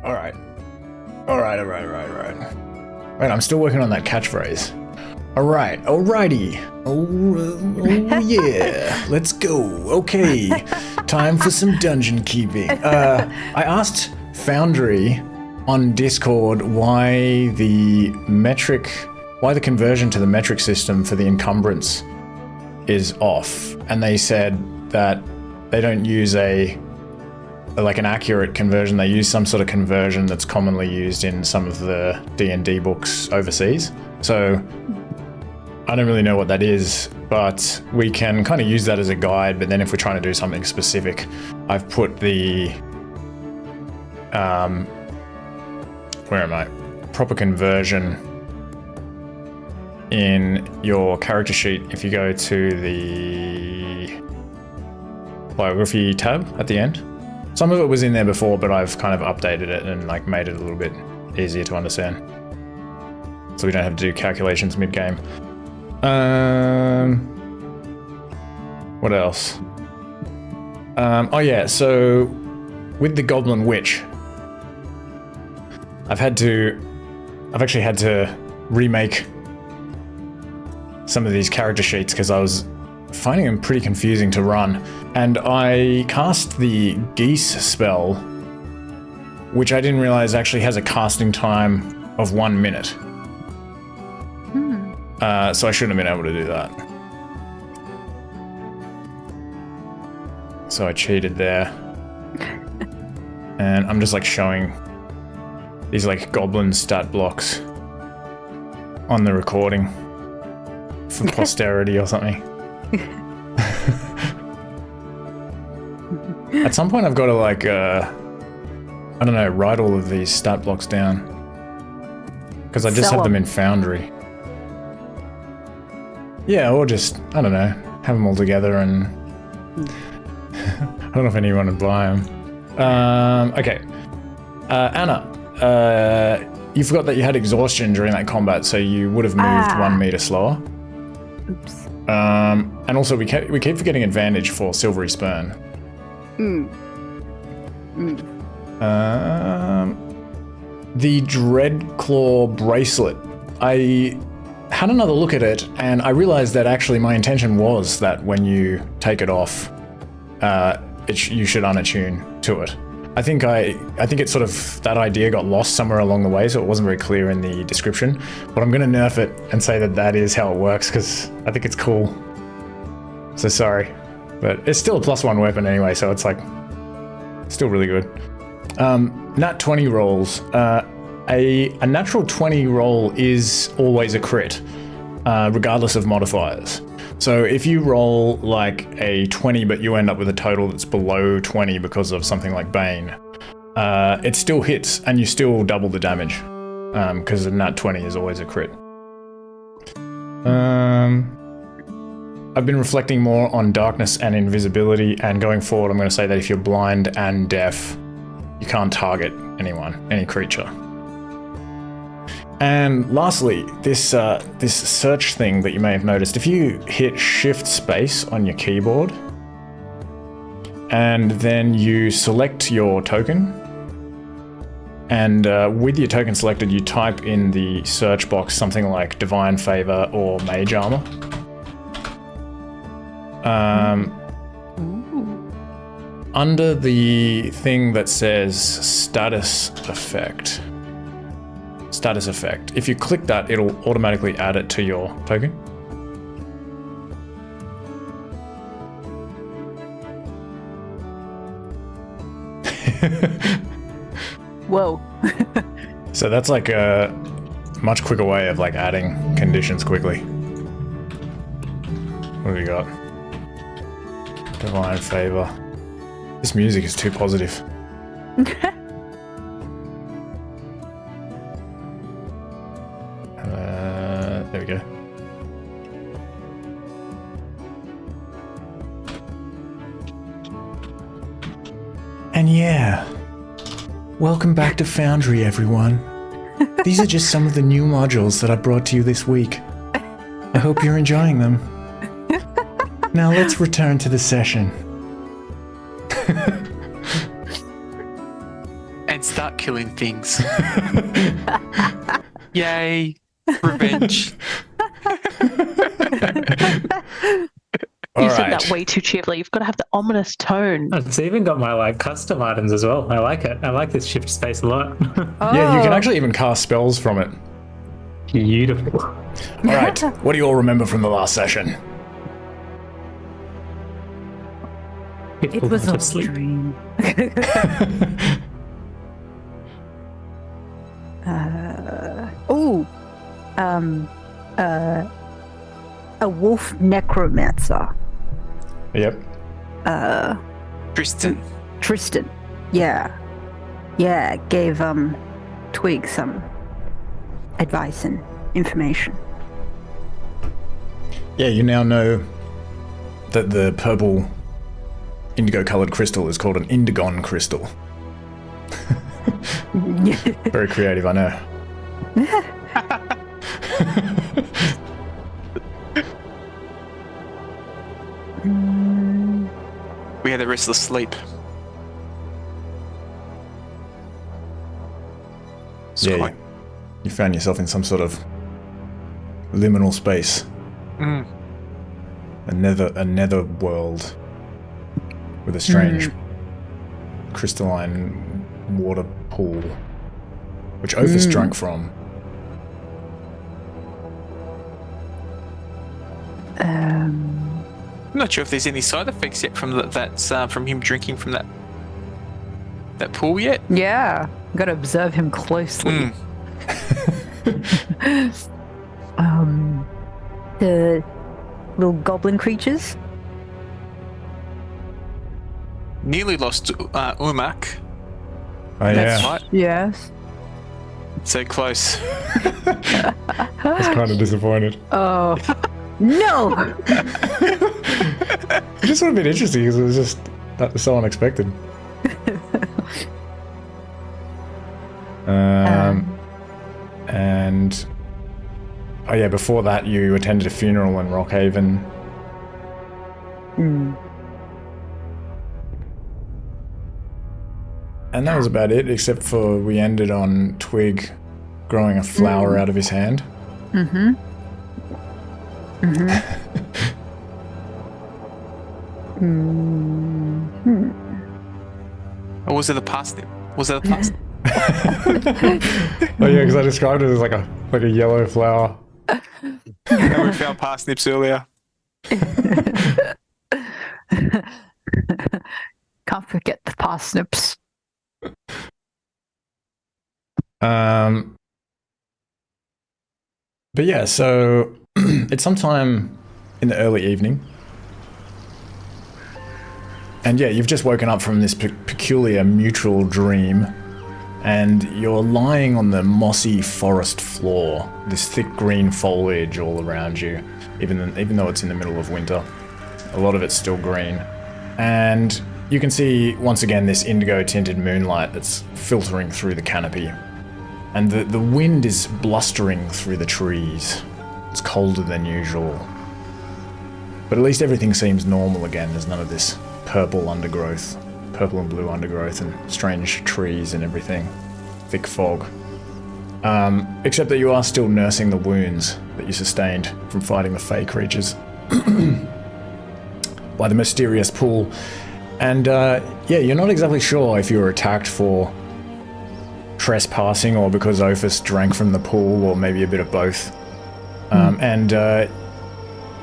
Alright. Wait, I'm still working on that catchphrase. Alrighty. Oh yeah. Let's go. Okay. Time for some dungeon keeping. I asked Foundry on Discord why the conversion to the metric system for the encumbrance is off. And they said that they don't use an accurate conversion. They use some sort of conversion that's commonly used in some of the D&D books overseas. So I don't really know what that is, but we can kind of use that as a guide. But then if we're trying to do something specific, I've put the proper conversion in your character sheet. If you go to the biography tab at the end, some of it was in there before, but I've kind of updated it and made it a little bit easier to understand, so we don't have to do calculations mid-game. What else? Oh yeah, so with the Goblin Witch, I've actually had to remake some of these character sheets because I was finding them pretty confusing to run. And I cast the Geese spell, which I didn't realize actually has a casting time of 1 minute. So I shouldn't have been able to do that. So I cheated there. And I'm just showing these goblin stat blocks on the recording for posterity or something. At some point I've got to I don't know, write all of these stat blocks down, because I just have them in Foundry. Yeah, or just, I don't know, have them all together and I don't know if anyone would buy them. Okay. Anna, you forgot that you had exhaustion during that combat, so you would have moved 1 meter slower. Oops. And also we keep forgetting advantage for Silvery Spurn. The Dreadclaw bracelet. I had another look at it, and I realized that actually my intention was that when you take it off, you should unattune to it. I think it's sort of, that idea got lost somewhere along the way, so it wasn't very clear in the description. But I'm going to nerf it and say that is how it works, because I think it's cool. So sorry. But it's still a +1 weapon anyway, so it's still really good. Nat 20 rolls. A natural 20 roll is always a crit, regardless of modifiers. So if you roll a 20 but you end up with a total that's below 20 because of something like Bane, it still hits and you still double the damage, because a nat 20 is always a crit. I've been reflecting more on darkness and invisibility, and going forward I'm going to say that if you're blind and deaf, you can't target any creature. And lastly, this search thing that you may have noticed, if you hit Shift Space on your keyboard and then you select your token, and with your token selected you type in the search box something like Divine Favor or Mage Armor, under the thing that says status effect, if you click that, it'll automatically add it to your token. Whoa. So that's a much quicker way of adding conditions quickly. What do we got? Divine Favor. This music is too positive. There we go. And yeah, welcome back to Foundry, everyone. These are just some of the new modules that I brought to you this week. I hope you're enjoying them. Now let's return to the session. And start killing things. Yay. Revenge. You said that way too cheerfully. You've got to have the ominous tone. It's even got my like custom items as well. I like it. I like this shift space a lot. Yeah, you can actually even cast spells from it. Beautiful. All right, what do you all remember from the last session? It was a sleep. dream. A wolf necromancer. Yep. Tristan. Yeah, gave Twig some advice and information. Yeah, you now know that the purple indigo-colored crystal is called an indigon crystal. Very creative, I know. We had a restless sleep. Yeah, you found yourself in some sort of liminal space. A nether world with a strange crystalline water pool, which Ophis drank from. I'm not sure if there's any side effects yet from from him drinking from that pool yet. Yeah, got to observe him closely. The little goblin creatures. Nearly lost Umak. Oh, That's yeah. right. Yes. So close. I was kind of disappointed. Oh, no! It just would have been interesting because it was just that was so unexpected. And oh yeah, before that you attended a funeral in Rockhaven. And that was about it, except for we ended on Twig growing a flower out of his hand. Or was it a parsnip? Was it a parsnip? Oh yeah, because I described it as like a yellow flower. No, we found parsnips earlier. Can't forget the parsnips. But yeah, so it's sometime in the early evening. And yeah, you've just woken up from this peculiar mutual dream, and you're lying on the mossy forest floor, this thick green foliage all around you, even though it's in the middle of winter. A lot of it's still green. And you can see, once again, this indigo-tinted moonlight that's filtering through the canopy. And the wind is blustering through the trees. It's colder than usual. But at least everything seems normal again. There's none of this purple undergrowth, purple and blue undergrowth and strange trees and everything. Thick fog. Except that you are still nursing the wounds that you sustained from fighting the Fey creatures by the mysterious pool. And yeah, you're not exactly sure if you were attacked for trespassing or because Ophis drank from the pool, or maybe a bit of both. And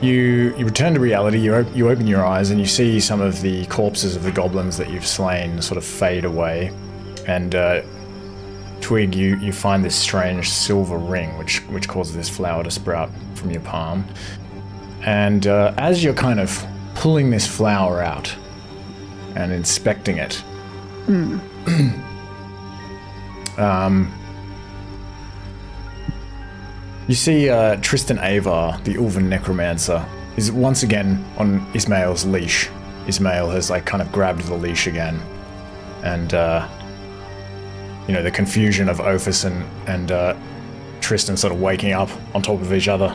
you return to reality, you open your eyes and you see some of the corpses of the goblins that you've slain sort of fade away. And Twig, you find this strange silver ring which causes this flower to sprout from your palm. And as you're kind of pulling this flower out and inspecting it, you see Tristan Avar, the Ulven necromancer, is once again on Ismail's leash. Ismail has like kind of grabbed the leash again, and you know, the confusion of Ophis and Tristan sort of waking up on top of each other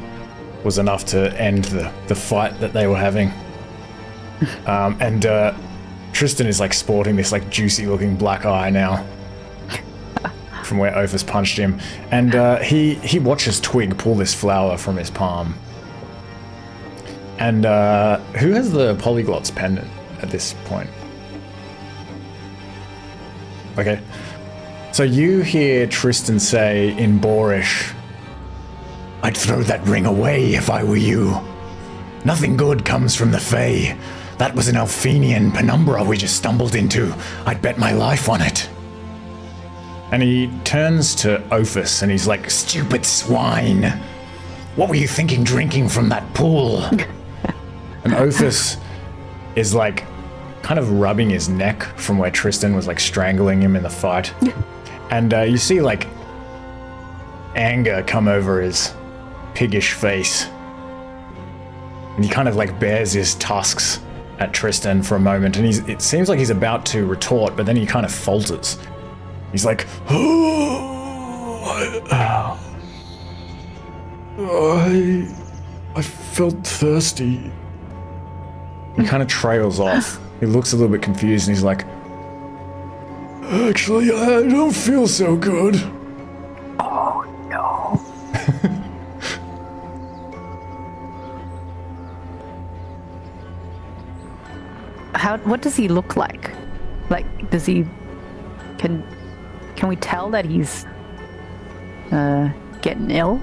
was enough to end the fight that they were having. And Tristan is like sporting this like juicy looking black eye now. from where Ophis punched him, and he watches Twig pull this flower from his palm. And who has the Polyglot's pendant at this point? Okay. So you hear Tristan say in Boorish, "I'd throw that ring away if I were you. Nothing good comes from the Fae. That was an Elphynian penumbra we just stumbled into. I'd bet my life on it." And he turns to Ophis and he's like, "Stupid swine. What were you thinking drinking from that pool?" And Ophis is like kind of rubbing his neck from where Tristan was like strangling him in the fight. And you see like anger come over his piggish face. And he kind of like bares his tusks at Tristan for a moment, and it seems like he's about to retort, but then he kind of falters. He's like, I felt thirsty. He kind of trails off. He looks a little bit confused, and he's like, "Actually, I don't feel so good." Oh no. What does he look like? Like, does he... Can we tell that he's getting ill?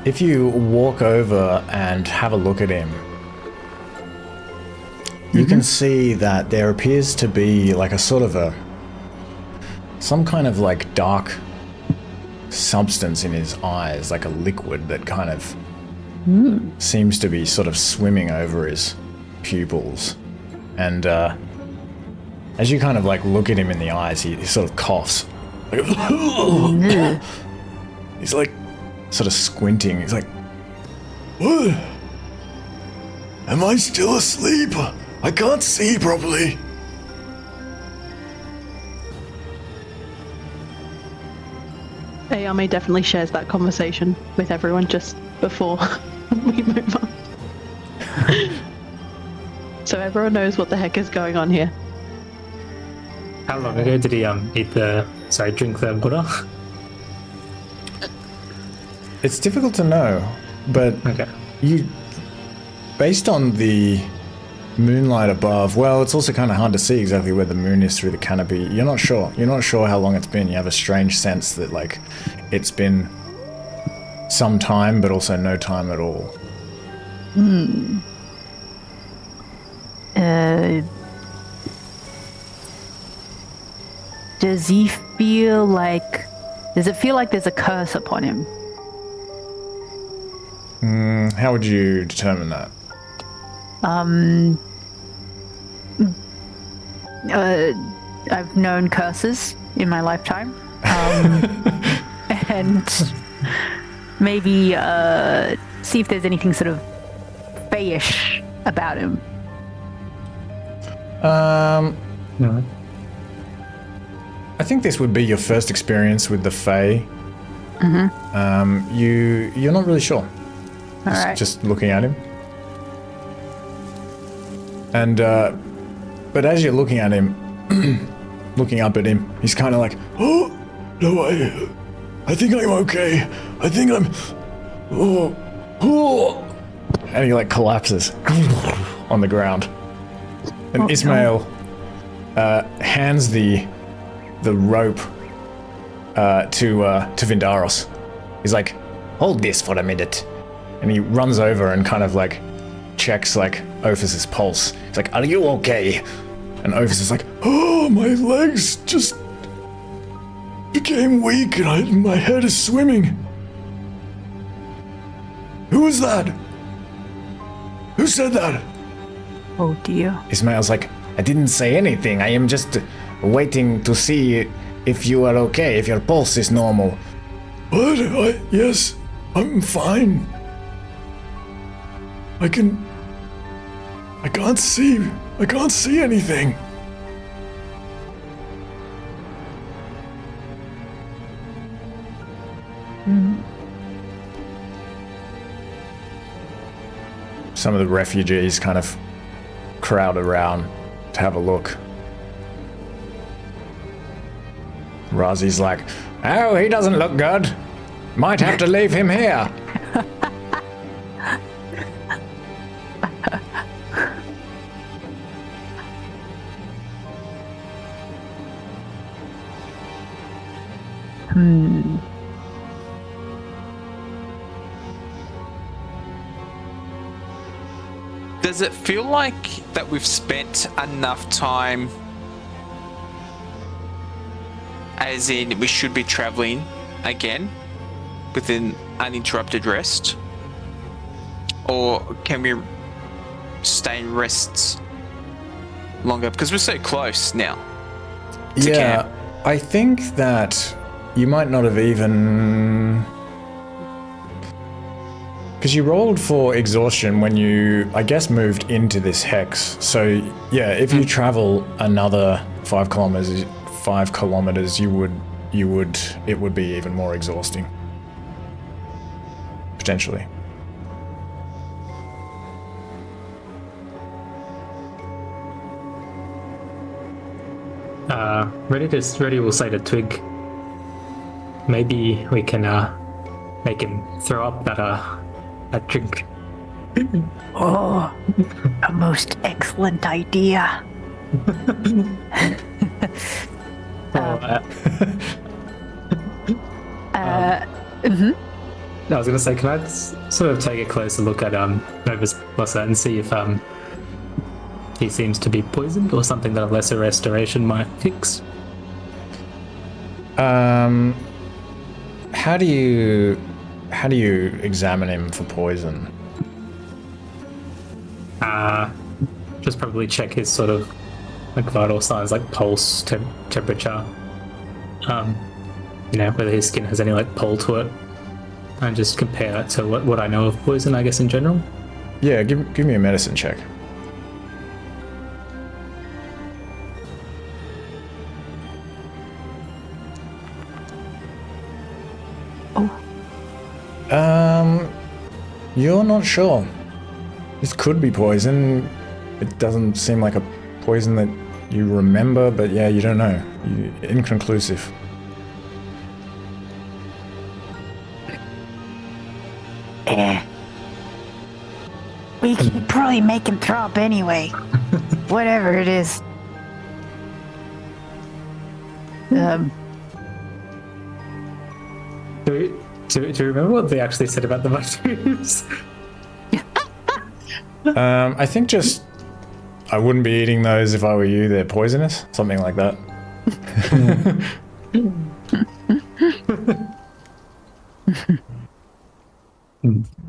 If you walk over and have a look at him, you can see that there appears to be like a sort of some kind of like dark substance in his eyes, like a liquid that kind of seems to be sort of swimming over his pupils. And as you kind of like look at him in the eyes, he sort of coughs. Like, he's like sort of squinting. He's like, "What? Am I still asleep? I can't see properly." Yao Mei definitely shares that conversation with everyone just before we move on. So everyone knows what the heck is going on here. How long ago did he drink the Buddha? It's difficult to know, but Okay. based on the moonlight above, well, it's also kind of hard to see exactly where the moon is through the canopy. You're not sure how long it's been. You have a strange sense that like it's been some time, but also no time at all. Does it feel like there's a curse upon him? How would you determine that? I've known curses in my lifetime. And maybe see if there's anything sort of fayish about him. No. I think this would be your first experience with the Fae. You're not really sure. Just looking at him. And but as you're looking at him, looking up at him, he's kind of like, "Oh no, I think I'm okay. I think I'm and he like collapses on the ground. And Ismail hands the rope to Vindaros. He's like, "Hold this for a minute," and he runs over and kind of like checks like Ophis's pulse. He's like, "Are you okay?" And Ophis is like, "Oh, my legs just became weak and my head is swimming." "Who was that? Who said that?" Oh dear. Ismail's like, "I didn't say anything. I am just waiting to see if you are okay, if your pulse is normal." "What? Yes, I'm fine. I can't see anything." Some of the refugees kind of crowd around to have a look. Razi's like, oh, he doesn't look good. Might have to leave him here. Does it feel like that we've spent enough time, as in we should be traveling again with an uninterrupted rest? Or can we stay in rests longer? Because we're so close now to camp. I think that you might not have even... Because you rolled for exhaustion when you, I guess, moved into this hex. So, yeah, if you travel another 5 kilometers, it would be even more exhausting. Potentially. Ready will say to Twig, maybe we can make him throw up that drink. Oh, a most excellent idea. I was gonna say, can I sort of take a closer look at Novus Blosser and see if he seems to be poisoned or something that a lesser restoration might fix? How do you examine him for poison? Just probably check his sort of like vital signs, like pulse, temperature. Whether his skin has any like pull to it, and just compare that to what I know of poison, I guess, in general. Yeah, give me a medicine check. You're not sure. This could be poison. It doesn't seem like a poison that you remember, but yeah, you don't know. Inconclusive. We can probably make him throw up anyway. Whatever it is. Do you remember what they actually said about the mushrooms? I think just I wouldn't be eating those if I were you. They're poisonous, something like that.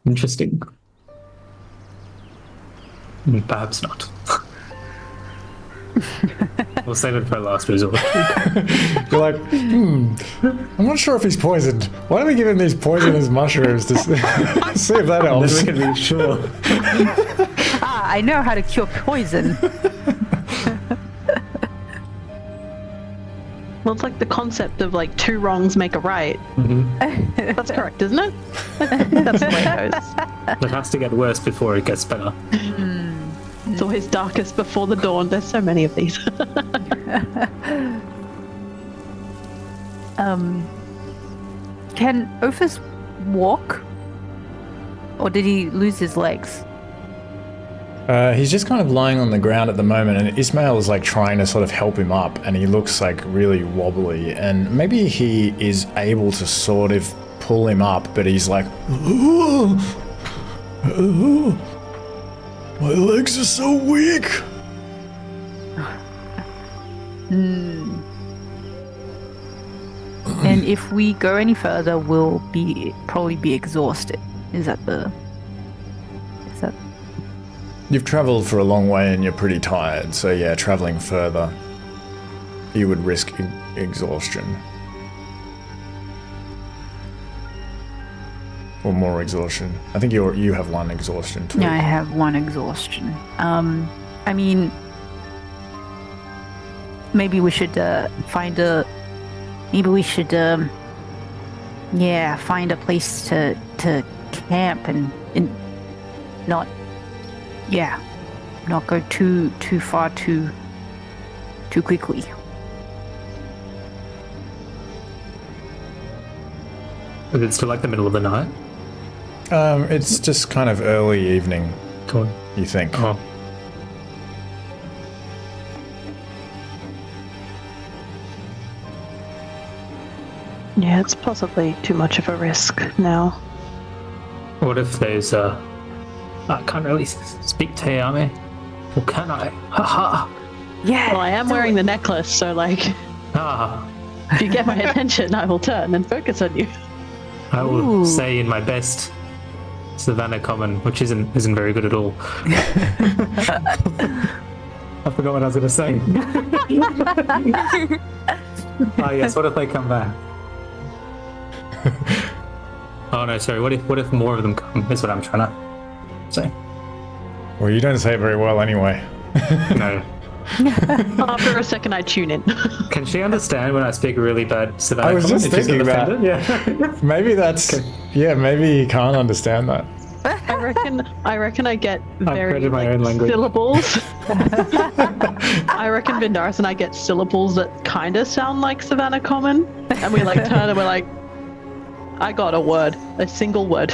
Interesting. Perhaps not. We'll save it for a last resort. You're like, I'm not sure if he's poisoned. Why don't we give him these poisonous mushrooms to see if that helps? Then we can be sure. I know how to cure poison. Well, it's like the concept of like 2 wrongs make a right. Mm-hmm. That's correct, isn't it? That's the way it goes. It has to get worse before it gets better. It's always darkest before the dawn. There's so many of these. Can Ophis walk? Or did he lose his legs? He's just kind of lying on the ground at the moment, and Ismail is like trying to sort of help him up, and he looks like really wobbly, and maybe he is able to sort of pull him up, but he's like, my legs are so weak. And if we go any further, we'll probably be exhausted. Is that? You've traveled for a long way and you're pretty tired, so yeah, traveling further, you would risk exhaustion. Or more exhaustion. I think you have 1 exhaustion too. Yeah, I have 1 exhaustion. I mean, maybe we should find a place to camp and not go too far too quickly. Is it still like the middle of the night? It's just kind of early evening, Cool. you think. Oh. Yeah, it's possibly too much of a risk now. What if there's I can't really speak to Yao Mei. Or can I? Haha. Yeah. Well, I am wearing the necklace, so like, Ah. if you get my attention, I will turn and focus on you. I will Ooh. say in my best Savannah common, which isn't very good at all. I forgot what I was going to say. Oh yes, what if they come back? Oh no, sorry. What if more of them come? Is what I'm trying to say. Well, you don't say it very well anyway. No. After a second, I tune in. Can she understand when I speak really bad Savannah? I was common just if she's thinking that. offended? Yeah. Maybe that's... Yeah, maybe he can't understand that. I reckon I get very created my own language. syllables. I reckon Vindaris and I get syllables that kind of sound like Savannah Common, and we like turn and we're like, I got a word, a single word.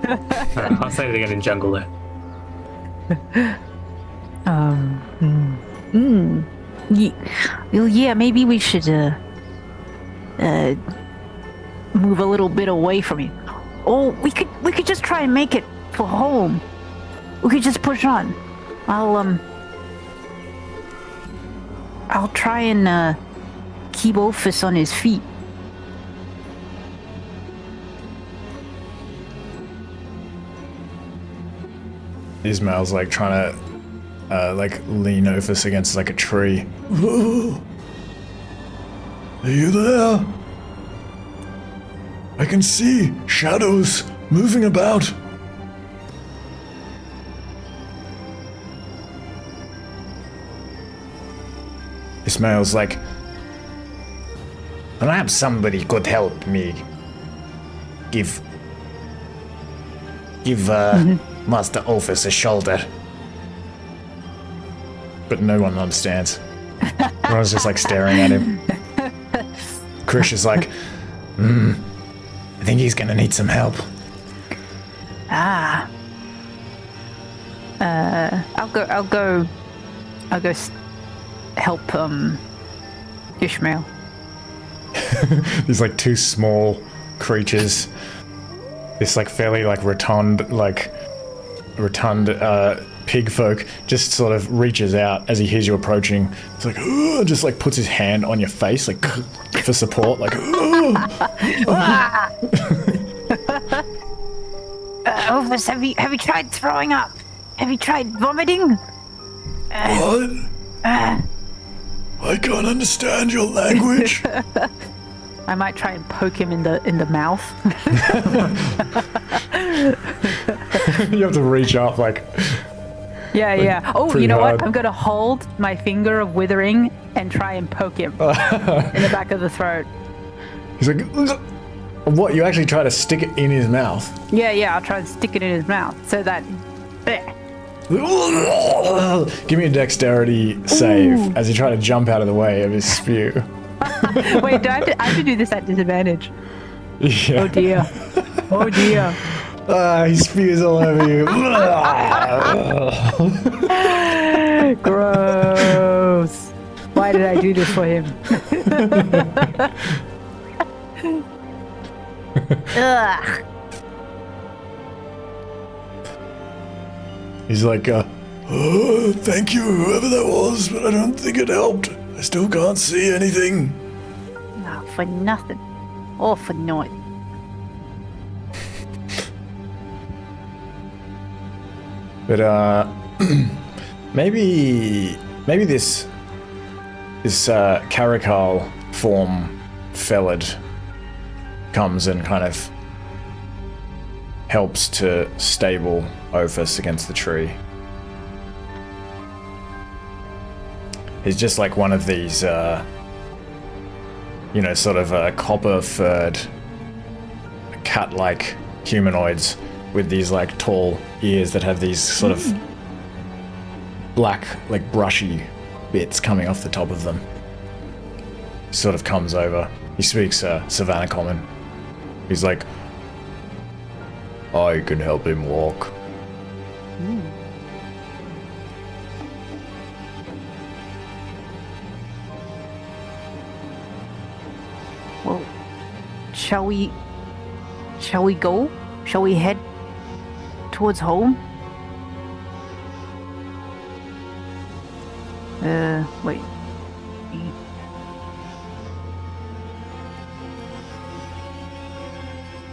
I'll say it again in jungle there. Well, yeah, maybe we should move a little bit away from it. Or we could just try and make it for home. We could just push on. I'll try and keep Ophis on his feet. Ismail's like trying to like lean Ophis against like a tree. Are you there? I can see shadows moving about. Ismail's like, perhaps somebody could help me. Give Master Ophis a shoulder. But no one understands. Everyone's just like staring at him. Krish is like, I think he's gonna need some help. I'll go help Ishmael. These like two small creatures. This like fairly like rotund pig folk just sort of reaches out as he hears you approaching. It's like, just like puts his hand on your face like for support, like. Ophis, have you tried throwing up? Have you tried vomiting? What? I can't understand your language. I might try and poke him in the mouth. You have to reach up like. Yeah. Oh, pretty you know hard. what? I'm gonna hold my finger of withering and try and poke him in the back of the throat. He's like, what? You actually try to stick it in his mouth? Yeah. I'll try and stick it in his mouth so that. Give me a dexterity save as you try to jump out of the way of his spew. Wait, I have to do this at disadvantage? Yeah. Oh dear. He spews all over you. Gross. Why did I do this for him? Ugh. He's like, oh, thank you, whoever that was, but I don't think it helped. I still can't see anything. No, for nothing. Or for naught. But maybe this Farrikhome form Felid comes and kind of helps to stable Ophis against the tree. He's just like one of these, sort of copper-furred, cat-like humanoids with these like tall ears that have these sort of black, like brushy bits coming off the top of them. Sort of comes over. He speaks Savannah Common. He's like, I can help him walk. Well, shall we go? Shall we head towards home? Wait.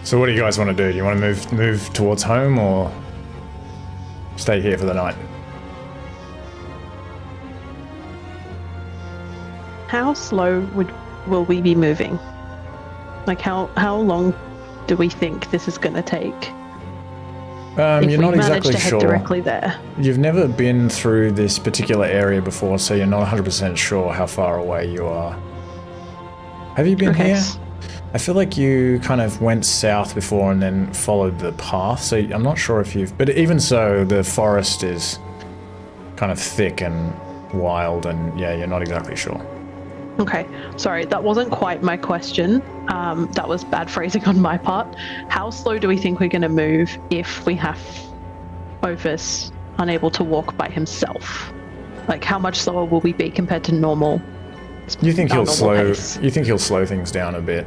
So what do you guys want to do? Do you want to move towards home or stay here for the night? How slow will we be moving? Like how long do we think this is going to take? If You're not we manage exactly to head sure. directly there. You've never been through this particular area before, so you're not 100% sure how far away you are. Have you been here? I feel like you kind of went south before and then followed the path, so I'm not sure if you've... But even so, the forest is kind of thick and wild, and yeah, you're not exactly sure. Okay, sorry, that wasn't quite my question. That was bad phrasing on my part. How slow do we think we're going to move if we have Ophis unable to walk by himself? Like, how much slower will we be compared to normal? You think he'll slow? Pace? You think he'll slow things down a bit?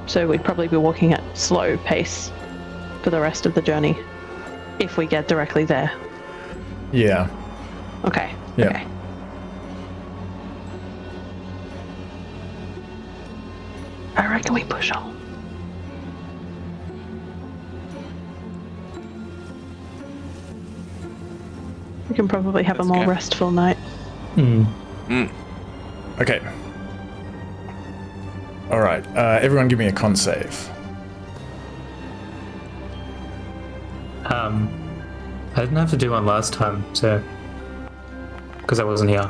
So we'd probably be walking at slow pace for the rest of the journey if we get directly there. Yeah. Okay. Yeah. Okay. I reckon we push on. We can probably have a more go. restful night. Okay. All right. Everyone, give me a con save. I didn't have to do one last time, so because I wasn't here.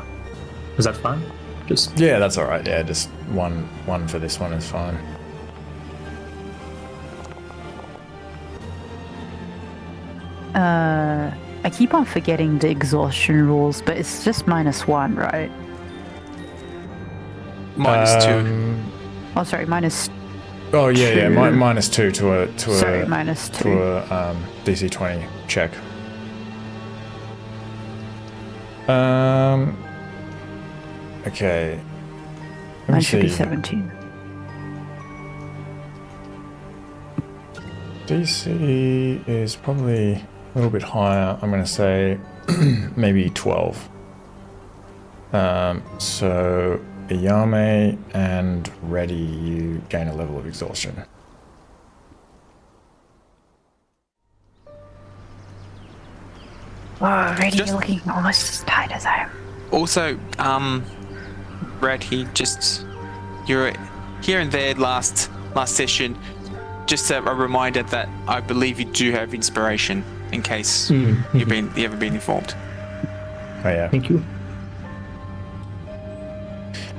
Was that fine? Just Yeah, that's all right. Yeah, just one for this one is fine. I keep on forgetting the exhaustion rules, but it's just -1, right? -2. Oh, sorry, minus. Oh yeah, yeah. Two. -2 Sorry, -2. to a DC 20 check. Okay. Let me Mine should be see. 17. DC is probably a little bit higher. I'm going to say maybe 12. So Yao Mei and Ready, you gain a level of exhaustion. Oh, Ready, Just- you're looking almost as tired as I am. Also, Brad, you're here and there last session. Just a reminder that I believe you do have inspiration, in case you haven't been informed. Oh yeah. thank you.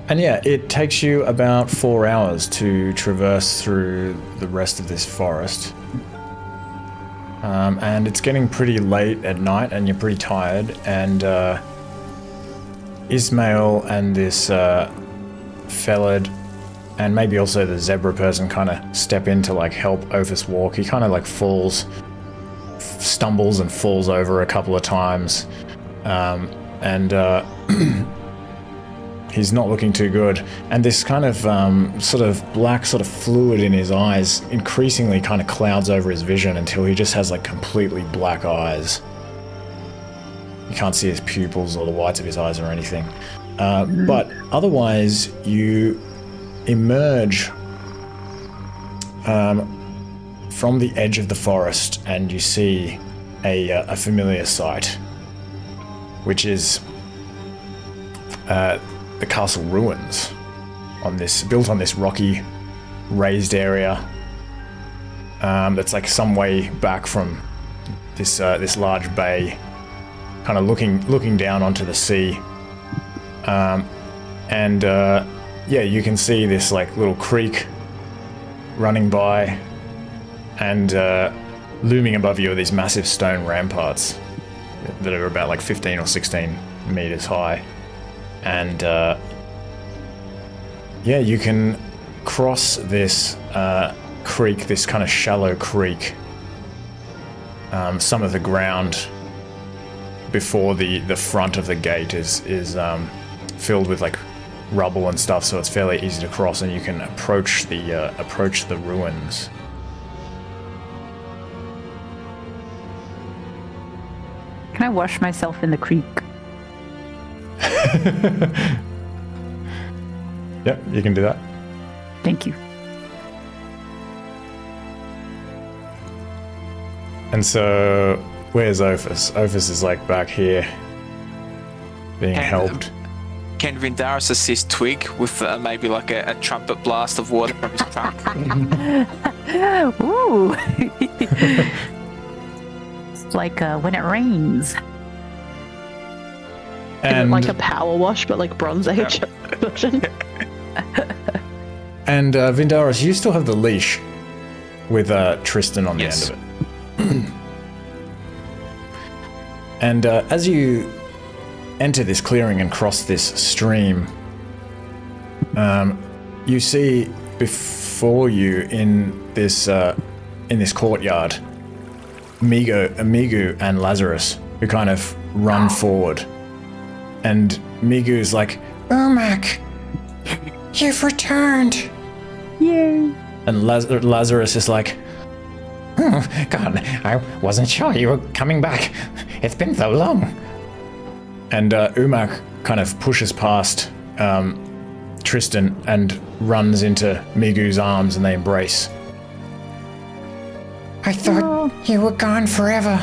And yeah, it takes you about 4 hours to traverse through the rest of this forest. And it's getting pretty late at night and you're pretty tired, and Ismail and this Felid and maybe also the zebra person kind of step in to like help Ophis walk. He kind of like stumbles and falls over a couple of times, and he's not looking too good. And this kind of sort of black sort of fluid in his eyes increasingly kind of clouds over his vision until he just has like completely black eyes. You can't see his pupils or the whites of his eyes or anything. But otherwise, you emerge from the edge of the forest and you see a familiar sight, which is the castle ruins built on this rocky, raised area that's like some way back from this large bay, kind of looking down onto the sea, and yeah, you can see this like little creek running by, and looming above you are these massive stone ramparts that are about like 15 or 16 meters high. And yeah, you can cross this creek, this kind of shallow creek, some of the ground before the front of the gate is filled with like rubble and stuff, so it's fairly easy to cross, and you can approach the ruins. Can I wash myself in the creek? Yep, you can do that. Thank you. And so, where's Ophis? Ophis is like back here, being helped. Can Vindaris assist Twig with maybe like a trumpet blast of water from his trunk? Ooh. It's like when it rains. And Like a power wash, but like Bronze Age version. And Vindaris, you still have the leash with Tristan on the Yes. end of it. And as you enter this clearing and cross this stream, you see before you in this courtyard, Meegu and Lazarus, who kind of run forward. And Meegu's like, Umak, you've returned. Yay. And Lazarus is like, oh, God, I wasn't sure you were coming back. It's been so long. And Umak kind of pushes past Tristan and runs into Meegu's arms, and they embrace. I thought you were gone forever.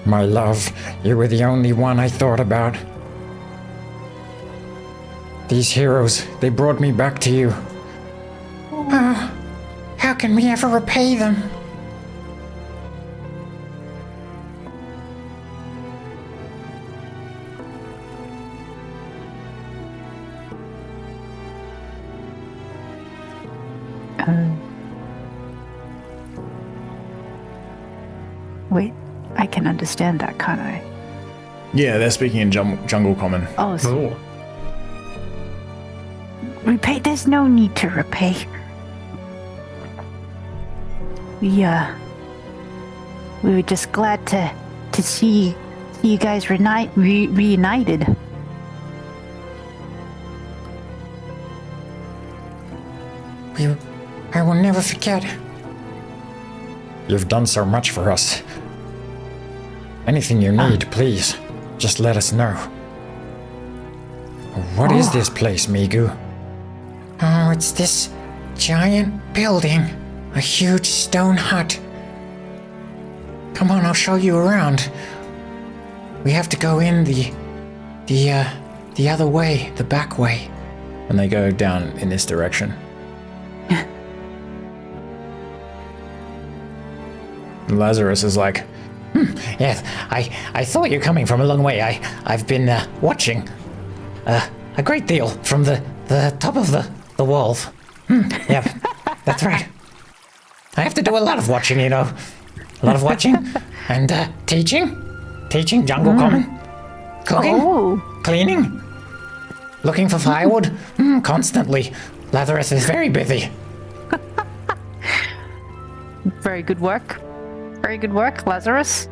My love, you were the only one I thought about. These heroes, they brought me back to you. Oh, how can we ever repay them? Wait, I can understand that, can't I? Yeah, they're speaking in jungle common. Oh, so Oh, repay? There's no need to repay. We were just glad to see you guys reunited. I will never forget. You've done so much for us. Anything you need, please, just let us know. What is this place, Meegu? Oh, it's this giant building. A huge stone hut. Come on, I'll show you around. We have to go in the other way, the back way. And they go down in this direction. And Lazarus is like, Yes, I thought you were coming from a long way. I've been watching a great deal from the top of the walls. Yeah, that's right. I have to do a lot of watching, you know. A lot of watching and teaching jungle common, cooking, cleaning, looking for firewood, constantly. Lazarus is very busy. Very good work. Very good work, Lazarus.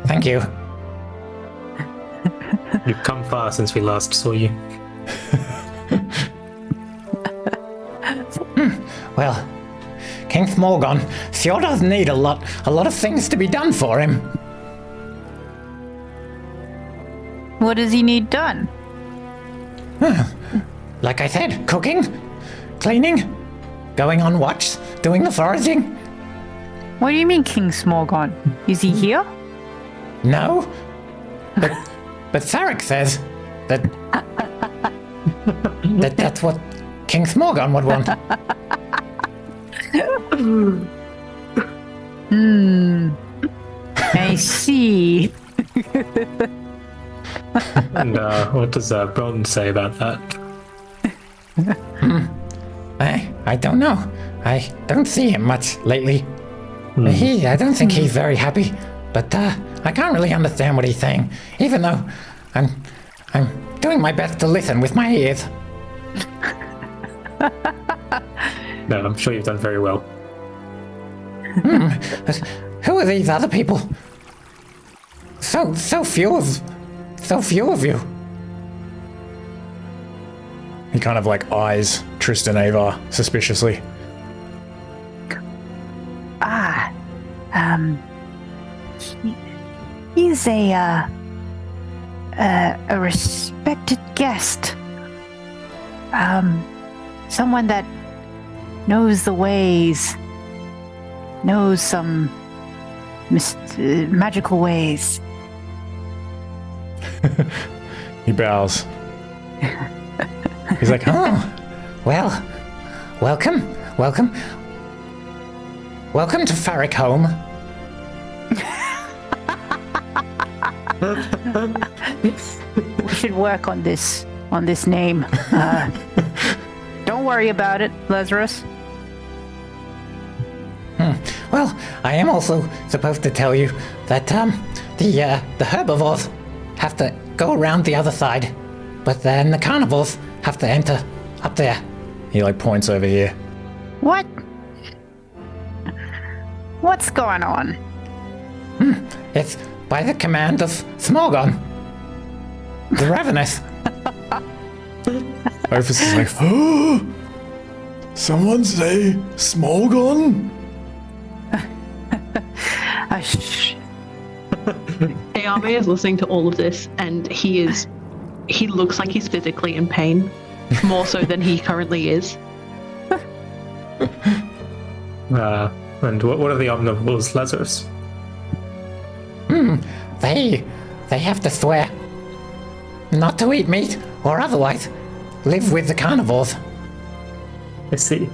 Thank you. you've come far since we last saw you. Well, King Smorgon sure does need a lot of things to be done for him. What does he need done? Like I said, cooking, cleaning, going on watch, doing the foraging. What do you mean, King Smorgon? Is he here? No, but Farrik says that that's what King Smorgon would want. I see. And what does Bron say about that? I don't know. I don't see him much lately. I don't think he's very happy. But I can't really understand what he's saying, even though I'm doing my best to listen with my ears. No, I'm sure you've done very well. Who are these other people? So few of you. He kind of like eyes Tristan Avar suspiciously. He's a respected guest. Someone that knows the ways, knows some magical ways. He bows. He's like, Oh, well, welcome to Farrikhome. We should work on this name. Don't worry about it, Lazarus. Well, I am also supposed to tell you that the herbivores have to go around the other side, but then the carnivores have to enter up there. he like points over here. What? What's going on? It's by the command of Smorgon, the Ravenous. Ophis is like, oh, someone say Smolgon? Yao Mei is listening to all of this, and he looks like he's physically in pain, more so than he currently is. And what are the omnivores, Lazarus? They have to swear not to eat meat or otherwise live with the carnivores. I see.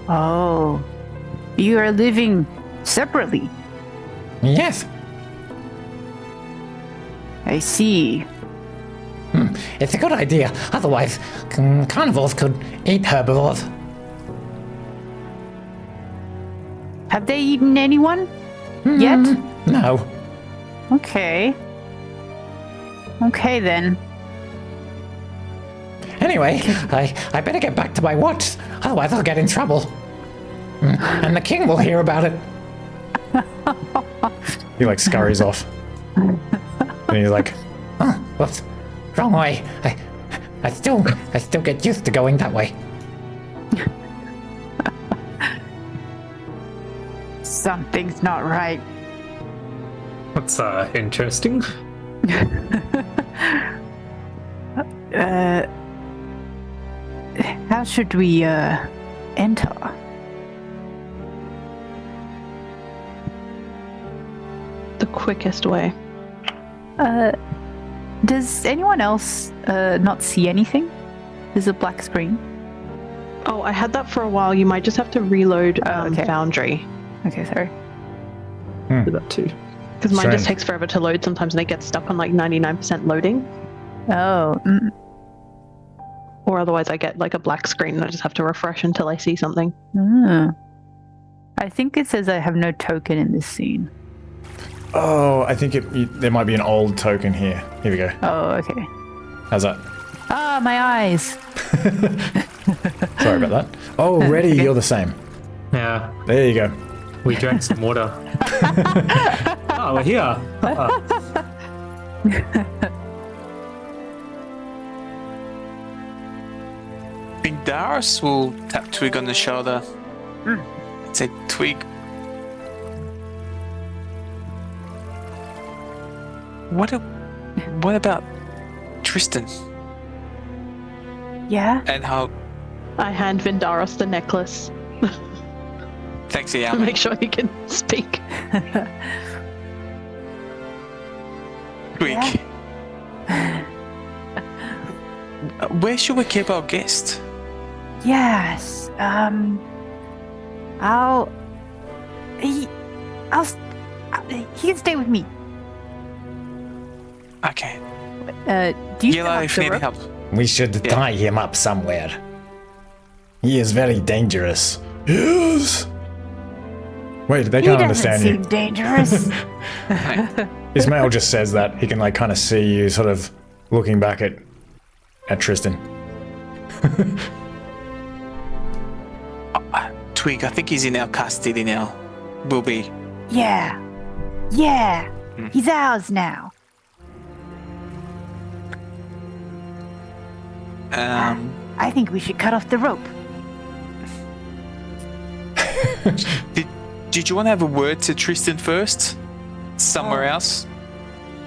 Oh, you are living separately. Yes, I see. it's a good idea. Otherwise, carnivores could eat herbivores. Have they eaten anyone yet? No. Okay. Okay then. Anyway, I better get back to my watch. Otherwise, I'll get in trouble. And the king will hear about it. He like scurries off. And he's like, Oh, whoops. Wrong way. I still get used to going that way. Something's not right. That's interesting. How should we enter? The quickest way. Does anyone else not see anything? There's a black screen. Oh, I had that for a while. You might just have to reload okay. Foundry. Okay, sorry. Do that too. Because mine Strange. just takes forever to load sometimes, and it gets stuck on like 99% loading. Oh, Or otherwise I get like a black screen and I just have to refresh until I see something. I think it says I have no token in this scene. oh, I think there might be an old token here. Here we go. Oh, okay. How's that? Ah, my eyes. Sorry about that. Oh, Reddy, you're the same. Yeah, There you go. we drank some water. Oh, we're here. Bindaris will tap Twig on the shoulder. It's a Twig. What about Tristan Yeah? and how? I hand Vindaros the necklace Thanks, to Yao. make sure he can speak. Twig. Where should we keep our guest? Yes. He can stay with me. Okay. Do you Yellow, have if the you need rope? help. We should tie him up somewhere. He is very dangerous. Yes. Wait, they He can't doesn't understand seem you. dangerous. Ismail just says that. He can like kind of see you sort of looking back at Tristan. Twig. I think he's in our custody now. Will be. Yeah. Yeah. He's ours now. I think we should cut off the rope. Did you want to have a word to Tristan first? Somewhere else?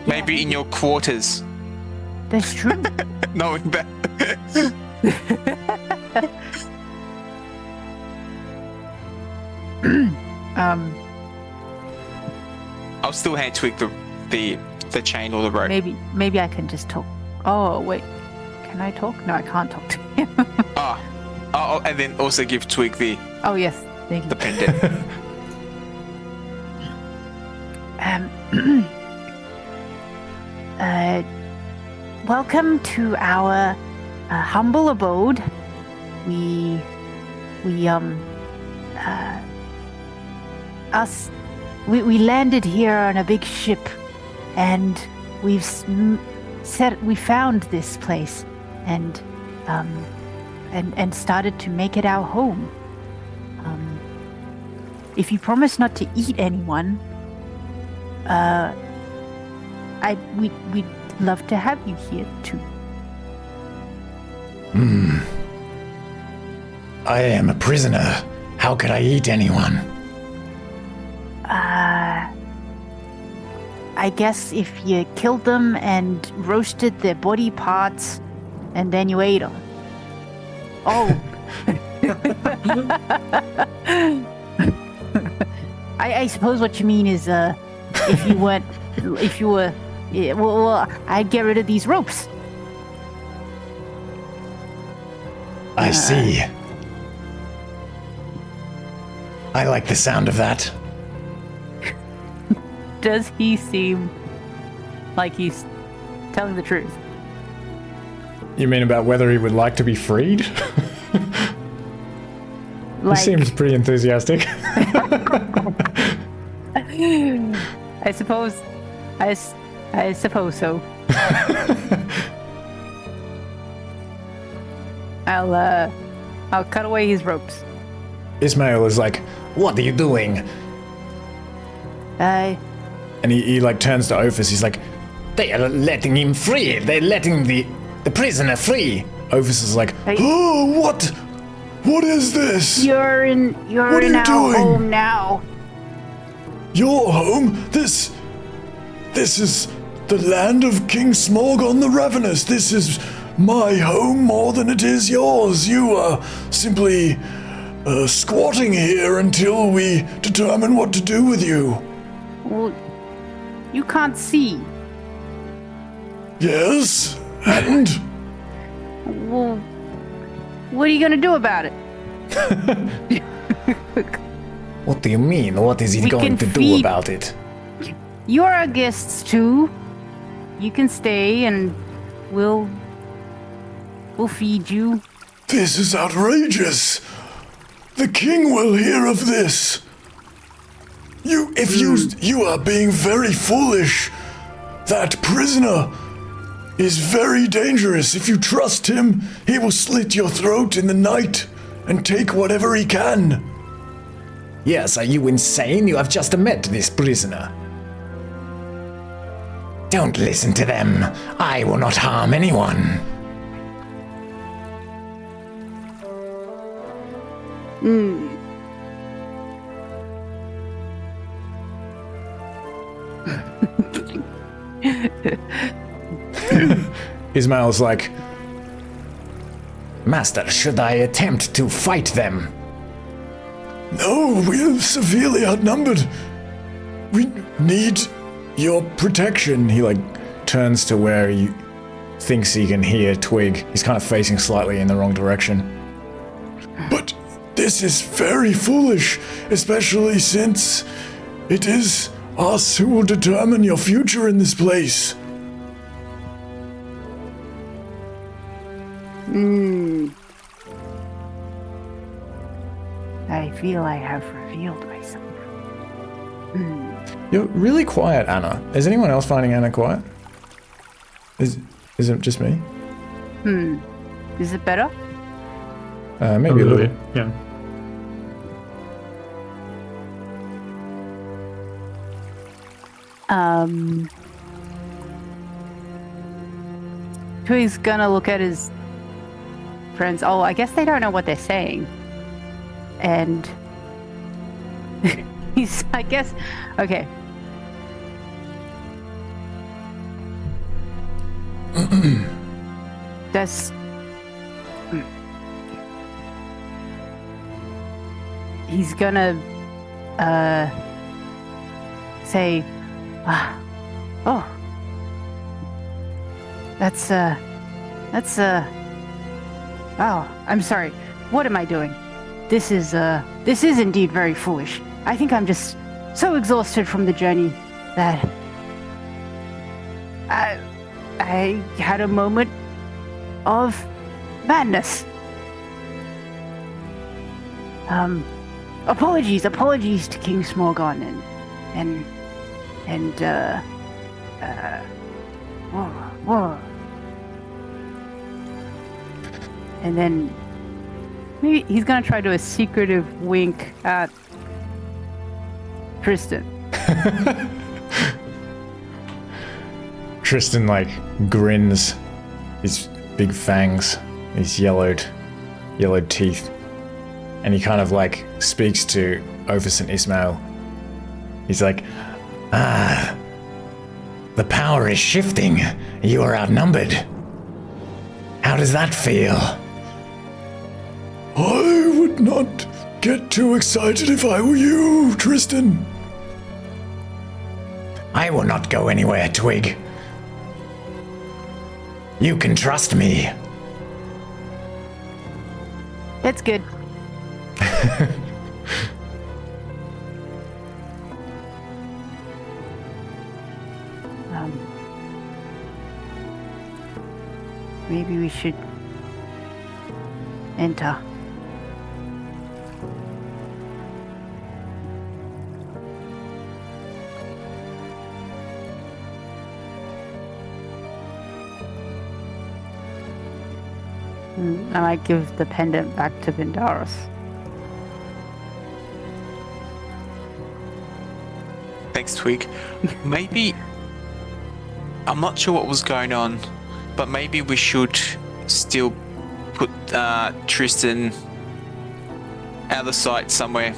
Maybe in your quarters. That's true. Knowing that. I'll still hand Twig the chain or the rope. Maybe I can just talk. Oh wait, can I talk? No, I can't talk to him. Oh, and then also give Twig the Oh yes, thank you. pendant. Welcome to our humble abode. We landed here on a big ship, and we found this place, and started to make it our home. If you promise not to eat anyone, we'd love to have you here too. I am a prisoner. How could I eat anyone? I guess if you killed them and roasted their body parts, and then you ate them. Oh. I suppose what you mean is, if you were, yeah, well, I'd get rid of these ropes. I see. I like the sound of that. Does he seem like he's telling the truth? You mean about whether he would like to be freed? He seems pretty enthusiastic. I suppose so. I'll cut away his ropes. Ismail is like, "What are you doing?" And he like turns to Ophis. He's like, They are letting him free. They're letting the prisoner free. Ophis is like, "Oh, what? What is this? You're in What are you our doing? home now. Your home? This is the land of King Smorgon the Ravenous. This is my home more than it is yours. You are simply squatting here until we determine what to do with you." Well, you can't see. Yes, and? Well, what are you gonna do about it? What do you mean? What is he We going can to do feed- about it? You're our guests too. You can stay, and we'll feed you. This is outrageous. The king will hear of this. You are being very foolish. That prisoner is very dangerous. If you trust him, he will slit your throat in the night and take whatever he can. Yes, are you insane? You have just met this prisoner. Don't listen to them. I will not harm anyone. Ismail's like, Master, should I attempt to fight them? "No, we're severely outnumbered. We need your protection." He like turns to where he thinks he can hear Twig. He's kind of facing slightly in the wrong direction. "But this is very foolish, especially since it is us who will determine your future in this place." I feel I have revealed myself. You're really quiet, Anna. Is anyone else finding Anna quiet? Is it just me? Is it better? Maybe a little. Yeah. Twig's gonna look at his friends. Oh, I guess they don't know what they're saying. And he's, I guess, okay. That's... He's gonna, say, oh, oh, I'm sorry. What am I doing? This is indeed very foolish. I think I'm just so exhausted from the journey that I had a moment of madness. Apologies to King Smorgon whoa. And then maybe he's gonna try to do a secretive wink at Tristan. Tristan like grins, his big fangs, his yellowed teeth, and he kind of like speaks to Ophis and Ismail. He's like, The power is shifting. You are outnumbered. How does that feel? I would not get too excited if I were you, Tristan. I will not go anywhere, Twig. You can trust me. That's good. Maybe we should enter. I might give the pendant back to Vindaris. Thanks, Twig. Maybe... I'm not sure what was going on, but maybe we should still put Tristan out of sight somewhere.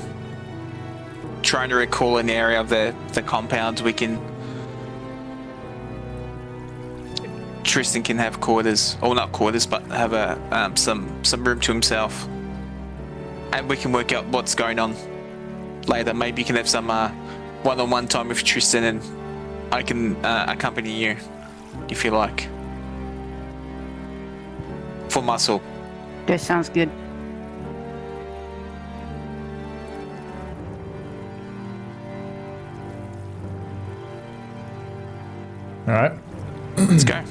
Trying to recall an area of the compound we can... Tristan can have quarters, or not quarters, but have a some room to himself, and we can work out what's going on later. Maybe you can have some one-on-one time with Tristan, and I can accompany you if you like. For muscle. That sounds good. all right. Let's go.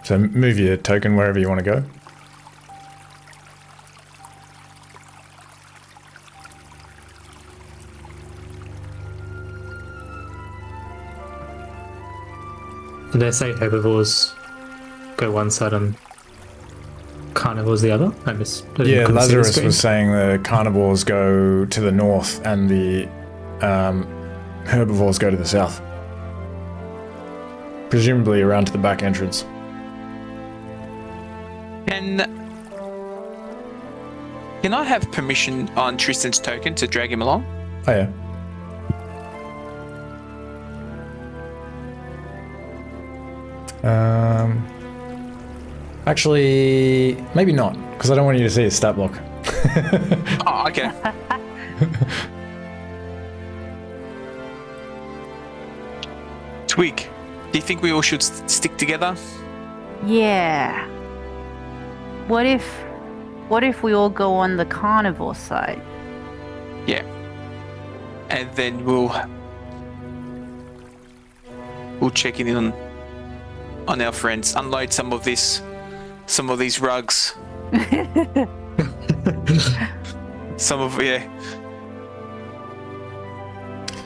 So move your token wherever you want to go. Did I say herbivores go one side and carnivores the other? I didn't Yeah, couldn't see the Lazarus screen. was saying the carnivores go to the north and the herbivores go to the south. Presumably around to the back entrance. Can I have permission on Tristan's token to drag him along? Oh yeah. Actually, maybe not, because I don't want you to see his stat block. Oh, okay. Twig, do you think we all should stick together? Yeah. What if we all go on the carnivore side? Yeah. And then we'll check in on our friends, unload some of these rugs.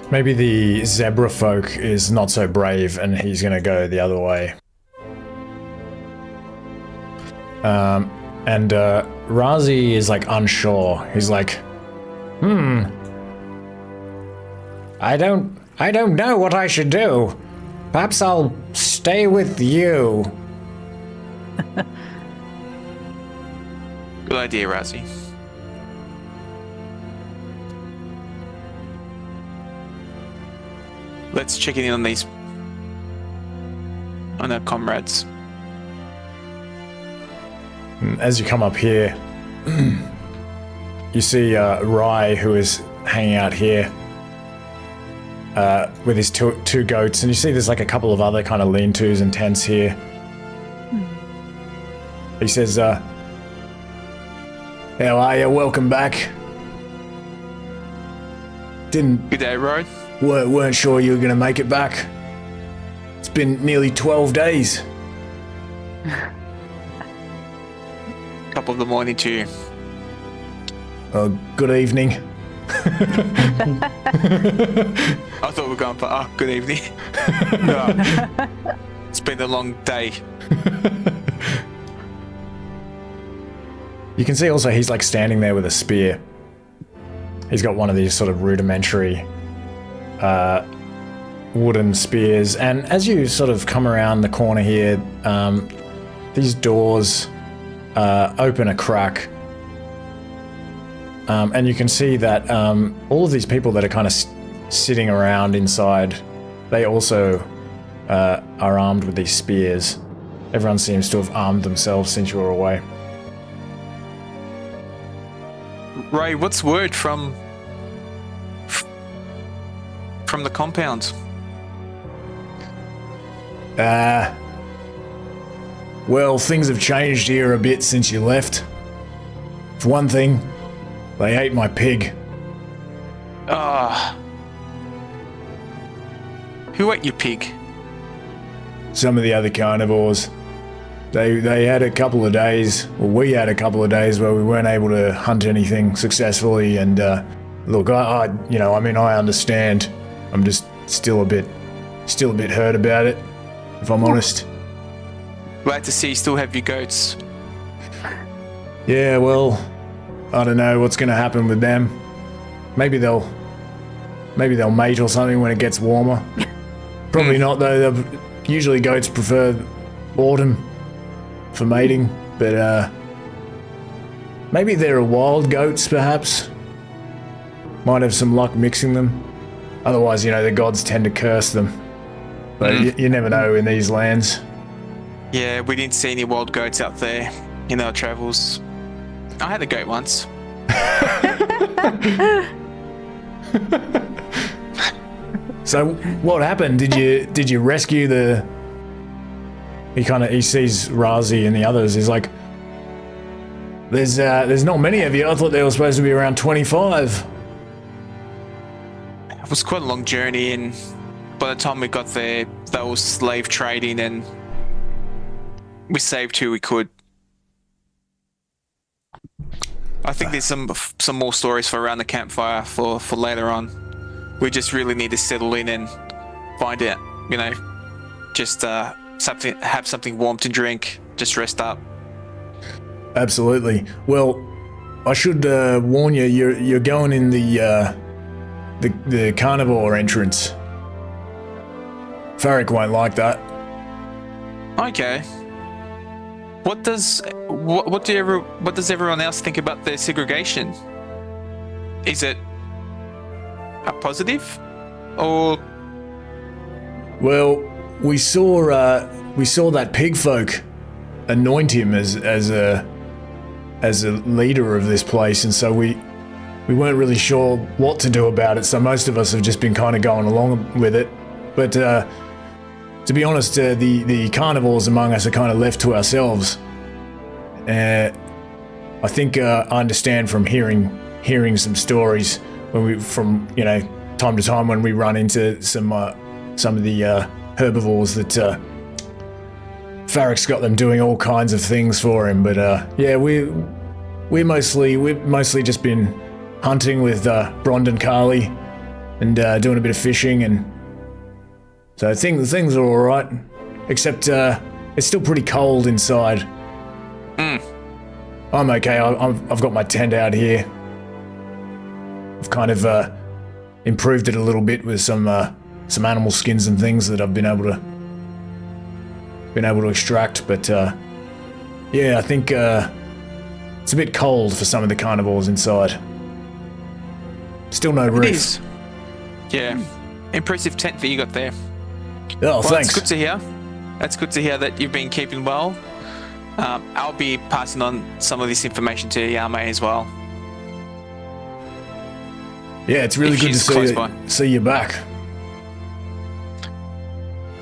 Maybe the zebra folk is not so brave and he's gonna go the other way. And Razi is like unsure. He's like, I don't know what I should do. Perhaps I'll stay with you. Good idea, Razzie. Let's check in on our comrades. As you come up here, you see Rai, who is hanging out here with his two goats, and you see there's like a couple of other kind of lean-tos and tents here. He says, how are you? Welcome back. Good day, Rai. Weren't sure you were going to make it back. It's been nearly 12 days. Top of the morning to you. Good evening. I thought we were going for, good evening. No. It's been a long day. You can see also he's like standing there with a spear. He's got one of these sort of rudimentary wooden spears, and as you sort of come around the corner here, these doors open a crack, and you can see that all of these people that are kind of sitting around inside, they also are armed with these spears. Everyone seems to have armed themselves since you were away. Ray, what's word from the compound? Well, things have changed here a bit since you left. For one thing, they ate my pig. Who ate your pig? Some of the other carnivores. They had a couple of days, or we had a couple of days where we weren't able to hunt anything successfully, and look, I understand. I'm just still a bit hurt about it, if I'm honest. Glad to see you still have your goats. Yeah, well, I don't know what's going to happen with them. Maybe they'll mate or something when it gets warmer. Probably not though. Usually goats prefer autumn for mating, but maybe they're wild goats perhaps. Might have some luck mixing them. Otherwise, the gods tend to curse them. But you never know in these lands. Yeah, we didn't see any wild goats out there in our travels. I had a goat once. So what happened? Did you rescue the? He sees Razi and the others. He's like, there's not many of you. I thought there was supposed to be around 25. It was quite a long journey, and by the time we got there, that was slave trading, and we saved who we could. I think there's some more stories for around the campfire for later on. We just really need to settle in and find out, just have something warm to drink, just rest up. Absolutely. Well, I should warn you, you're going in the carnivore entrance. Farrik won't like that. Okay. What does everyone else think about the segregation? Is it a positive, or? Well, we saw that pig folk anoint him as a leader of this place, and so we weren't really sure what to do about it. So most of us have just been kind of going along with it. But to be honest, the carnivores among us are kind of left to ourselves. I think I understand from hearing some stories from time to time when we run into some of the herbivores that Farrik's got them doing all kinds of things for him. But yeah, we've mostly just been hunting with Brond and Carly and doing a bit of fishing, and so things are all right, except it's still pretty cold inside. I'm okay. I've got my tent out here. I've kind of improved it a little bit with some animal skins and things that I've been able to extract. But yeah, I think it's a bit cold for some of the carnivores inside. Still no roof. It is. Yeah. Impressive tent that you got there. Oh, Well, thanks. That's good to hear. That's good to hear that you've been keeping well. I'll be passing on some of this information to Yao Mei as well. Yeah, it's really If good to she's close by. see you back.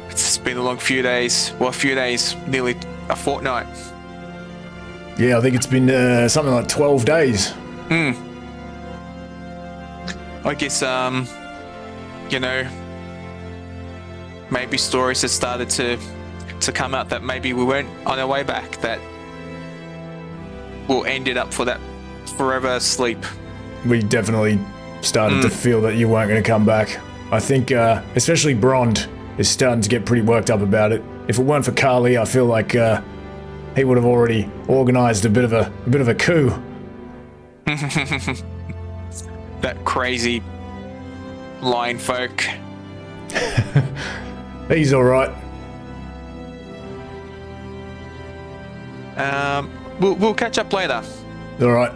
It's been a long few days. Well, a few days, nearly a fortnight. Yeah, I think it's been something like 12 days. I guess, you know, maybe stories have started to come out that maybe we weren't on our way back, that we'll ended up for that forever sleep. We definitely started to feel that you weren't going to come back. I think especially Brond is starting to get pretty worked up about it. If it weren't for Carly, I feel like he would have already organised a bit of a coup. That crazy lion folk. He's all right. We'll catch up later. All right.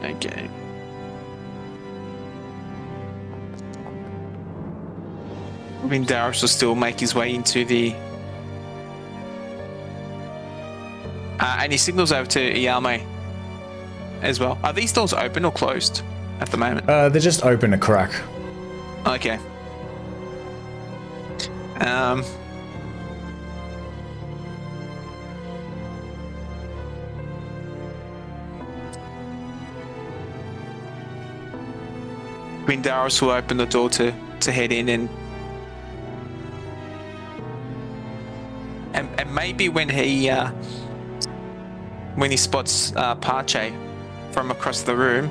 Okay. I mean, Darius will still make his way into the... and he signals over to Yao Mei as well. Are these doors open or closed at the moment? They're just open a crack. Okay. Darius will open the door to head in and maybe when he spots Parche from across the room,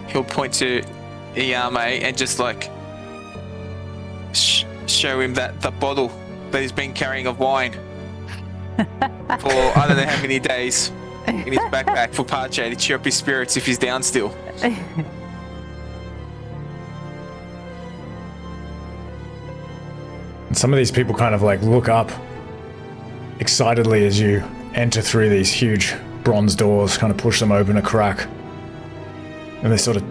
he'll point to Yao Mei and just like show him that the bottle that he's been carrying of wine for I don't know how many days in his backpack for Parche to cheer up his spirits if he's down still. Some of these people kind of like look up excitedly as you enter through these huge bronze doors, kind of push them open a crack. And they sort of,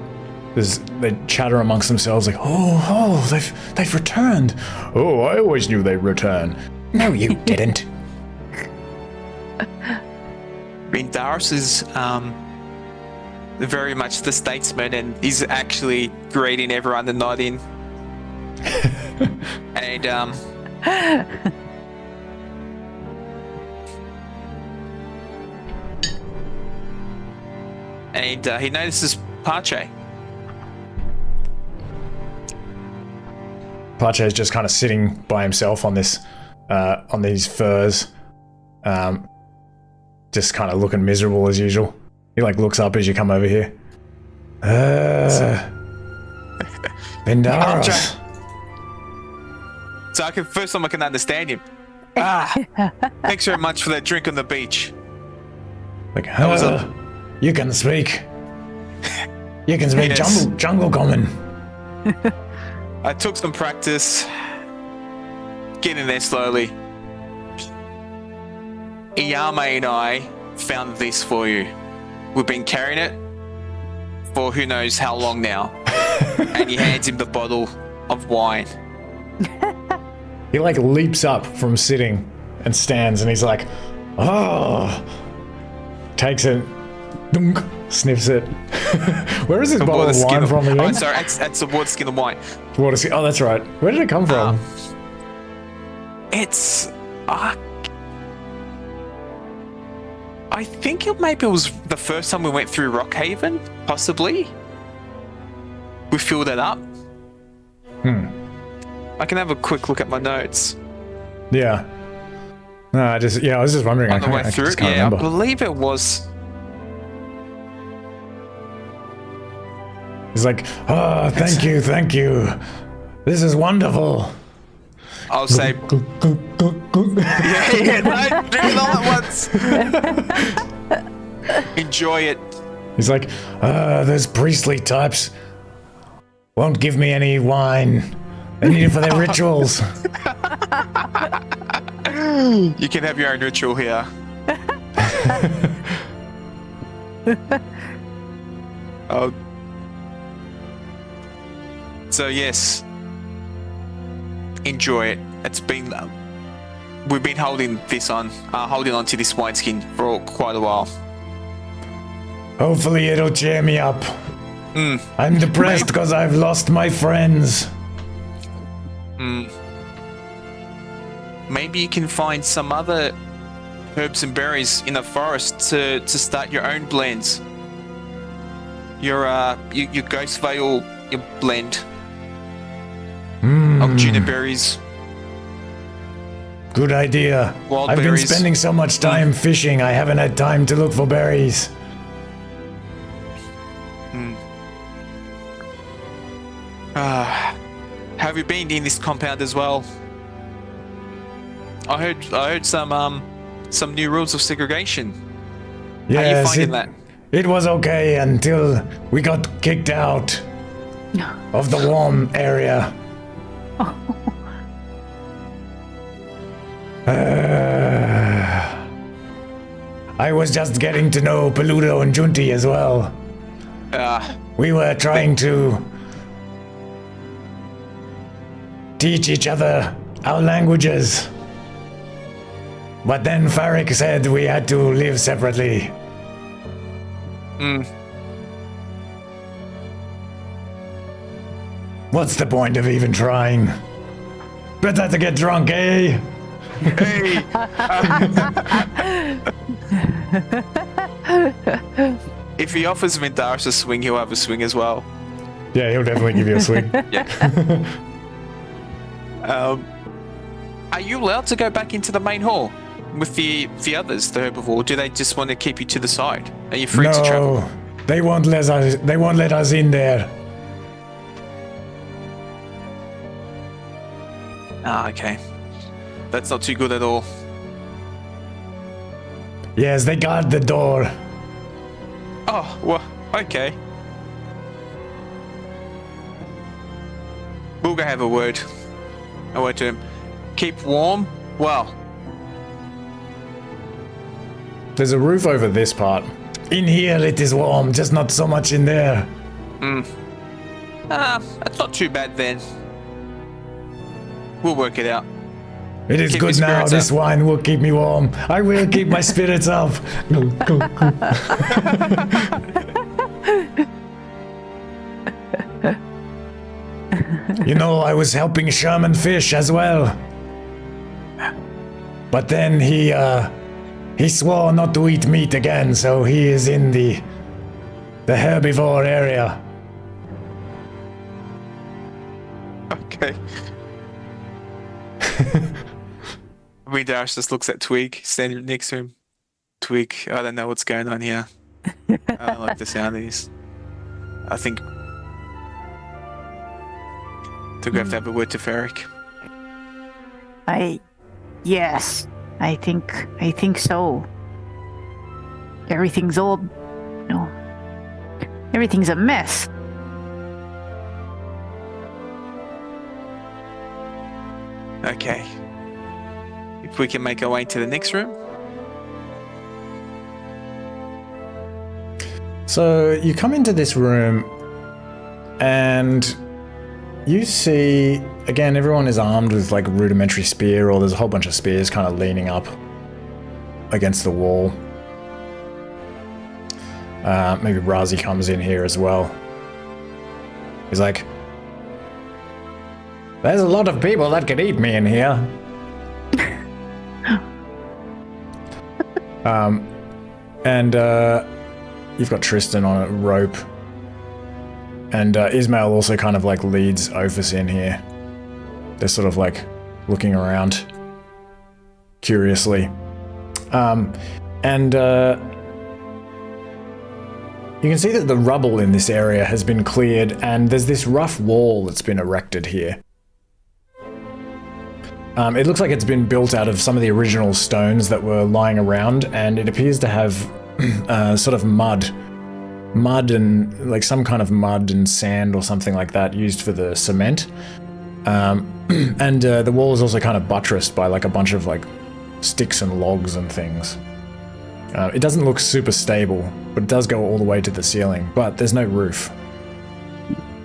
they chatter amongst themselves like, oh, they've returned. Oh, I always knew they'd return. No, you didn't. Darius is very much the statesman and he's actually greeting everyone and nodding. And he notices Parche. Parche is just kind of sitting by himself on this, on these furs, just kind of looking miserable as usual. He like looks up as you come over here. Vindaros. So first time I can understand him. Thanks very much for that drink on the beach. Like, you can speak. You can speak Yes. jungle common. I took some practice. Getting there slowly. Yao Mei and I found this for you. We've been carrying it for who knows how long now. And he hands him the bottle of wine. He like leaps up from sitting and stands and he's like, oh, takes it, dunk, sniffs it. Where is this bottle of wine from again? Oh, sorry, that's the water skin of wine. Oh, that's right. Where did it come from? It's... I think maybe it was the first time we went through Rockhaven, possibly. We filled it up. I can have a quick look at my notes. Yeah. No, I was just wondering. On the way through, just can't yeah, remember. I believe it was. He's like, oh, thank you. This is wonderful. I'll say. yeah, no, drink it all at once. Enjoy it. He's like, those priestly types won't give me any wine. They need it for their rituals. You can have your own ritual here. Oh. So yes, enjoy it. It's been we've been holding on to this wineskin for quite a while. Hopefully it'll cheer me up. I'm depressed because I've lost my friends. Maybe you can find some other herbs and berries in the forest to start your own blends. Your Ghost Veil, your blend of juniper berries. Good idea. Wild I've berries. been spending so much time fishing, I haven't had time to look for berries. Have you been in this compound as well? I heard some new rules of segregation. How are you finding that? It was okay until we got kicked out of the warm area. I was just getting to know Peludo and Junti as well. We were trying to teach each other our languages. But then Farrik said we had to live separately. What's the point of even trying? Better to get drunk, eh? Hey! If he offers Mindaris a swing, he'll have a swing as well. Yeah, he'll definitely give you a swing. Are you allowed to go back into the main hall with the others, the herbivore? Do they just want to keep you to the side? Are you free to travel? No, they won't let us in there. Okay. That's not too good at all. Yes, they guard the door. Oh, well, okay. We'll go have a word. A word to him. Keep warm. Well. There's a roof over this part. In here it is warm, just not so much in there. That's not too bad then. We'll work it out. It is Keep good your now. spirits This up. wine will keep me warm. I will keep my spirits up. Go, go, go. You know, I was helping Sherman fish as well. But then he swore not to eat meat again, so he is in the herbivore area. Okay. Mindaris just looks at Twig, standing next to him. Twig, I don't know what's going on here. I don't like the sound of this. I think do we have to have a word to Farrik? Yes, I think so. Everything's all, everything's a mess. Okay. If we can make our way to the next room. So you come into this room and you see, again, everyone is armed with like a rudimentary spear, or there's a whole bunch of spears kind of leaning up against the wall. Maybe Razi comes in here as well. He's like, there's a lot of people that could eat me in here. And you've got Tristan on a rope. And Ismail also kind of like leads Ophis in here. They're sort of like looking around curiously. And you can see that the rubble in this area has been cleared, and there's this rough wall that's been erected here. It looks like it's been built out of some of the original stones that were lying around, and it appears to have sort of mud mud and like some kind of mud and sand or something like that used for the cement. And the wall is also kind of buttressed by like a bunch of like sticks and logs and things. It doesn't look super stable, but it does go all the way to the ceiling, but there's no roof.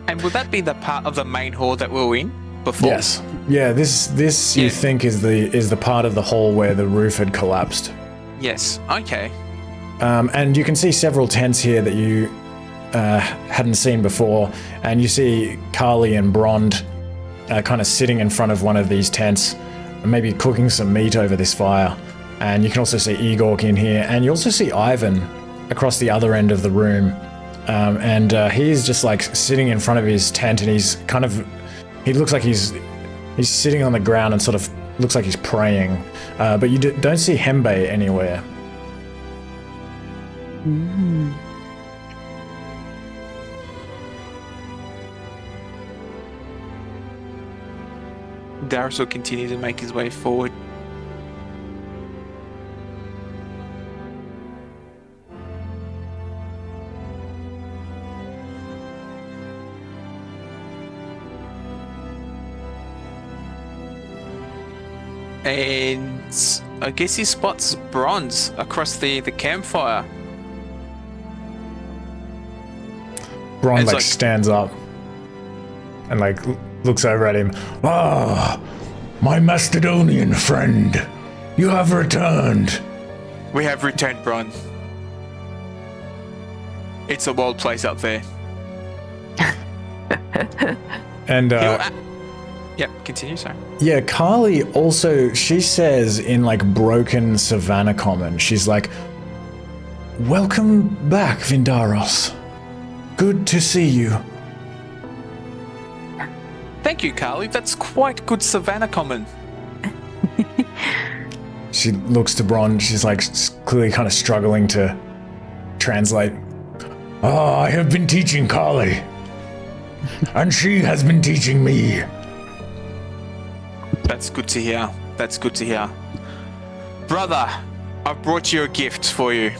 And would that be the part of the main hall that we were in before? Yes. Yeah, this you think is the part of the hall where the roof had collapsed. Yes. Okay. And you can see several tents here that you hadn't seen before, and you see Carly and Brond kind of sitting in front of one of these tents, maybe cooking some meat over this fire. And you can also see Igor in here, and you also see Ivan across the other end of the room. And he's just like sitting in front of his tent, and he looks like he's sitting on the ground and sort of looks like he's praying. But you don't see Hembe anywhere. Darius will continue to make his way forward. And I guess he spots Bronze across the campfire. Bron like stands up and like looks over at him. Ah, my Macedonian friend, you have returned. We have returned, Bron. It's a wild place out there. And yep, continue, sorry. yeah, Carly also, she says in like broken Savannah common, she's like, "Welcome back, Vindaros. Good to see you." Thank you, Carly. That's quite good Savannah common. She looks to Bron, she's like clearly kind of struggling to translate. Ah, I have been teaching Carly, and she has been teaching me. That's good to hear. That's good to hear. Brother, I've brought you a gift for you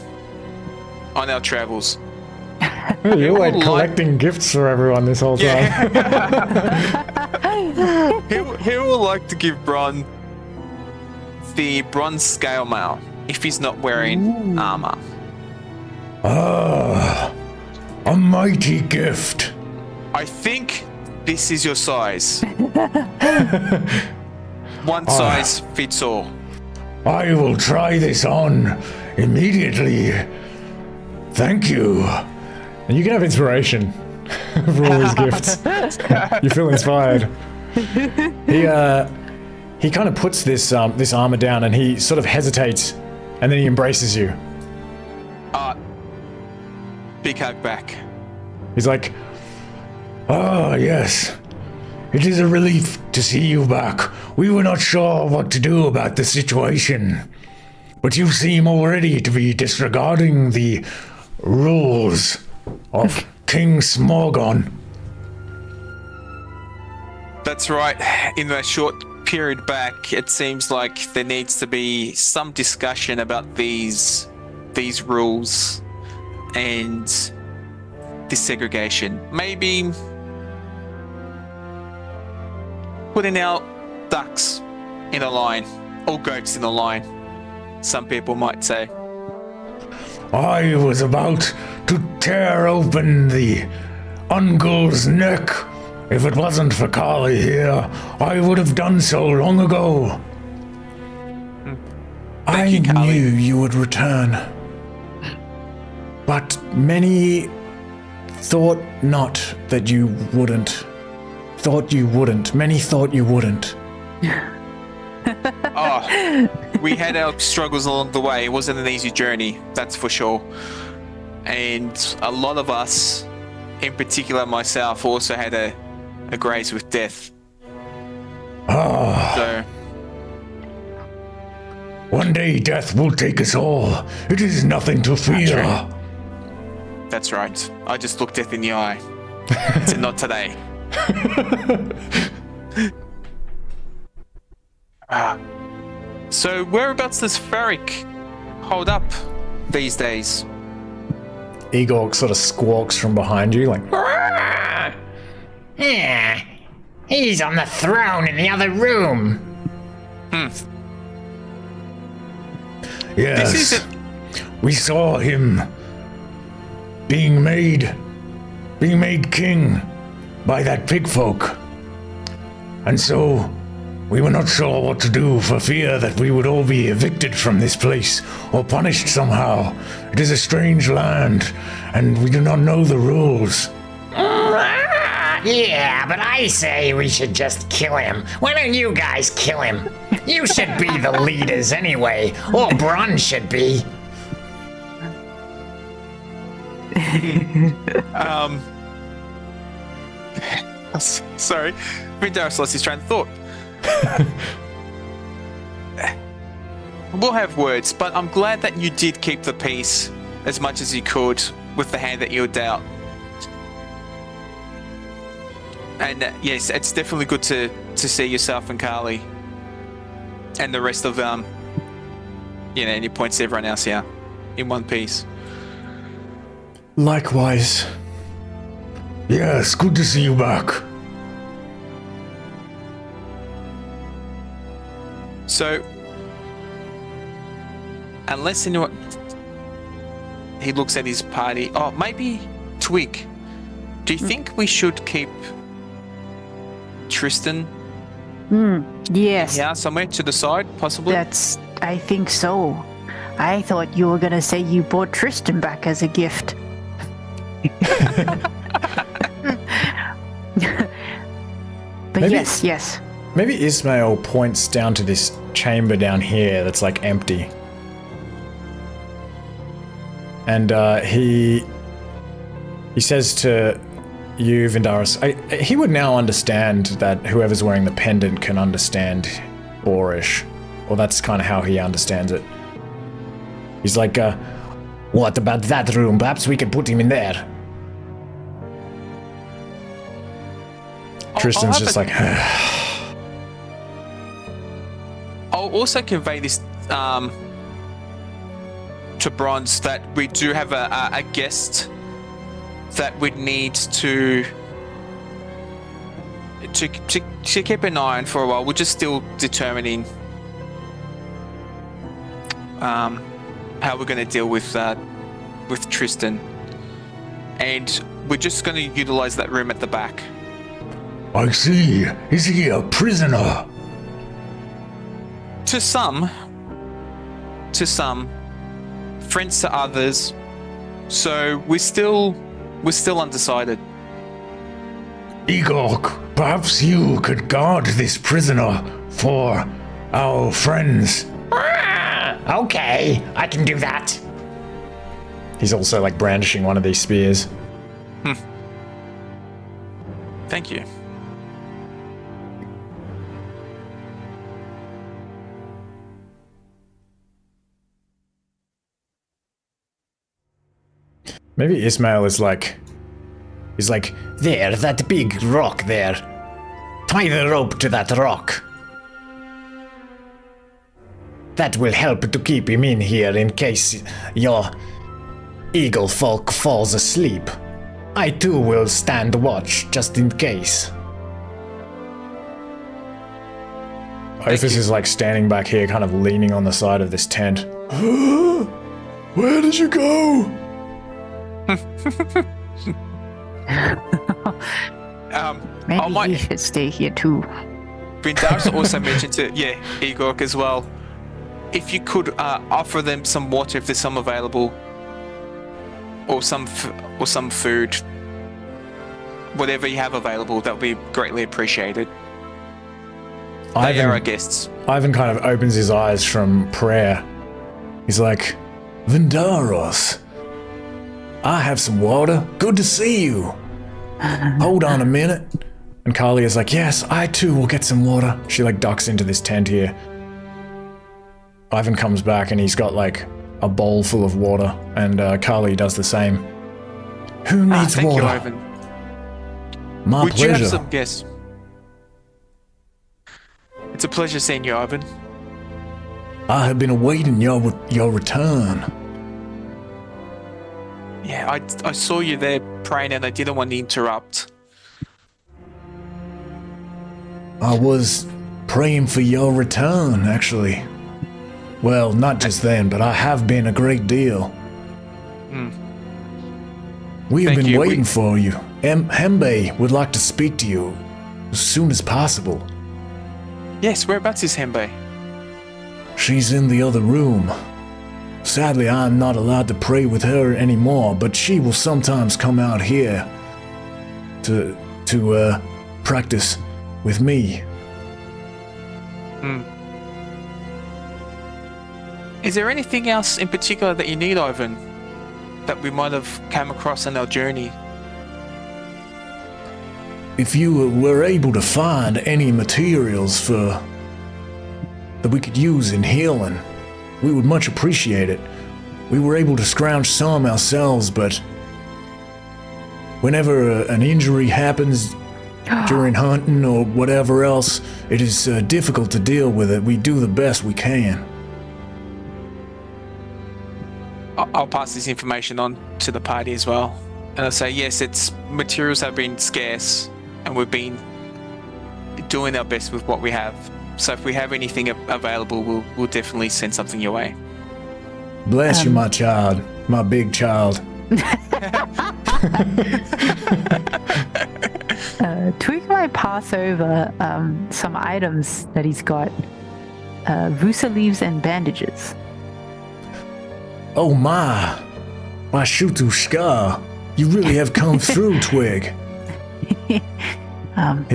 on our travels. You're like collecting gifts for everyone this whole time. He will like to give Bron the bronze scale mail if he's not wearing armor. Ah, a mighty gift. I think this is your size. One size fits all. I will try this on immediately. Thank you. And you can have inspiration for all these gifts. You feel inspired. He kind of puts this armor down, and he sort of hesitates, and then he embraces you. Big hug back. He's like, Ah, yes. It is a relief to see you back. We were not sure what to do about the situation, but you seem already to be disregarding the rules of King Smorgon. That's right. In that short period back, it seems like there needs to be some discussion about these rules and this segregation. Maybe putting our ducks in a line, or goats in a line, some people might say. I was about to tear open the Ungul's neck. If it wasn't for Carly here, I would have done so long ago. I knew you would return. But many thought not that you wouldn't. Thought you wouldn't. Many thought you wouldn't. Oh, we had our struggles along the way. It wasn't an easy journey, that's for sure. And a lot of us, in particular myself, also had a graze with death. So One day death will take us all. It is nothing to fear. that's right. I just looked death in the eye. I said, not today. So whereabouts does Farrik hold up these days? Igor sort of squawks from behind you, like, Yeah, he's on the throne in the other room. Yes. This isn't. We saw him being made king by that pig folk. And so we were not sure what to do for fear that we would all be evicted from this place or punished somehow. It is a strange land, and we do not know the rules. Yeah, but I say we should just kill him. Why don't you guys kill him? You should be the leaders anyway, or Bron should be. Sorry, Vindaris lost his train of thought. We'll have words, but I'm glad that you did keep the peace as much as you could with the hand that you were dealt. And yes, it's definitely good to see yourself and Carly and the rest of and he points to everyone else here in one piece. likewise. Yes, good to see you back. So, unless anyone... He looks at his party. Oh, maybe Twig. Do you think we should keep Tristan Yes, here somewhere to the side, possibly? I think so. I thought you were gonna say you brought Tristan back as a gift. But Maybe- yes. Maybe Ismail points down to this chamber down here that's like empty. And he says to you, Vindaris, he would now understand that whoever's wearing the pendant can understand Orish. Or that's kind of how he understands it. He's like, What about that room? Perhaps we could put him in there. Tristan's just like, I'll also convey this to Bronze that we do have a guest that we'd need to keep an eye on for a while. We're just still determining how we're going to deal with Tristan, and we're just going to utilize that room at the back. I see. Is he a prisoner? To some, friends to others. So we're still undecided. Igor, perhaps you could guard this prisoner for our friends. Okay, I can do that. he's also like brandishing one of these spears. Thank you. Maybe Ismail is like, he's like, There, that big rock there. Tie the rope to that rock. That will help to keep him in here in case your eagle folk falls asleep. I too will stand watch just in case. Ophis is like standing back here, kind of leaning on the side of this tent. Where did you go? Maybe he should stay here too. Vindaris also mentioned to Igor as well. If you could offer them some water if there's some available, or some food, whatever you have available, that would be greatly appreciated. They are our guests. Ivan kind of opens his eyes from prayer. He's like, Vindaros, I have some water. Good to see you. Hold on a minute. And Carly is like, yes, I too will get some water. She like ducks into this tent here. Ivan comes back and he's got like a bowl full of water, and Carly does the same. Who needs Thank water? you, Ivan. My Would you pleasure. have some guests? It's a pleasure seeing you, Ivan. I have been awaiting your return. Yeah, I saw you there praying and I didn't want to interrupt. I was praying for your return, actually. Well, not just then, but I have been a great deal. We have Thank been you. waiting for you. Hembe would like to speak to you as soon as possible. Yes, whereabouts is Hembe? She's in the other room. Sadly, I'm not allowed to pray with her anymore, but she will sometimes come out here to practice with me. Is there anything else in particular that you need, Ivan, that we might have come across on our journey? If you were able to find any materials that we could use in healing, we would much appreciate it. We were able to scrounge some ourselves, but whenever an injury happens during hunting or whatever else, it is difficult to deal with it. We do the best we can. I'll pass this information on to the party as well. And I'll say, yes, materials have been scarce and we've been doing our best with what we have. So if we have anything available, we'll definitely send something your way. Bless you, my child, my big child. Twig might pass over some items that he's got. Vusa leaves and bandages. Oh my Shutu Scar. You really have come through, Twig. Ivan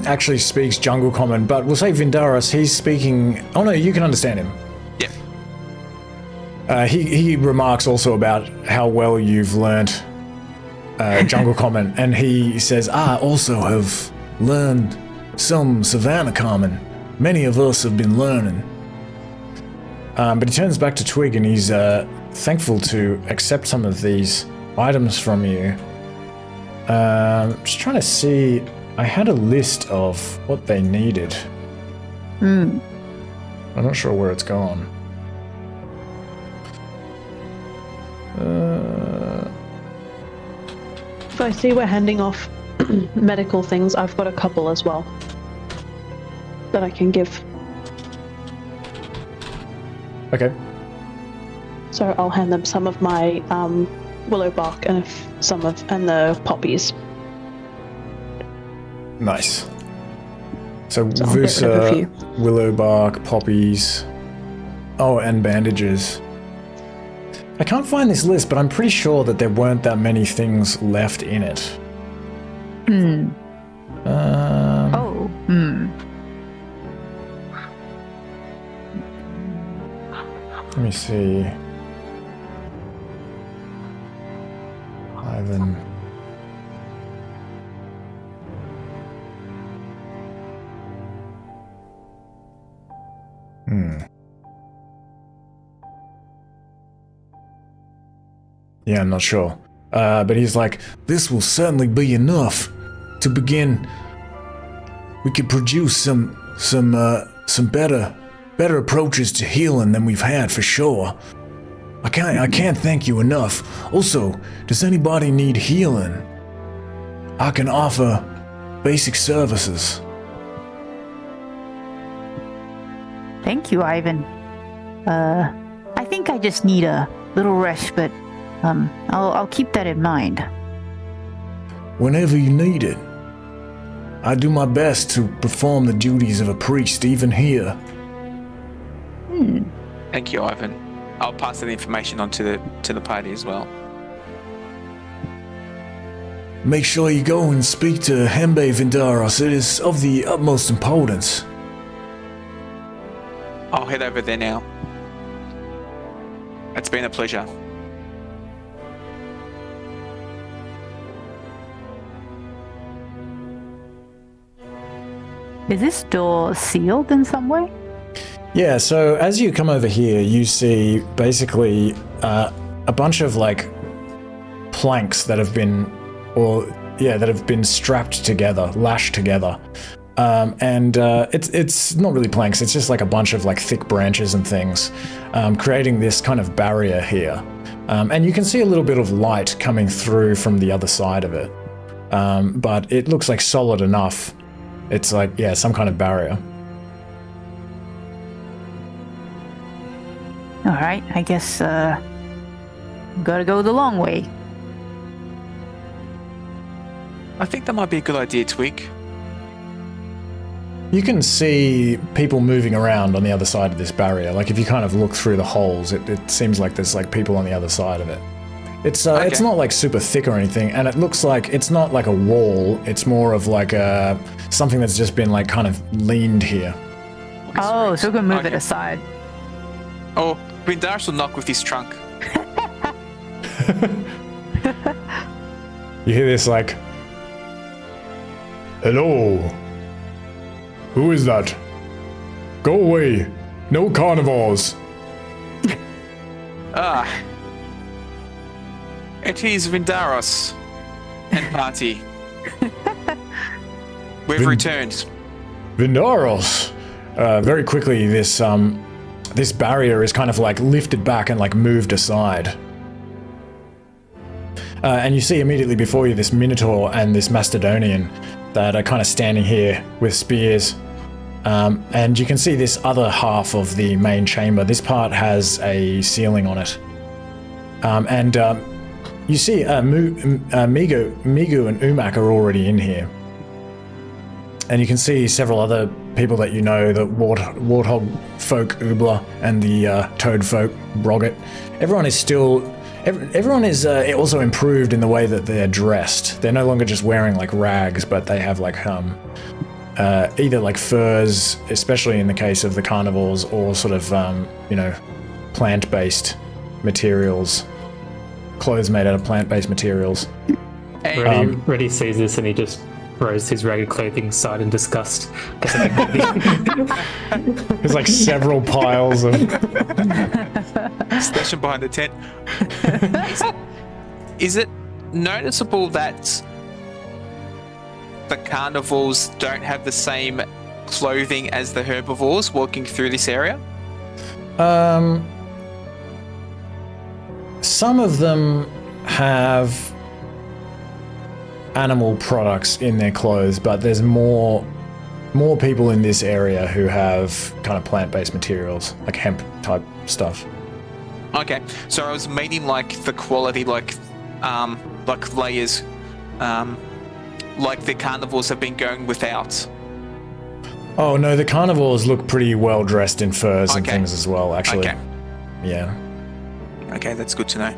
actually speaks Jungle Common, but we'll say Vindaris, he's speaking... Oh no, you can understand him. Yeah. He remarks also about how well you've learnt Jungle Common, and he says, I also have learned some Savannah Common. Many of us have been learning. But he turns back to Twig and he's thankful to accept some of these items from you. Just trying to see, I had a list of what they needed. I'm not sure where it's gone. If I see we're handing off medical things, I've got a couple as well that I can give. Okay. So I'll hand them some of my willow bark and the poppies. Nice. So I'll get rid of a Vusa, few. willow bark, poppies. Oh, and bandages. I can't find this list, but I'm pretty sure that there weren't that many things left in it. Let me see. Ivan. Yeah, I'm not sure. But he's like, this will certainly be enough to begin. We could produce some better approaches to healing than we've had for sure. I can't thank you enough. Also, does anybody need healing? I can offer basic services. Thank you, Ivan. I think I just need a little rest, but I'll keep that in mind. Whenever you need it. I do my best to perform the duties of a priest, even here. Thank you, Ivan. I'll pass that information on to the party as well. Make sure you go and speak to Hembe Vindaros. It is of the utmost importance. I'll head over there now. It's been a pleasure. Is this door sealed in some way? Yeah, so as you come over here, you see basically a bunch of like planks that have been strapped together, lashed together. and it's not really planks. It's just like a bunch of like thick branches and things, creating this kind of barrier here. And you can see a little bit of light coming through from the other side of it, but it looks like solid enough. It's like, yeah, some kind of barrier. All right, I guess gotta go the long way. I think that might be a good idea, Twig. You can see people moving around on the other side of this barrier. Like if you kind of look through the holes, it seems like there's like people on the other side of it. It's not like super thick or anything, and it looks like it's not like a wall. It's more of like something that's just been like kind of leaned here. Oh, so we can move it aside. Oh, Vindaris will knock with his trunk. You hear this like, "Hello? Who is that? Go away. No carnivores." It is Vindaros and party. We've returned. Vindaros. Very quickly, this barrier is kind of like lifted back and like moved aside. And you see immediately before you this Minotaur and this Macedonian that are kind of standing here with spears. And you can see this other half of the main chamber. This part has a ceiling on it. And you see Meegu and Umak are already in here. And you can see several other people that you know, the warthog folk Ubla and the toad folk Brogget. Everyone is also improved in the way that they're dressed. They're no longer just wearing like rags, but they have like either like furs, especially in the case of the carnivores, or sort of plant-based materials, clothes made out of plant-based materials. Reddy sees this and he just throws his ragged clothing aside in disgust. There's like several piles of Station behind the tent. Is it noticeable that the carnivores don't have the same clothing as the herbivores walking through this area? Some of them have animal products in their clothes, but there's more people in this area who have kind of plant-based materials, like hemp type stuff. Okay, so I was meaning like the quality, like layers, like the carnivores have been going without. Oh no, the carnivores look pretty well dressed in furs and things as well, actually. Okay. Yeah. Okay, that's good to know.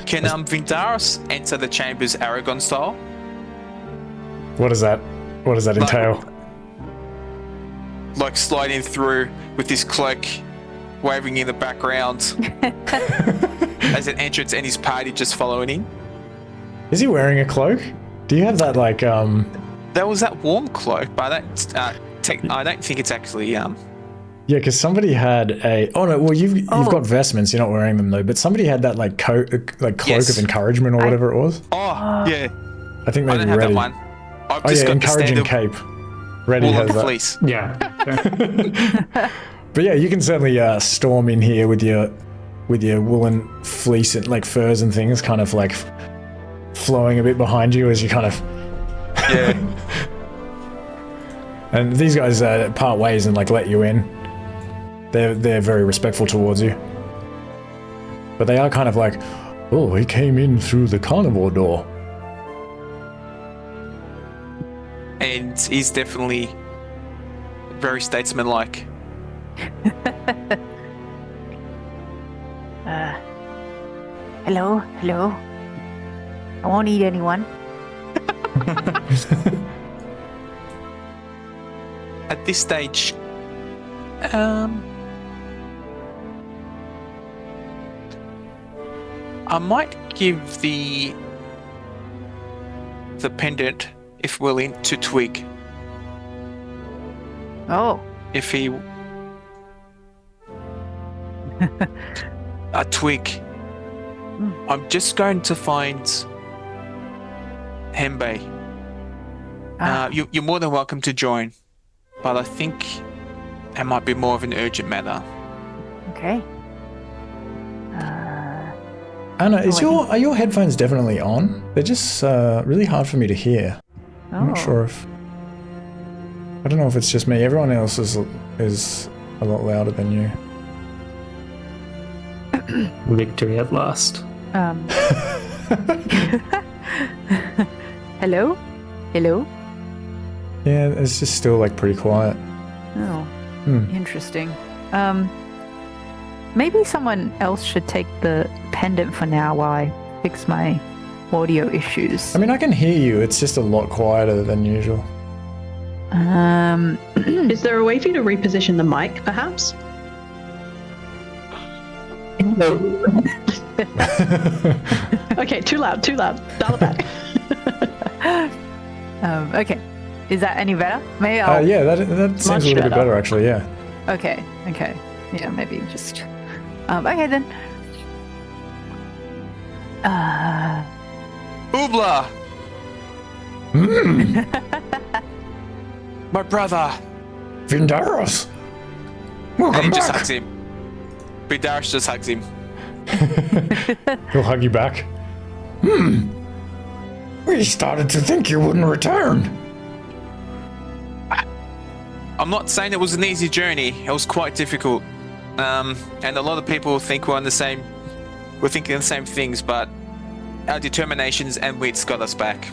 Can Vindaris enter the chambers Aragon style? What does that entail? Like sliding through with his cloak waving in the background as an entrance, and his party just following in. Is he wearing a cloak? Do you have that like There was that warm cloak, but I don't think it's actually Yeah, because somebody had a. Oh no, well you've got vestments. You're not wearing them though. But somebody had that like cloak of encouragement or whatever it was. Oh yeah. I think maybe I don't have Reddy. that one. I've just got encouraging the cape. Reddy wool has of the that. fleece. Yeah. But yeah, you can certainly storm in here with your woolen fleece and like furs and things, kind of like flowing a bit behind you as you kind of. Yeah. And these guys part ways and like let you in. They're very respectful towards you. But they are kind of like, oh, he came in through the carnivore door. And he's definitely very statesman-like. Hello? I won't eat anyone. At this stage, I might give the pendant, if willing, to Twig. Oh. If he... Twig. I'm just going to find Hembe. You're more than welcome to join, but I think it might be more of an urgent matter. Okay. Anna, are your headphones definitely on? They're just really hard for me to hear. I'm not sure if... I don't know if it's just me. Everyone else is a lot louder than you. Victory at last. Hello? Hello? Yeah, it's just still like pretty quiet. Oh, interesting. Maybe someone else should take the pendant for now while I fix my audio issues. I mean, I can hear you. It's just a lot quieter than usual. Is there a way for you to reposition the mic, perhaps? Okay, too loud. Dial it back. Okay. Is that any better? Maybe yeah, that seems a little bit better, actually, yeah. Okay. Yeah, maybe just... okay, then. Oobla! My brother! Vindaros! And Welcome he just back. hugs him. Bidarish just hugs him. He'll hug you back. We started to think you wouldn't return. I'm not saying it was an easy journey. It was quite difficult. And a lot of people think we're thinking the same things, but our determinations and wits got us back.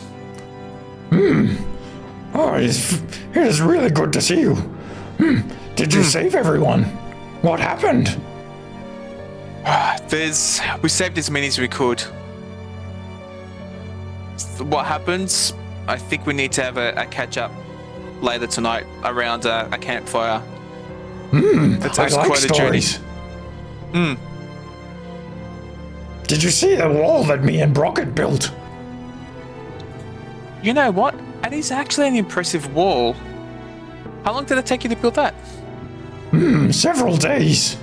Oh, it is really good to see you. Did you save everyone? What happened? We saved as many as we could. What happens? I think we need to have a catch up later tonight around a campfire. It's I like quite a journey. stories. Did you see the wall that me and Brockett built? You know what? That is actually an impressive wall. How long did it take you to build that? Several days.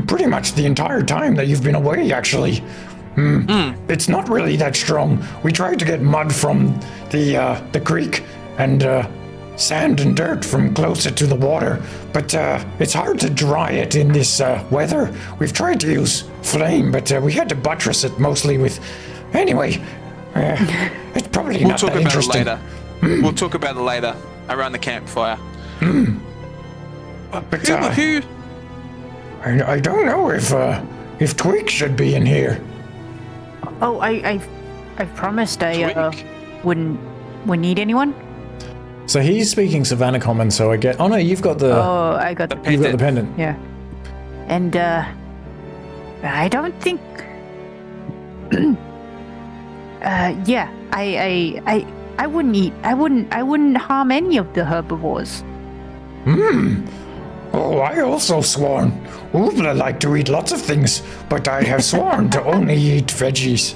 Pretty much the entire time that you've been away, actually. It's not really that strong. We tried to get mud from the creek and sand and dirt from closer to the water, but it's hard to dry it in this weather. We've tried to use flame, but we had to buttress it mostly with... Anyway, it's probably We'll not talk that about it interesting. later. We'll talk about it later around the campfire. But Who? I don't know if Twig should be in here. Oh, I promised I Twig? wouldn't need anyone. So he's speaking Savannah Common, so I get... Oh no, you've got the... Oh, I got the You've got the pendant. yeah. And I don't think. Yeah, I wouldn't eat. I wouldn't harm any of the herbivores. Oh, I also sworn. Oobla like to eat lots of things, but I have sworn to only eat veggies.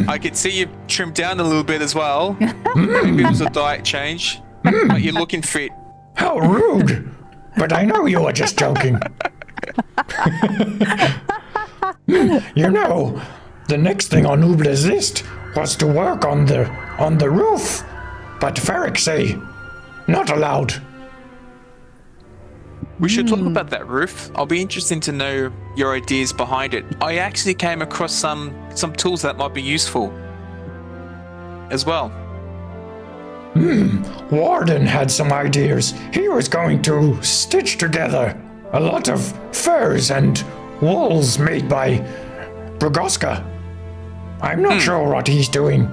I could see you trimmed down a little bit as well. Maybe it was a diet change. But you're looking fit. How rude! But I know you are just joking. You know, the next thing on Oobla's list was to work on the roof, but Farrik say, not allowed. We should talk about that roof. I'll be interested to know your ideas behind it. I actually came across some tools that might be useful as well. Warden had some ideas. He was going to stitch together a lot of furs and wools made by Bragoska. I'm not sure what he's doing.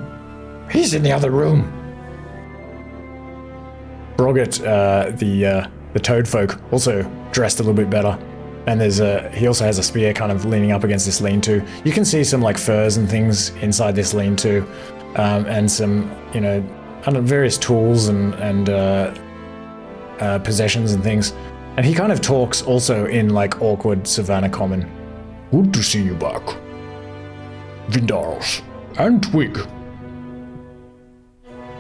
He's in the other room. Broggett, the toad folk, also dressed a little bit better. And he also has a spear kind of leaning up against this lean-to. You can see some like furs and things inside this lean-to, and some, I don't know, various tools and possessions and things. And he kind of talks also in like awkward Savannah Common. Good to see you back. Vindaros and Twig.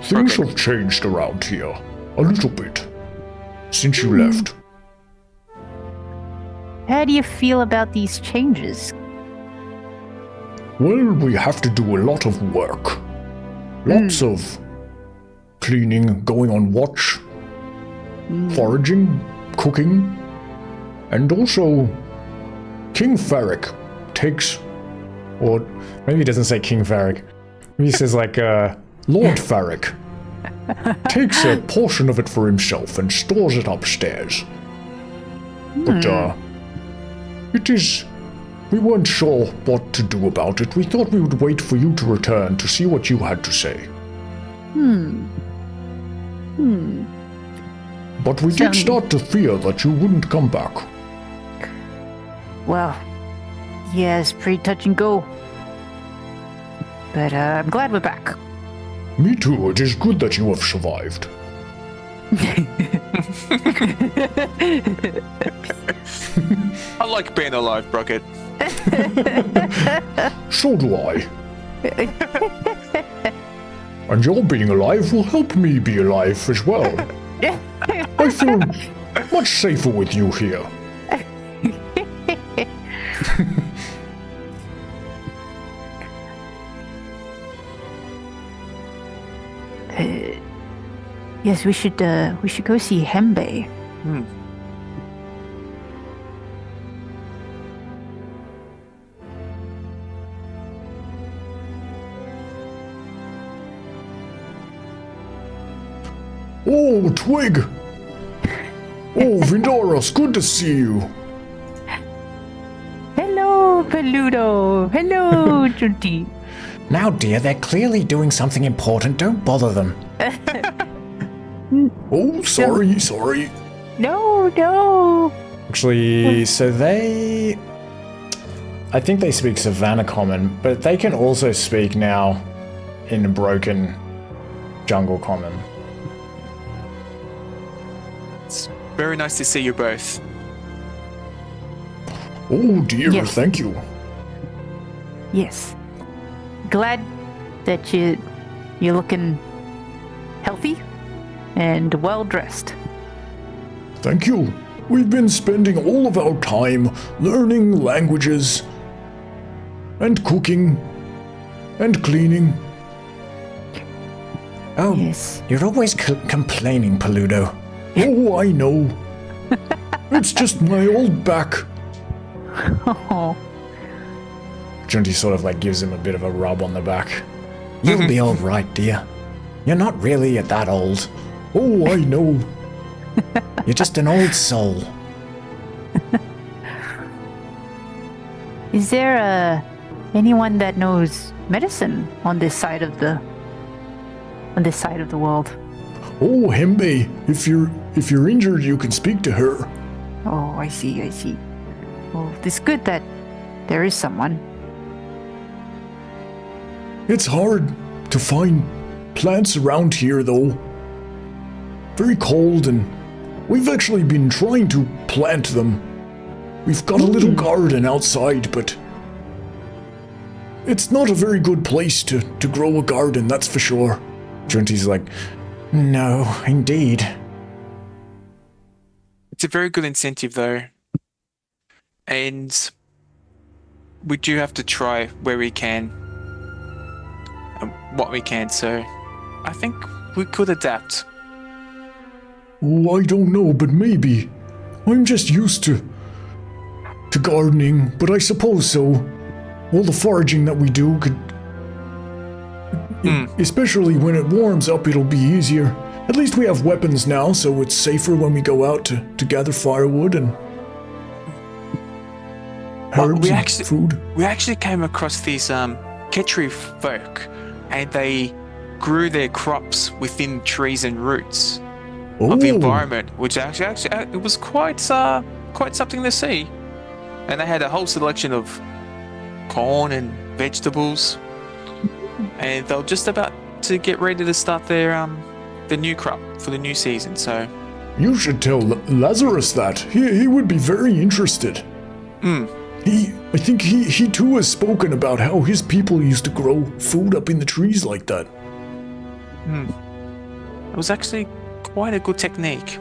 Things have changed around here a little bit since you left. How do you feel about these changes? Well, we have to do a lot of work. Lots of cleaning, going on watch, foraging, cooking, and also King Farrik takes, or maybe he doesn't say King Farrik, he says like Lord Farrik takes a portion of it for himself and stores it upstairs. But it is, we weren't sure what to do about it. We thought we would wait for you to return to see what you had to say. But we did start to fear that you wouldn't come back. Well, yeah, it's pretty touch and go. But I'm glad we're back. Me too, it is good that you have survived. I like being alive, Brocket. So do I. And your being alive will help me be alive as well. I feel much safer with you here. Yes, we should go see Hembe. Oh, Twig! Oh, Vindoros, good to see you. Hello, Peludo. Hello, Junti. Now, dear, they're clearly doing something important. Don't bother them. Oh, sorry. No. Actually, so I think they speak Savannah Common, but they can also speak now in broken Jungle Common. It's very nice to see you both. Oh dear, Yes. thank you. Yes. Glad that you're looking healthy and well dressed. Thank you. We've been spending all of our time learning languages and cooking and cleaning. Oh, Yes. you're always complaining, Peludo. Oh, I know. It's just my old back. Oh. Junti sort of like gives him a bit of a rub on the back. You'll be all right, dear. You're not really that old. Oh, I know. You're just an old soul. Is there anyone that knows medicine on this side of the world? Oh, Hembe, if you're injured, you can speak to her. Oh, I see. Well, it's good that there is someone. It's hard to find plants around here, though. Very cold, and we've actually been trying to plant them. We've got a little garden outside, but it's not a very good place to grow a garden, that's for sure. Junti's like, no, indeed. It's a very good incentive, though. And we do have to try where we can, what we can, so I think we could adapt. Oh, I don't know, but maybe. I'm just used to gardening, but I suppose so. All the foraging that we do could... Especially when it warms up, it'll be easier. At least we have weapons now, so it's safer when we go out to gather firewood and herbs and food. We actually came across these Ketri folk, and they grew their crops within trees and roots of the environment, which actually it was quite something to see. And they had a whole selection of corn and vegetables, and they were just about to get ready to start their the new crop for the new season. So You should tell Lazarus that. He would be very interested. I think he too has spoken about how his people used to grow food up in the trees like that. it was actually quite a good technique.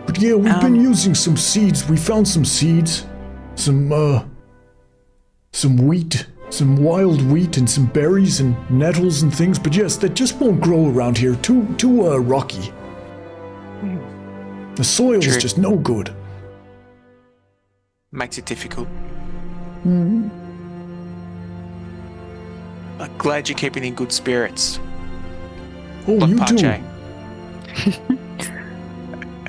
But yeah, we've been using some seeds. We found some seeds, some some wheat, some wild wheat and some berries and nettles and things, but yes, that just won't grow around here. Too rocky. The soil is just no good. Makes it difficult. Hmm. I'm glad you're keeping in good spirits. Oh, Look, you too. Pache.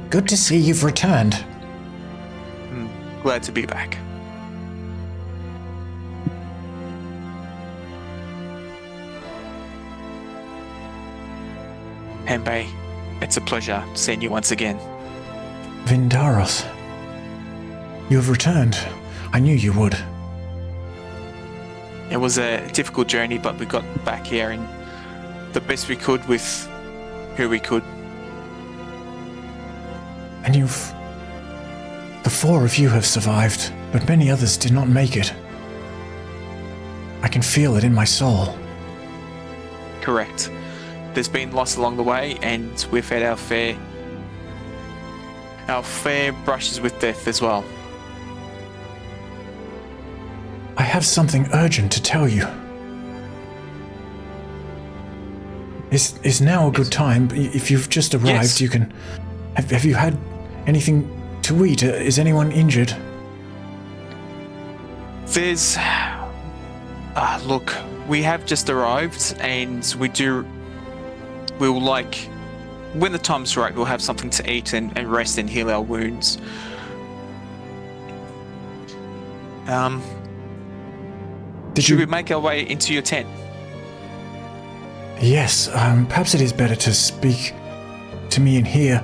Good to see you've returned. Glad to be back. Hempe, it's a pleasure seeing you once again. Vindaros, you have returned. I knew you would. It was a difficult journey, but we got back here and the best we could with who we could. And the 4 of you have survived, but many others did not make it. I can feel it in my soul. Correct. There's been loss along the way, and we've had our fair brushes with death as well. I have something urgent to tell you. Is now a good time? If you've just arrived, Yes. you can... Have you had anything to eat? Is anyone injured? There's... look, we have just arrived, and we'll when the time's right, we'll have something to eat and rest and heal our wounds. Should we make our way into your tent? Yes, perhaps it is better to speak to me in here.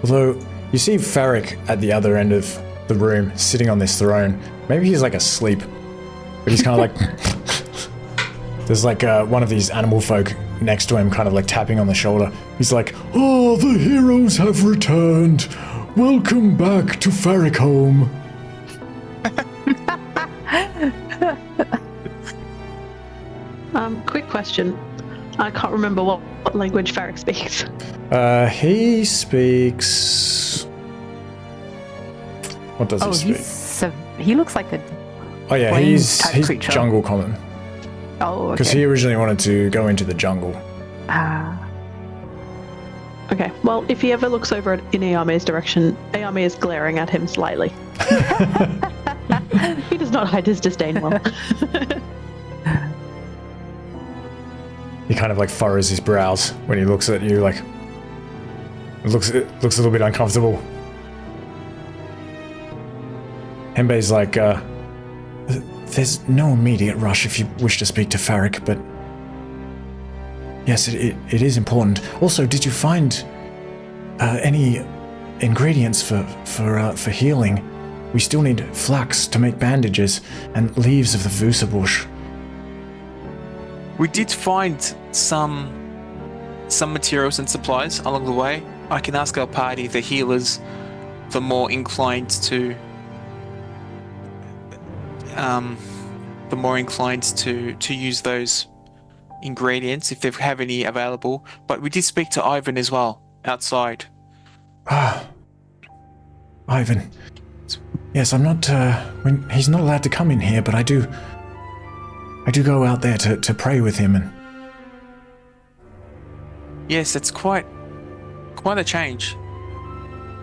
Although, you see Farrik at the other end of the room, sitting on this throne. Maybe he's like asleep, but he's kind of like... There's like one of these Animalfolk next to him, kind of like tapping on the shoulder. He's like, "Oh, the heroes have returned. Welcome back to Farrikhome." Quick question. I can't remember what language Farrik speaks. He speaks... What does he speak? He looks like a... Oh yeah, plains type he's creature. jungle common. Oh, Because okay. he originally wanted to go into the jungle. Okay, well, if he ever looks over in Ayame's direction, Ayame is glaring at him slightly. He does not hide his disdain well. He kind of like furrows his brows when he looks at you, like... It looks a little bit uncomfortable. Hembe's like, there's no immediate rush if you wish to speak to Farrik, but... Yes, it is important. Also, did you find any ingredients for healing? We still need flax to make bandages and leaves of the Vusa bush. We did find some materials and supplies along the way. I can ask our party, the healers, the more inclined to use those ingredients if they have any available. But we did speak to Ivan as well outside. Ivan. Yes, I'm not. He's not allowed to come in here, but I do go out there to pray with him, and Yes, it's quite a change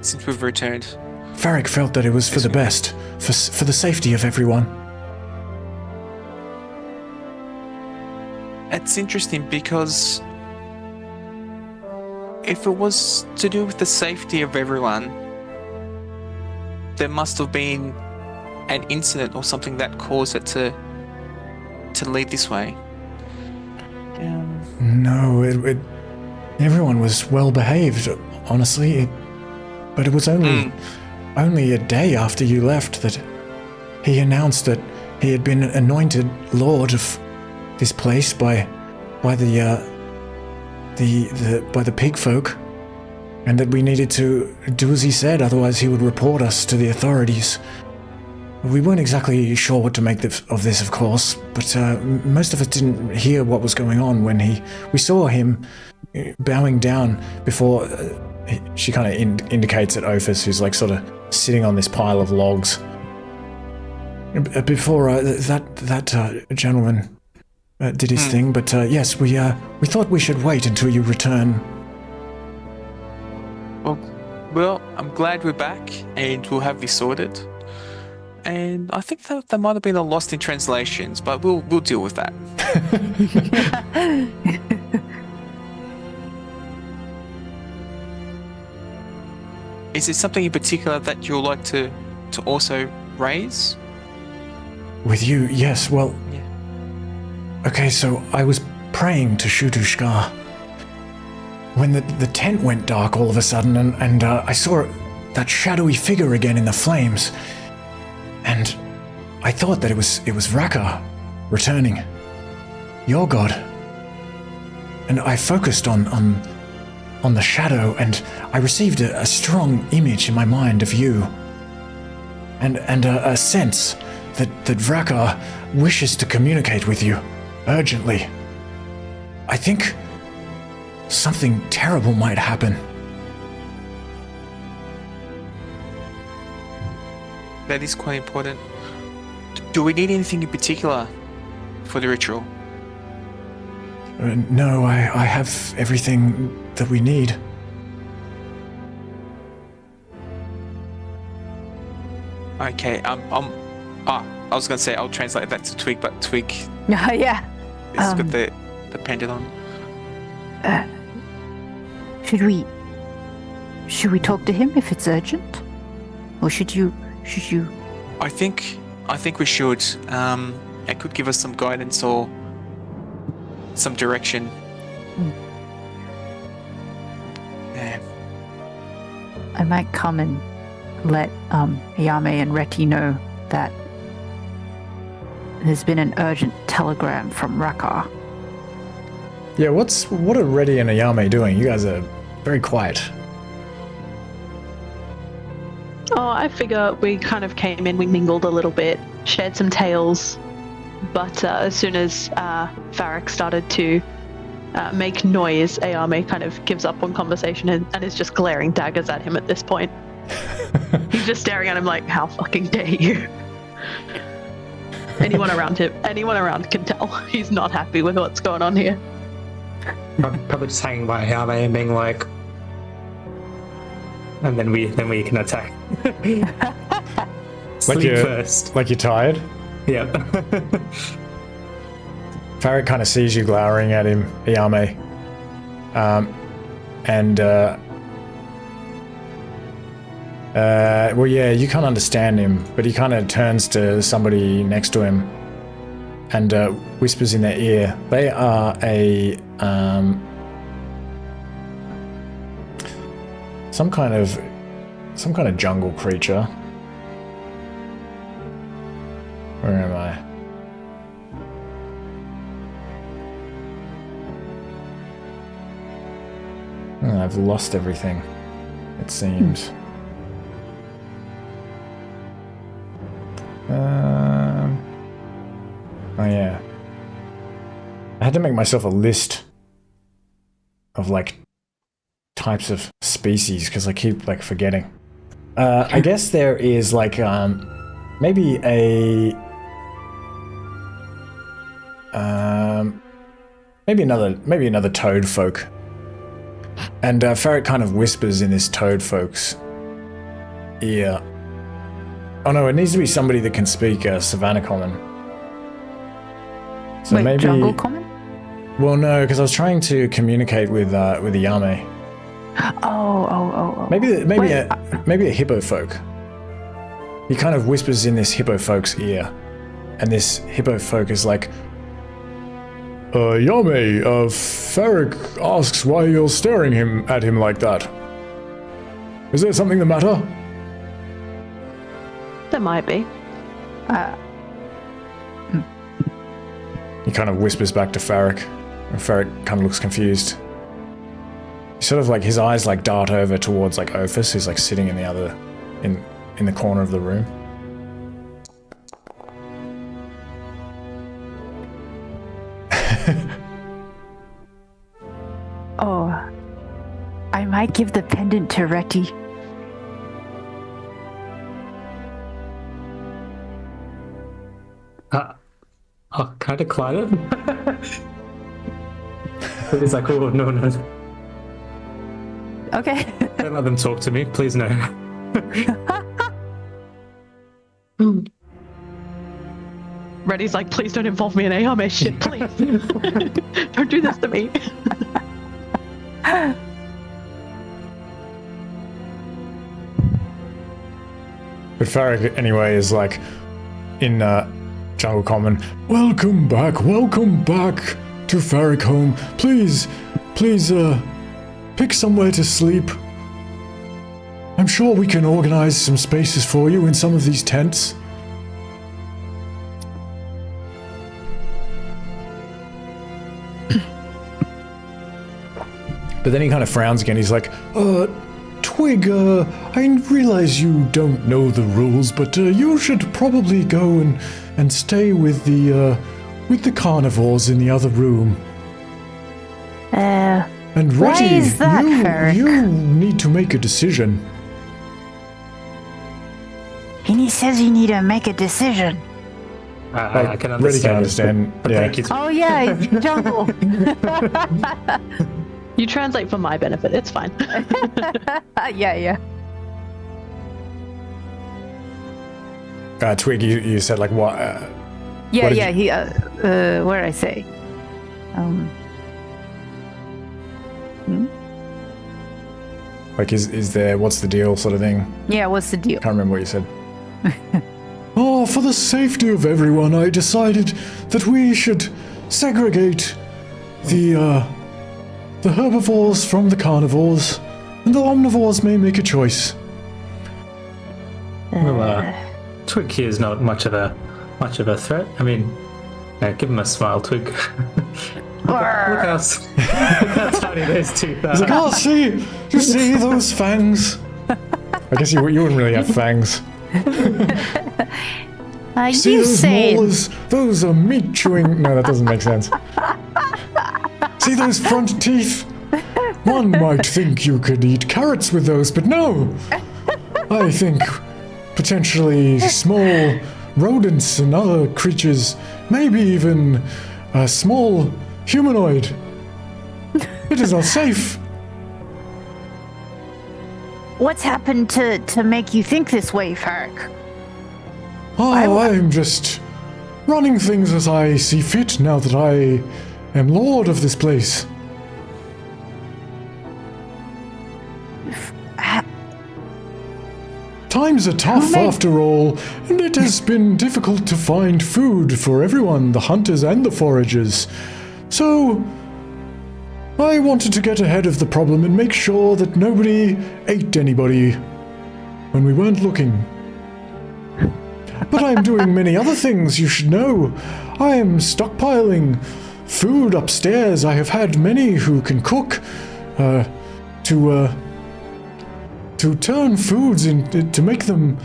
since we've returned. Farrik felt that it was for the best, for the safety of everyone. It's interesting because if it was to do with the safety of everyone, there must have been an incident or something that caused it to lead this way. No, everyone was well behaved, honestly. But it was only a day after you left that he announced that he had been anointed lord of this place by the pig folk, and that we needed to do as he said, otherwise he would report us to the authorities. We weren't exactly sure what to make of this, of course, but most of us didn't hear what was going on when we saw him bowing down before. She kind of indicates at Ophis, who's like sort of sitting on this pile of logs. before that gentleman did his thing, but yes, we thought we should wait until you return. Well, I'm glad we're back, and we'll have this sorted. And I think that there might have been a lost in translations, but we'll deal with that. Is there something in particular that you'd like to also raise? With you, yes. Well, Yeah. okay. So I was praying to Shutushka when the tent went dark all of a sudden, and I saw that shadowy figure again in the flames, and I thought that it was Vrakkar returning, your god. And I focused on the shadow, and I received a strong image in my mind of you, and a sense that Vrakkar wishes to communicate with you urgently. I think something terrible might happen. That is quite important. Do we need anything in particular for the ritual? No, I have everything that we need. Okay, I was gonna say I'll translate that to Twig, but Twig Yeah. has got the pendant on. Should we talk to him if it's urgent? Or should you I think we should. It could give us some guidance or some direction. Yeah. I might come and let Yao Mei and Reti know that there's been an urgent telegram from Vrakkar. Yeah, what are Reti and Yao Mei doing? You guys are very quiet. Oh, I figure we kind of came in, we mingled a little bit, shared some tales, but as soon as Farrik started to make noise, Yao Mei kind of gives up on conversation and is just glaring daggers at him at this point. He's just staring at him like, how fucking dare you? Anyone around can tell he's not happy with what's going on here. Probably just hanging by Yao Mei and being like, and then we can attack. Sleep first. Like you're tired? Yeah. Farrik kind of sees you glowering at him, Yao Mei. Well, yeah, you can't understand him, but he kind of turns to somebody next to him and whispers in their ear. They are some kind of jungle creature. Where am I? Oh, I've lost everything, it seems. Oh yeah. I had to make myself a list of like types of species because I keep like forgetting. I guess there is like maybe another toad folk. And Farrik kind of whispers in this toad folk's ear. Oh no, it needs to be somebody that can speak Savannah Common. So Wait, maybe jungle common? Well, no, because I was trying to communicate with the Yao Mei. Oh. Maybe a hippo folk. He kind of whispers in this hippo folk's ear, and this hippo folk is like, Yao Mei, Farrik asks why you're staring at him like that. Is there something the matter? There might be. He kind of whispers back to Farrik, and Farrik kind of looks confused. Sort of like his eyes like dart over towards like Ophis, who's like sitting in the corner of the room. Oh, I might give the pendant to Reti. Can I decline it? But he's like, oh, no. Okay. Don't let them talk to me, please no. Reddy's like, please don't involve me in Yao Mei shit, please. Don't do this to me. But Farrik, anyway, is like in Jungle Common. Welcome back to Farrikhome. Please, pick somewhere to sleep. I'm sure we can organize some spaces for you in some of these tents. But then he kind of frowns again. He's like, Twig, I realize you don't know the rules, but you should probably go and stay with the carnivores in the other room. And why Retty, is that, Farrik? you need to make a decision. And he says you need to make a decision. I can understand. Retty can understand. But Yeah. thank you. Oh yeah, jungle. You translate for my benefit, it's fine. Yeah. Twig, you said like what? Yeah, What did yeah. He, what did I say? Like, is there, what's the deal sort of thing? Yeah, what's the deal? Can't remember what you said. Oh, for the safety of everyone, I decided that we should segregate the herbivores from the carnivores, and the omnivores may make a choice. Well, Twig here is not much of a threat. I mean, give him a smile, Twig. Look how tiny those teeth are. He's like, oh, you see those fangs? I guess you wouldn't really have fangs. See You those say molars? Those are meat chewing. No, that doesn't make sense. See those front teeth? One might think you could eat carrots with those, but no. I think potentially small rodents and other creatures, maybe even a small humanoid. It is not safe. what's happened to make you think this way, Farrik? Oh, I'm just running things as I see fit now that I am lord of this place. Times are tough after all, and it has been difficult to find food for everyone, the hunters and the foragers. So, I wanted to get ahead of the problem and make sure that nobody ate anybody when we weren't looking. But I'm doing many other things, you should know. I am stockpiling food upstairs. I have had many who can cook to turn foods to make them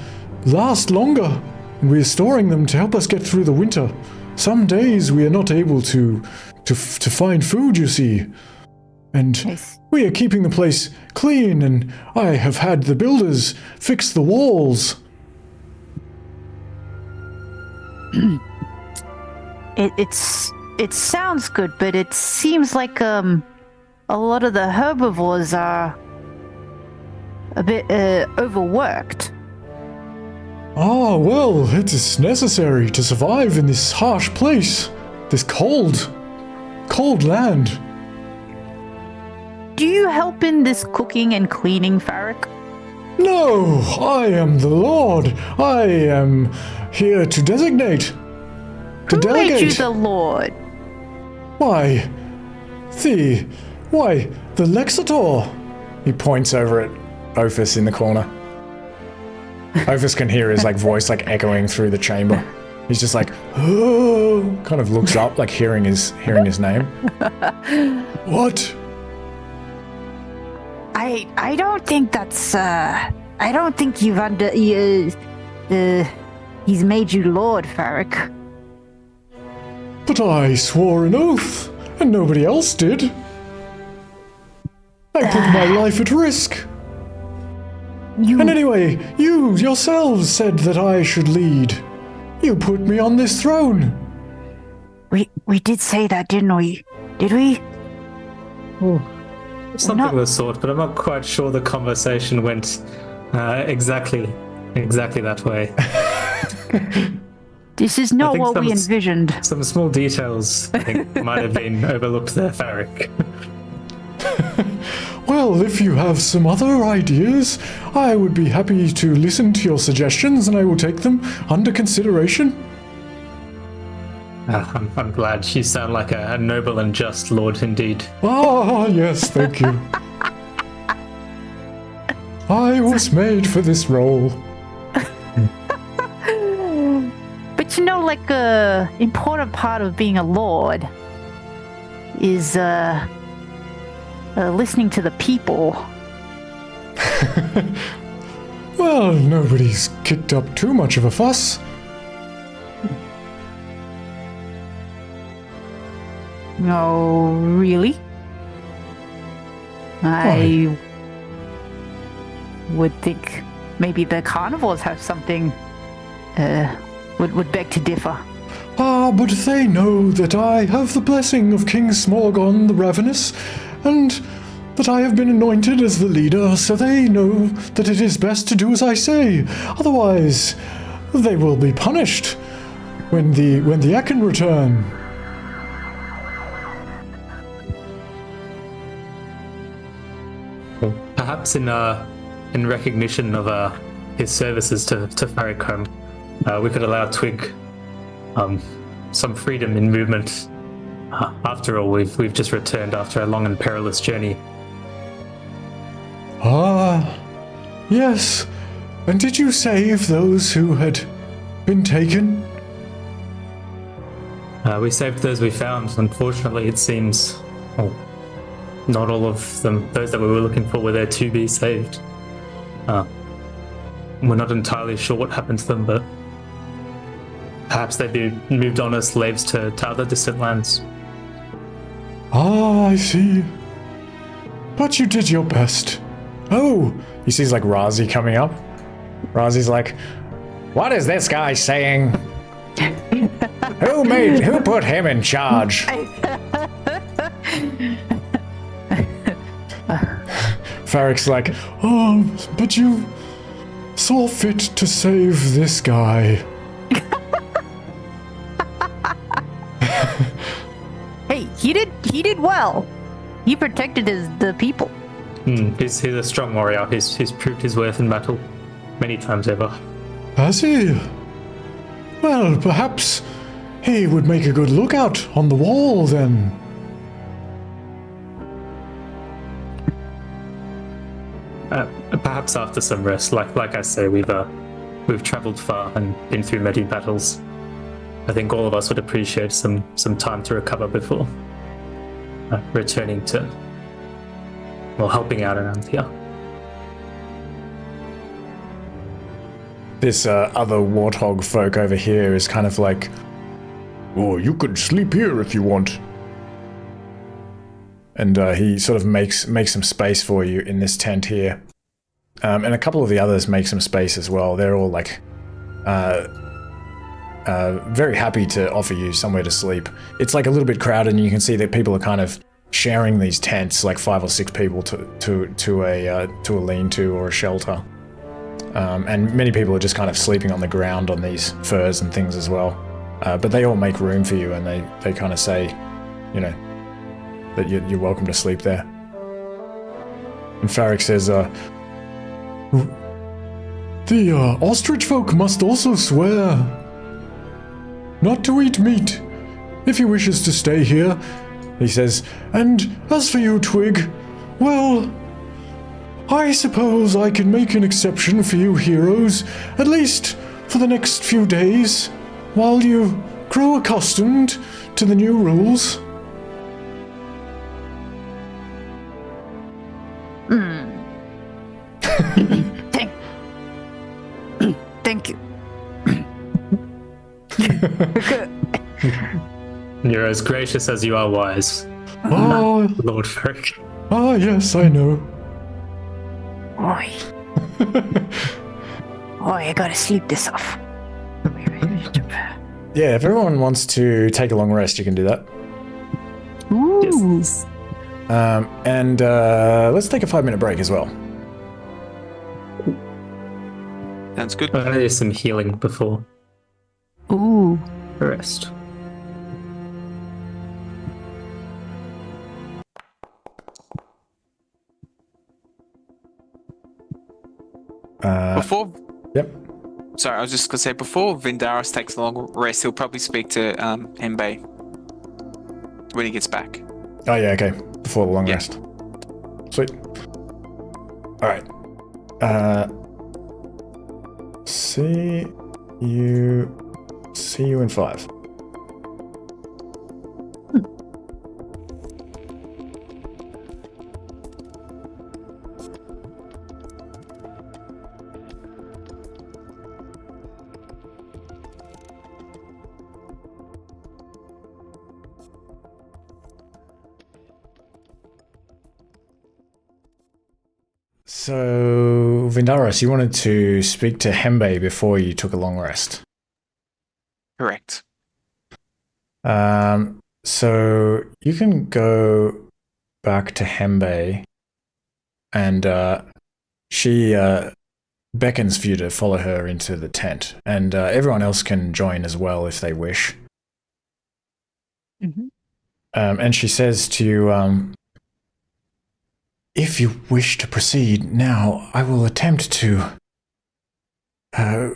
last longer. And we are storing them to help us get through the winter. Some days we are not able to find food, you see. And Nice. we are keeping the place clean, and I have had the builders fix the walls. It sounds good, but it seems like a lot of the herbivores are a bit overworked. Ah, well, it is necessary to survive in this harsh place, this cold land. Do you help in this cooking and cleaning, Farrik? No, I am the Lord. I am here to designate, to Who delegate. made you the Lord? Why, the Lexitor. He points over at Ophis in the corner. Ophis can hear his voice echoing through the chamber. He's just oh, kind of looks up, hearing his name. What? I don't think that's I don't think you've he's made you Lord, Farrik. But I swore an oath, and nobody else did. I put my life at risk. And anyway, you yourselves said that I should lead. You put me on this throne. We did say that, didn't we? Did we? Something Not- of the sort, but I'm not quite sure the conversation went exactly that way. This is not think what we some- envisioned. Some small details, I think, might have been overlooked there, Farrik. Well, if you have some other ideas, I would be happy to listen to your suggestions and I will take them under consideration. I'm glad. You sound like a noble and just lord indeed. Ah, yes, thank you. I was made for this role. But you know, like a important part of being a lord is listening to the people. Well, nobody's kicked up too much of a fuss. No, really? I would think maybe the carnivores have something would beg to differ. Ah, but they know that I have the blessing of King Smorgon the Ravenous, and that I have been anointed as the leader, so they know that it is best to do as I say. Otherwise, they will be punished when the Ekin return. Perhaps in recognition of his services to Farrikhome, we could allow Twig some freedom in movement. After all, we've just returned after a long and perilous journey. Ah, yes. And did you save those who had been taken? We saved those we found. Unfortunately, it seems not all of them, those that we were looking for, were there to be saved. We're not entirely sure what happened to them, but perhaps they'd be moved on as slaves to other distant lands. Ah, I see. But you did your best. Oh, he sees like Razi coming up. Razi's like, "What is this guy saying? Who put him in charge?" Farrik's like, but you saw fit to save this guy. Hey, he did well. He protected the people. He's a strong warrior. He's proved his worth in battle many times over. Has he? Well, perhaps he would make a good lookout on the wall then. Perhaps after some rest, like I say, we've travelled far and been through many battles. I think all of us would appreciate some time to recover before returning to, helping out around here. This other warthog folk over here is kind of like, "Oh, you could sleep here if you want." and he sort of makes some space for you in this tent here. And a couple of the others make some space as well. They're all like very happy to offer you somewhere to sleep. It's like a little bit crowded, and you can see that people are kind of sharing these tents, like 5 or 6 people to a lean-to or a shelter. And many people are just kind of sleeping on the ground on these furs and things as well. But they all make room for you, and they kind of say, you know, that you're welcome to sleep there. And Farrik says, The ostrich folk must also swear not to eat meat if he wishes to stay here, he says. And as for you, Twig, well, I suppose I can make an exception for you heroes, at least for the next few days, while you grow accustomed to the new rules. Thank you. You're as gracious as you are wise, Ah, Lord Farrik. yes, I know. Oi. Oi, I gotta sleep this off. Wait. Yeah, if everyone wants to take a long rest, you can do that. Ooh. Yes. And let's take a 5-minute break as well. Sounds good. There's some healing before Ooh. the rest. Before, Yep. sorry, I was just gonna say before Vindaris takes a long rest, he'll probably speak to Hembe when he gets back. Oh yeah, okay. Before the long Yeah. rest. Sweet. Alright. See you in 5. So, Vindaris, you wanted to speak to Hembe before you took a long rest. Correct. So you can go back to Hembe, and she beckons for you to follow her into the tent, and everyone else can join as well if they wish. Mm-hmm. And she says to you, if you wish to proceed now, I will attempt to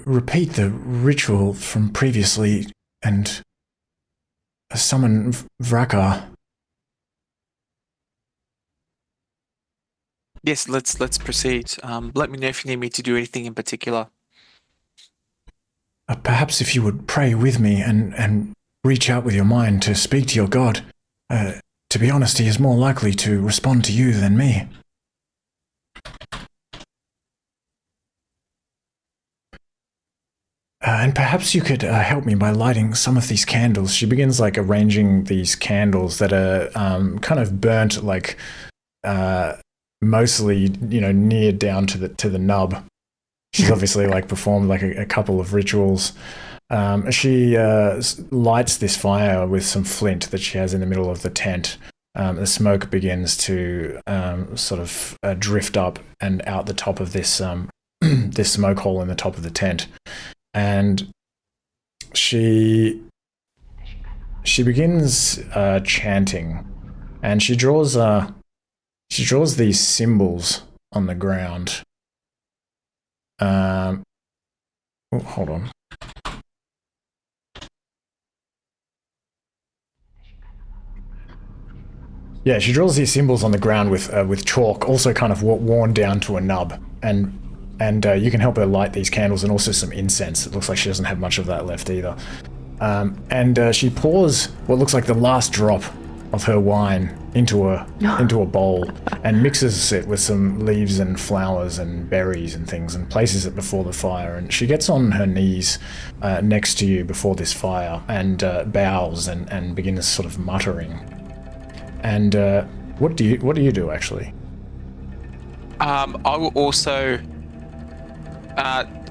repeat the ritual from previously and summon Vrakkar. Yes, let's proceed. Let me know if you need me to do anything in particular. Perhaps if you would pray with me and reach out with your mind to speak to your god. To be honest, he is more likely to respond to you than me. And perhaps you could help me by lighting some of these candles. She begins arranging these candles that are kind of burnt mostly near down to the nub. She's obviously performed a couple of rituals. She lights this fire with some flint that she has in the middle of the tent. The smoke begins to sort of drift up and out the top of this this smoke hole in the top of the tent. And she begins chanting, and she draws these symbols on the ground. Hold on. Yeah, she draws these symbols on the ground with chalk, also kind of worn down to a nub, and you can help her light these candles and also some incense. It looks like she doesn't have much of that left either. And she pours what looks like the last drop of her wine into a bowl and mixes it with some leaves and flowers and berries and things and places it before the fire. And she gets on her knees next to you before this fire and bows and begins sort of muttering. And what do you do actually? I will also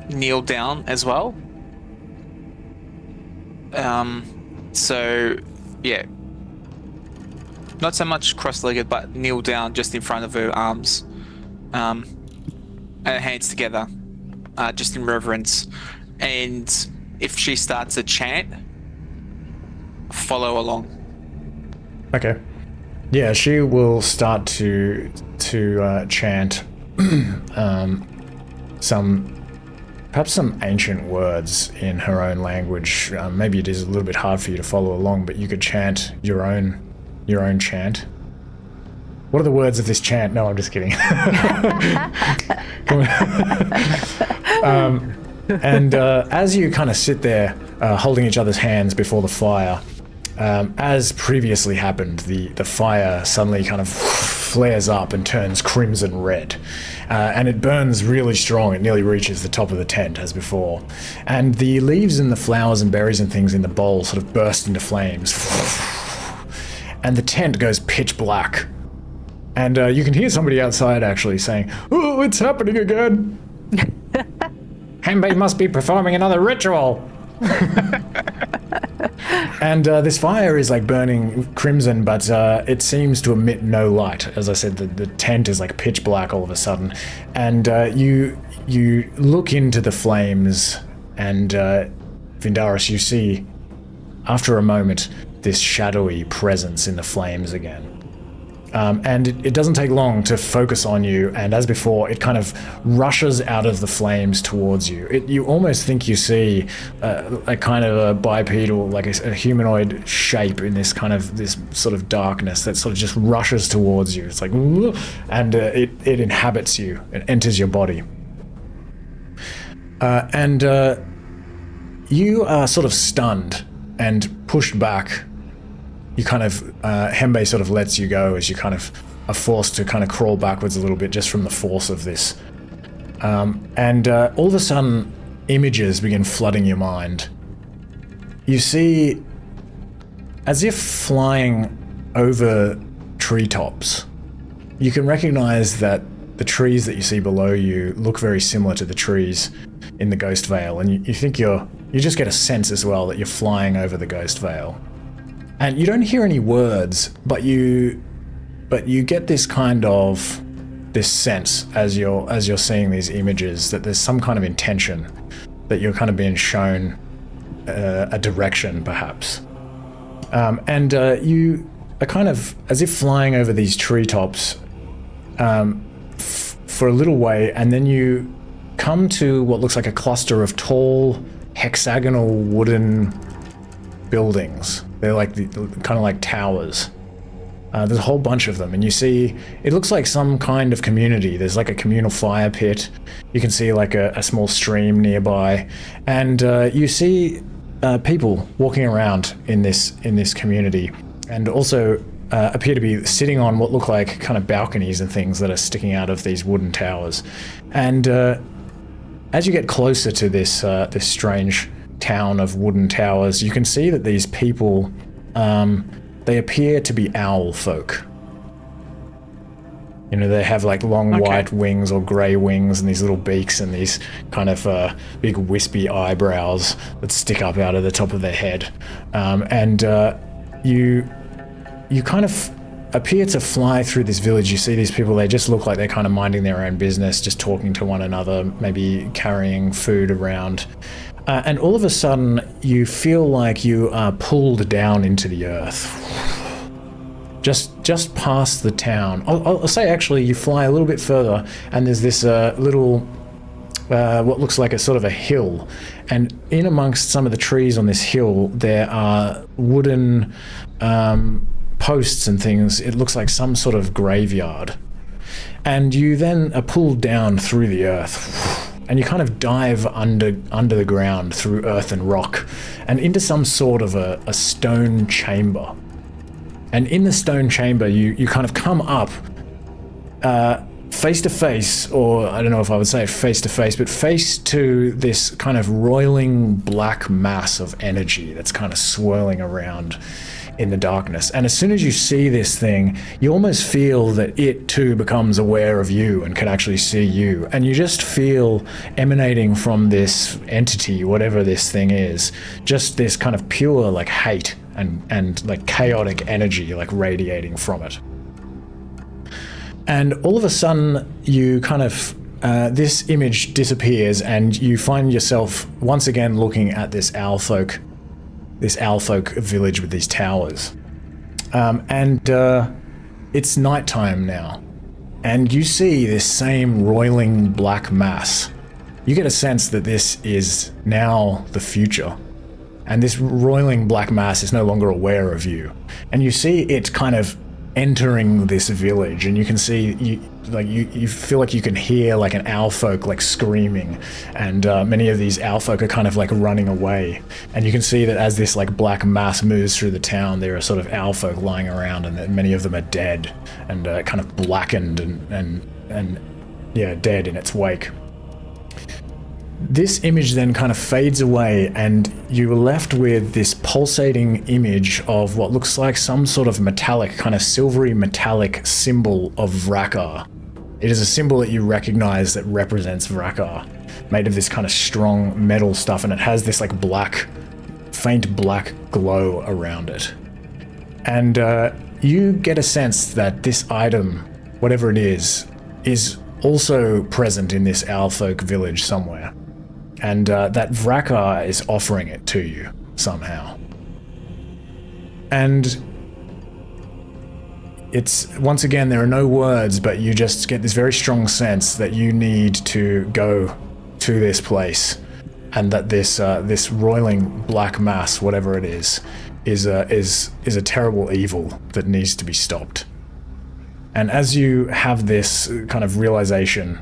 kneel down as well. So yeah, not so much cross-legged, but kneel down just in front of her arms, and hands together, just in reverence. And if she starts a chant, follow along. Okay. Yeah, she will start to chant perhaps some ancient words in her own language. Maybe it is a little bit hard for you to follow along, but you could chant your own chant. What are the words of this chant? No, I'm just kidding. And as you kind of sit there holding each other's hands before the fire, as previously happened, the fire suddenly kind of flares up and turns crimson red. And it burns really strong. It nearly reaches the top of the tent as before. And the leaves and the flowers and berries and things in the bowl sort of burst into flames. And the tent goes pitch black. And you can hear somebody outside actually saying, "Oh, it's happening again." Hembe must be performing another ritual. And this fire is like burning crimson, but it seems to emit no light. As I said, the tent is like pitch black all of a sudden. And you look into the flames, and Vindaris, you see, after a moment, this shadowy presence in the flames again. And it doesn't take long to focus on you, and as before, it kind of rushes out of the flames towards you. You almost think you see a kind of a bipedal, like a humanoid shape in this kind of, this sort of darkness that sort of just rushes towards you. It's like, and it inhabits you, it enters your body. And you are sort of stunned and pushed back. You kind of, Hembe sort of lets you go as you kind of are forced to kind of crawl backwards a little bit just from the force of this. And all of a sudden, images begin flooding your mind. You see, as if flying over treetops, you can recognize that the trees that you see below you look very similar to the trees in the Ghost Vale, and you think you just get a sense as well that you're flying over the Ghost Vale. And you don't hear any words, but you get this kind of, this sense as you're seeing these images that there's some kind of intention, that you're kind of being shown a direction perhaps. And you are kind of as if flying over these treetops for a little way, and then you come to what looks like a cluster of tall hexagonal wooden buildings. They're like kind of like towers. There's a whole bunch of them, and you see, it looks like some kind of community. There's like a communal fire pit. You can see like a small stream nearby, and you see people walking around in this community, and also appear to be sitting on what look like kind of balconies and things that are sticking out of these wooden towers. And as you get closer to this strange town of wooden towers, you can see that these people, they appear to be owl folk. You know, they have like long white wings or grey wings and these little beaks and these kind of big wispy eyebrows that stick up out of the top of their head. And you kind of appear to fly through this village. You see these people, they just look like they're kind of minding their own business, just talking to one another, maybe carrying food around. And all of a sudden, you feel like you are pulled down into the earth. Just past the town. I'll say actually, you fly a little bit further, and there's this little, what looks like a sort of a hill. And in amongst some of the trees on this hill, there are wooden posts and things. It looks like some sort of graveyard. And you then are pulled down through the earth. And you kind of dive under the ground through earth and rock and into some sort of a stone chamber. And in the stone chamber, you kind of come up face to face, or I don't know if I would say face to face, but face to this kind of roiling black mass of energy that's kind of swirling around in the darkness. And as soon as you see this thing, you almost feel that it too becomes aware of you and can actually see you. And you just feel emanating from this entity, whatever this thing is, just this kind of pure like hate and like chaotic energy like radiating from it. And all of a sudden you kind of this image disappears, and you find yourself once again looking at this Owlfolk village with these towers. And it's nighttime now, and you see this same roiling black mass. You get a sense that this is now the future, and this roiling black mass is no longer aware of you. And you see it kind of entering this village, and you can see you feel like you can hear like an owlfolk like screaming, and many of these owlfolk are kind of like running away. And you can see that as this like black mass moves through the town, there are sort of owlfolk lying around, and that many of them are dead and kind of blackened and dead in its wake. This image then kind of fades away, and you are left with this pulsating image of what looks like some sort of metallic, kind of silvery metallic symbol of Vrakkar It is a symbol that you recognize that represents Vrakkar, made of this kind of strong metal stuff, and it has this like black, faint black glow around it. And you get a sense that this item, whatever it is also present in this Owlfolk village somewhere. And that Vrakkar is offering it to you somehow. And it's, once again, there are no words, but you just get this very strong sense that you need to go to this place, and that this roiling black mass, whatever it is a terrible evil that needs to be stopped. And as you have this kind of realization,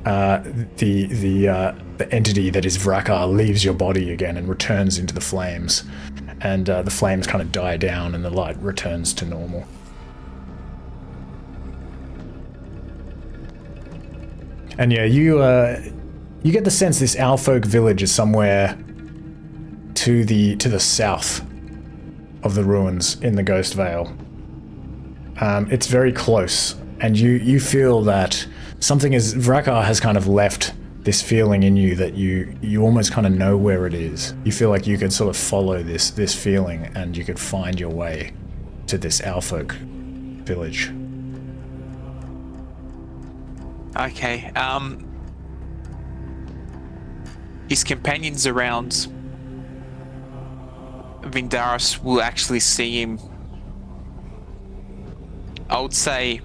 the entity that is Vrakkar leaves your body again and returns into the flames, and the flames kind of die down and the light returns to normal. And yeah, you get the sense this Owlfolk village is somewhere to the south of the ruins in the Ghost Vale. It's very close, and you feel that something is... Vrakkar has kind of left this feeling in you that you almost kind of know where it is. You feel like you could sort of follow this feeling, and you could find your way to this Owlfolk village. Okay, his companions around Vindaris will actually see him, I would say,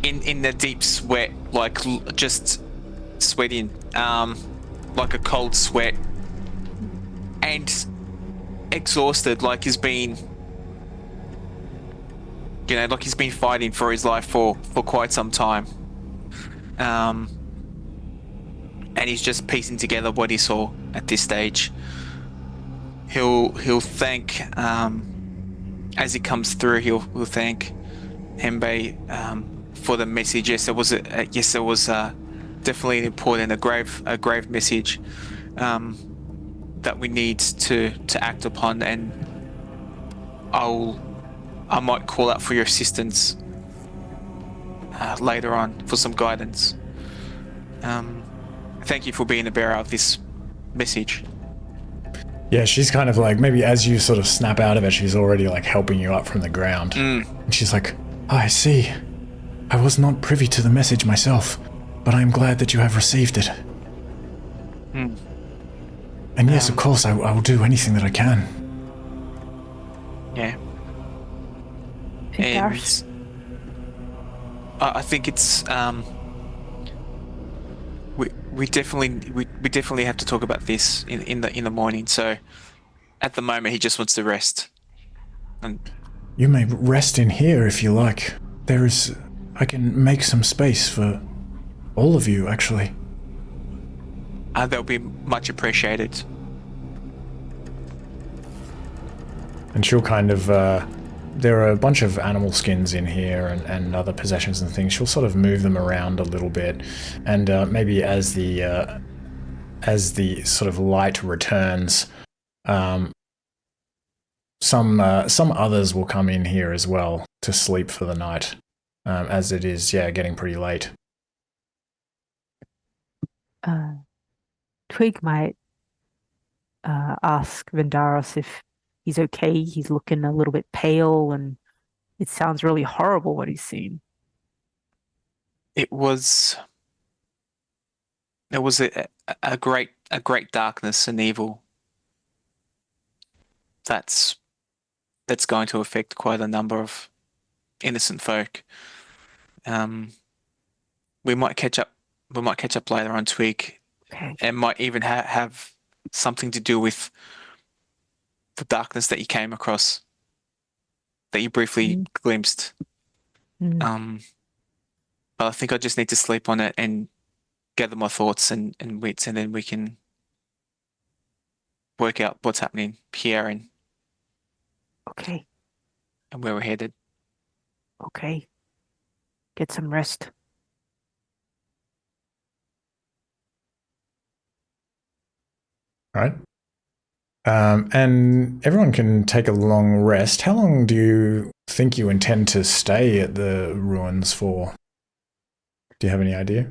in the deep sweat, like just sweating, like a cold sweat, and exhausted, like he's been, like he's been fighting for his life for quite some time. And he's just piecing together what he saw at this stage. He'll thank, as he comes through, he'll thank Hembe for the message. Yes, it was definitely important, a grave message that we need to act upon, and I might call out for your assistance later on for some guidance. Thank you for being the bearer of this message. Yeah, she's kind of like, maybe as you sort of snap out of it, she's already like helping you up from the ground. And she's like, oh, I see. I was not privy to the message myself, but I am glad that you have received it. And yes, of course, I will do anything that I can. Yeah. And I think it's we definitely have to talk about this in the morning. So at the moment, he just wants to rest. And you may rest in here if you like. I can make some space for all of you, actually. That'll be much appreciated. And she'll kind of, there are a bunch of animal skins in here and other possessions and things. She'll sort of move them around a little bit, and maybe as the sort of light returns, some others will come in here as well to sleep for the night, as it is, getting pretty late. Twig might ask Vindaris if he's okay. He's looking a little bit pale, and it sounds really horrible what he's seen. It was a great darkness and evil that's going to affect quite a number of innocent folk. We might catch up later on, Twig. Okay. And might even have something to do with the darkness that you came across, that you briefly glimpsed. But I think I just need to sleep on it and gather my thoughts and wits, and then we can work out what's happening here and Okay. and where we're headed. Okay. Get some rest. Right. And everyone can take a long rest. How long do you think you intend to stay at the ruins for? Do you have any idea?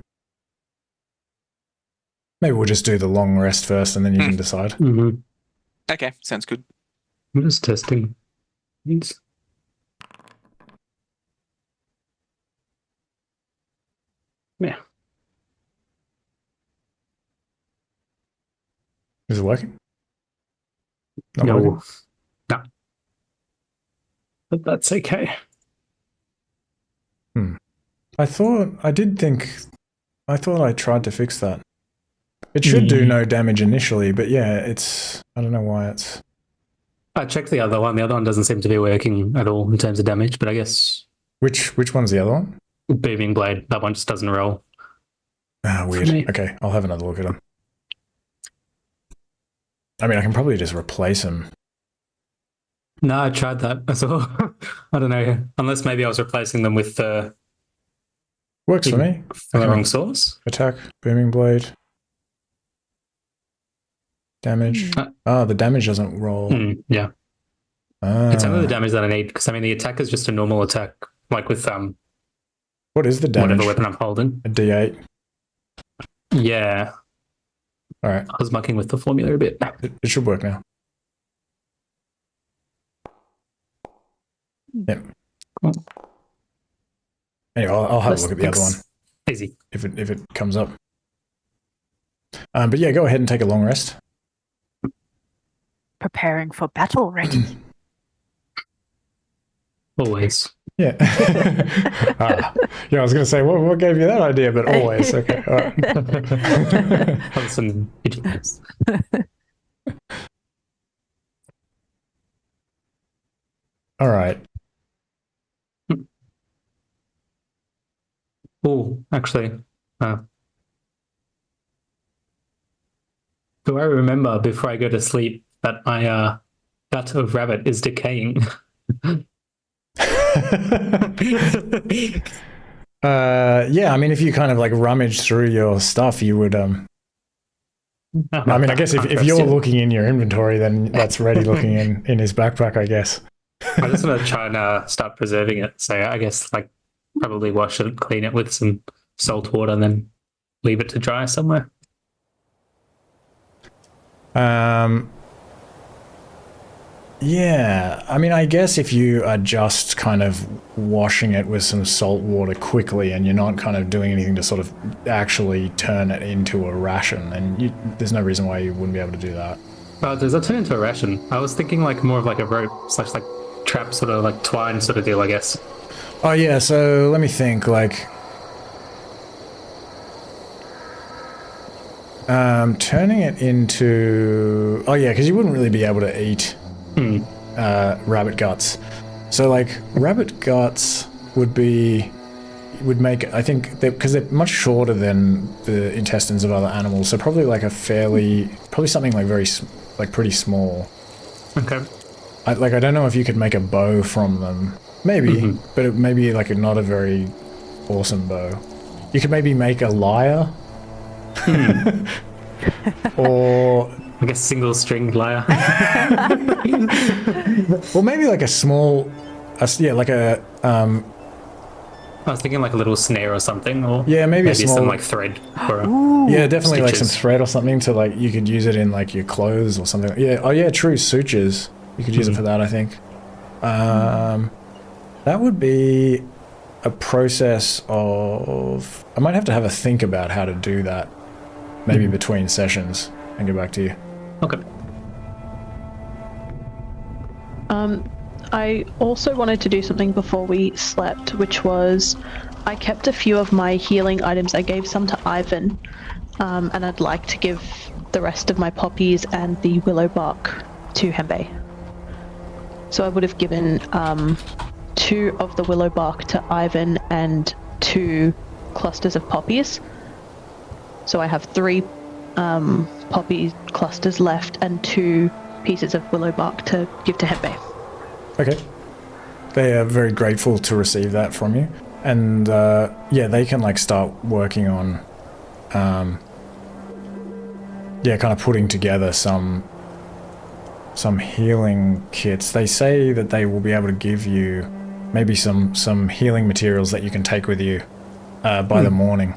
Maybe we'll just do the long rest first and then you can decide. Mm-hmm. Okay, sounds good. I'm just testing. Needs. Yeah. Is it working? Not No. working? No. But that's okay. I thought I tried to fix that. It should do no damage initially, but yeah, I don't know why it's... I checked the other one. The other one doesn't seem to be working at all in terms of damage, but I guess... Which one's the other one? Booming Blade. That one just doesn't roll. Ah, weird. Okay, I'll have another look at them. I mean, I can probably just replace them. No, I tried that as well. I don't know. Unless maybe I was replacing them with the Works for me. wrong source. Attack, Booming Blade. Damage. The damage doesn't roll. Yeah. Ah. It's only the damage that I need, because I mean the attack is just a normal attack, like with What is the damage? whatever weapon I'm holding. A D8. Yeah. Alright. I was mucking with the formula a bit. It should work now. Yep. Cool. Anyway, I'll have a look at the other one Easy. if it comes up. But yeah, go ahead and take a long rest. Preparing for battle ready. Always. Yeah. Yeah, I was going to say, what gave you that idea? But always. Okay. All right. Some idiots. All right. Oh, actually, do I remember before I go to sleep that my gut of rabbit is decaying? Yeah, I mean, if you kind of like rummage through your stuff, you would. I mean, I guess if you're looking in your inventory, then that's ready looking in his backpack, I guess. I just want to try and start preserving it. So I guess like probably wash it, clean it with some salt water, and then leave it to dry somewhere. Yeah, I mean, I guess if you are just kind of washing it with some salt water quickly and you're not kind of doing anything to sort of actually turn it into a ration, then there's no reason why you wouldn't be able to do that. Does that turn into a ration? I was thinking like more of like a rope / like trap sort of like twine sort of deal, I guess. Oh yeah, so let me think, like... turning it into... Oh yeah, because you wouldn't really be able to eat rabbit guts. So like, rabbit guts would make, I think, because they're much shorter than the intestines of other animals, so probably like probably something like pretty small. Okay. I don't know if you could make a bow from them. Maybe, but it may be like not a very awesome bow. You could maybe make a lyre. Or like a single stringed lyre. Well, maybe like a small, like a I was thinking like a little snare or something, or maybe a small, some like thread. Or yeah, definitely stitches. like some thread or something to like you could use it in like your clothes or something. Yeah, oh yeah, true, sutures. You could use it for that, I think. That would be a process of... I might have to have a think about how to do that, maybe between sessions, and get back to you. Okay. I also wanted to do something before we slept, which was I kept a few of my healing items. I gave some to Ivan, and I'd like to give the rest of my poppies and the willow bark to Hembe. So I would have given 2 of the willow bark to Ivan and 2 clusters of poppies. So I have 3 poppy clusters left and 2 pieces of willow bark to give to Hembe. Okay. They are very grateful to receive that from you. And yeah, they can like start working on kind of putting together some healing kits. They say that they will be able to give you maybe some healing materials that you can take with you by the morning.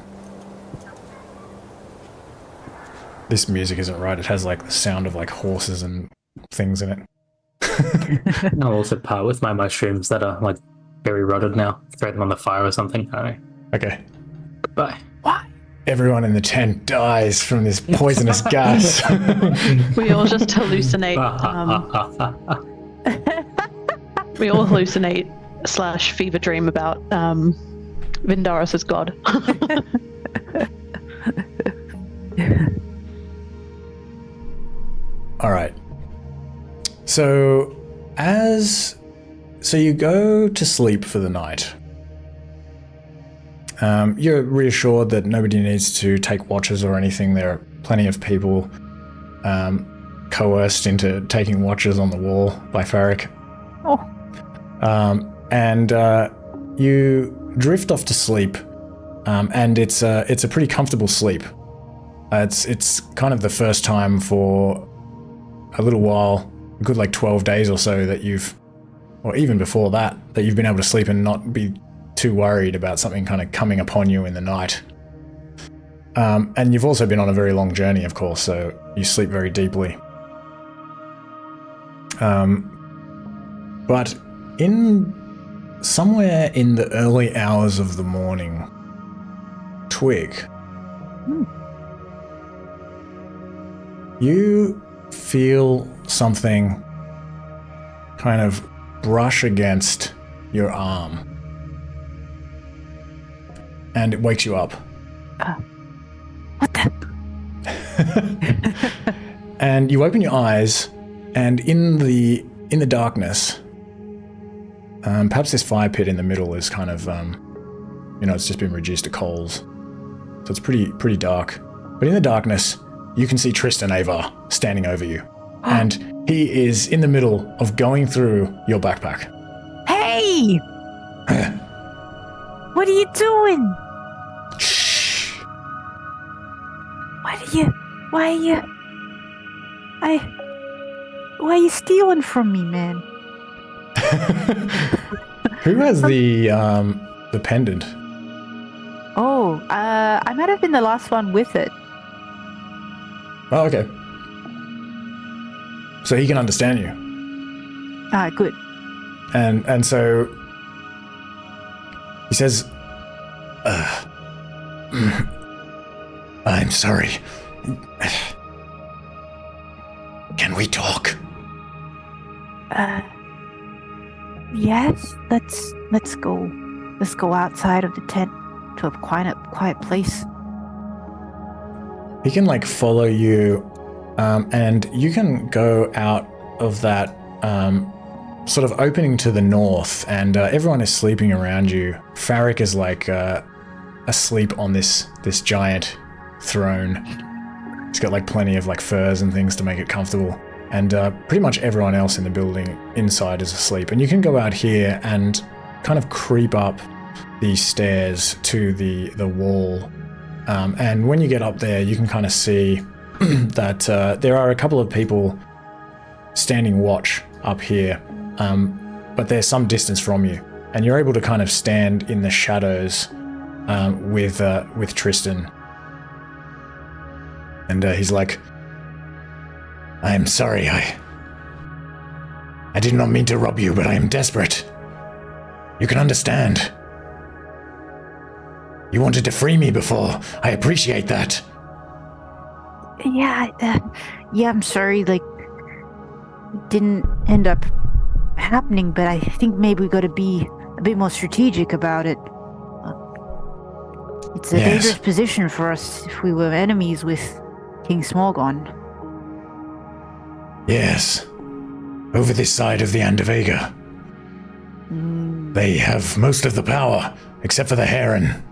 This music isn't right. It has like the sound of like horses and things in it. I'll also part with my mushrooms that are like very rotted now. Throw them on the fire or something. I don't know. Okay. Goodbye. Everyone in the tent dies from this poisonous gas. We all just hallucinate. We all hallucinate / fever dream about Vindaris as God. All right. So you go to sleep for the night. You're reassured that nobody needs to take watches or anything. There are plenty of people coerced into taking watches on the wall by Farrik. Oh. And you drift off to sleep, and it's a pretty comfortable sleep. It's kind of the first time for a little while, a good like 12 days or so, that or even before that you've been able to sleep and not be too worried about something kind of coming upon you in the night. And you've also been on a very long journey, of course, so you sleep very deeply. But somewhere in the early hours of the morning, Twig, you feel something kind of brush against your arm. And it wakes you up. What the? And you open your eyes, and in the darkness, perhaps this fire pit in the middle is kind of, it's just been reduced to coals. So it's pretty dark. But in the darkness, you can see Tristan Avar standing over you. And he is in the middle of going through your backpack. Hey! What are you doing? Shh. Why are you stealing from me, man? Who has the pendant? Oh, I might have been the last one with it. Oh, okay. So he can understand you. Ah, good. And so he says, I'm sorry. Can we talk? Yes. Let's go. Let's go outside of the tent to a quiet place. he can like follow you, and you can go out of that sort of opening to the north, and everyone is sleeping around you. Farrik is like asleep on this giant throne. It's got like plenty of like furs and things to make it comfortable, and pretty much everyone else in the building inside is asleep. And you can go out here and kind of creep up these stairs to the wall, and when you get up there, you can kind of see that there are a couple of people standing watch up here, but they're some distance from you, and you're able to kind of stand in the shadows with Tristan. And he's like, I am sorry, I did not mean to rob you, but I am desperate. You can understand. You wanted to free me before. I appreciate that. Yeah, I'm sorry, like, didn't end up happening, but I think maybe we gotta be a bit more strategic about it. It's a dangerous position for us if we were enemies with King Smorgon. Yes. Over this side of the Andavega. They have most of the power, except for the Heron.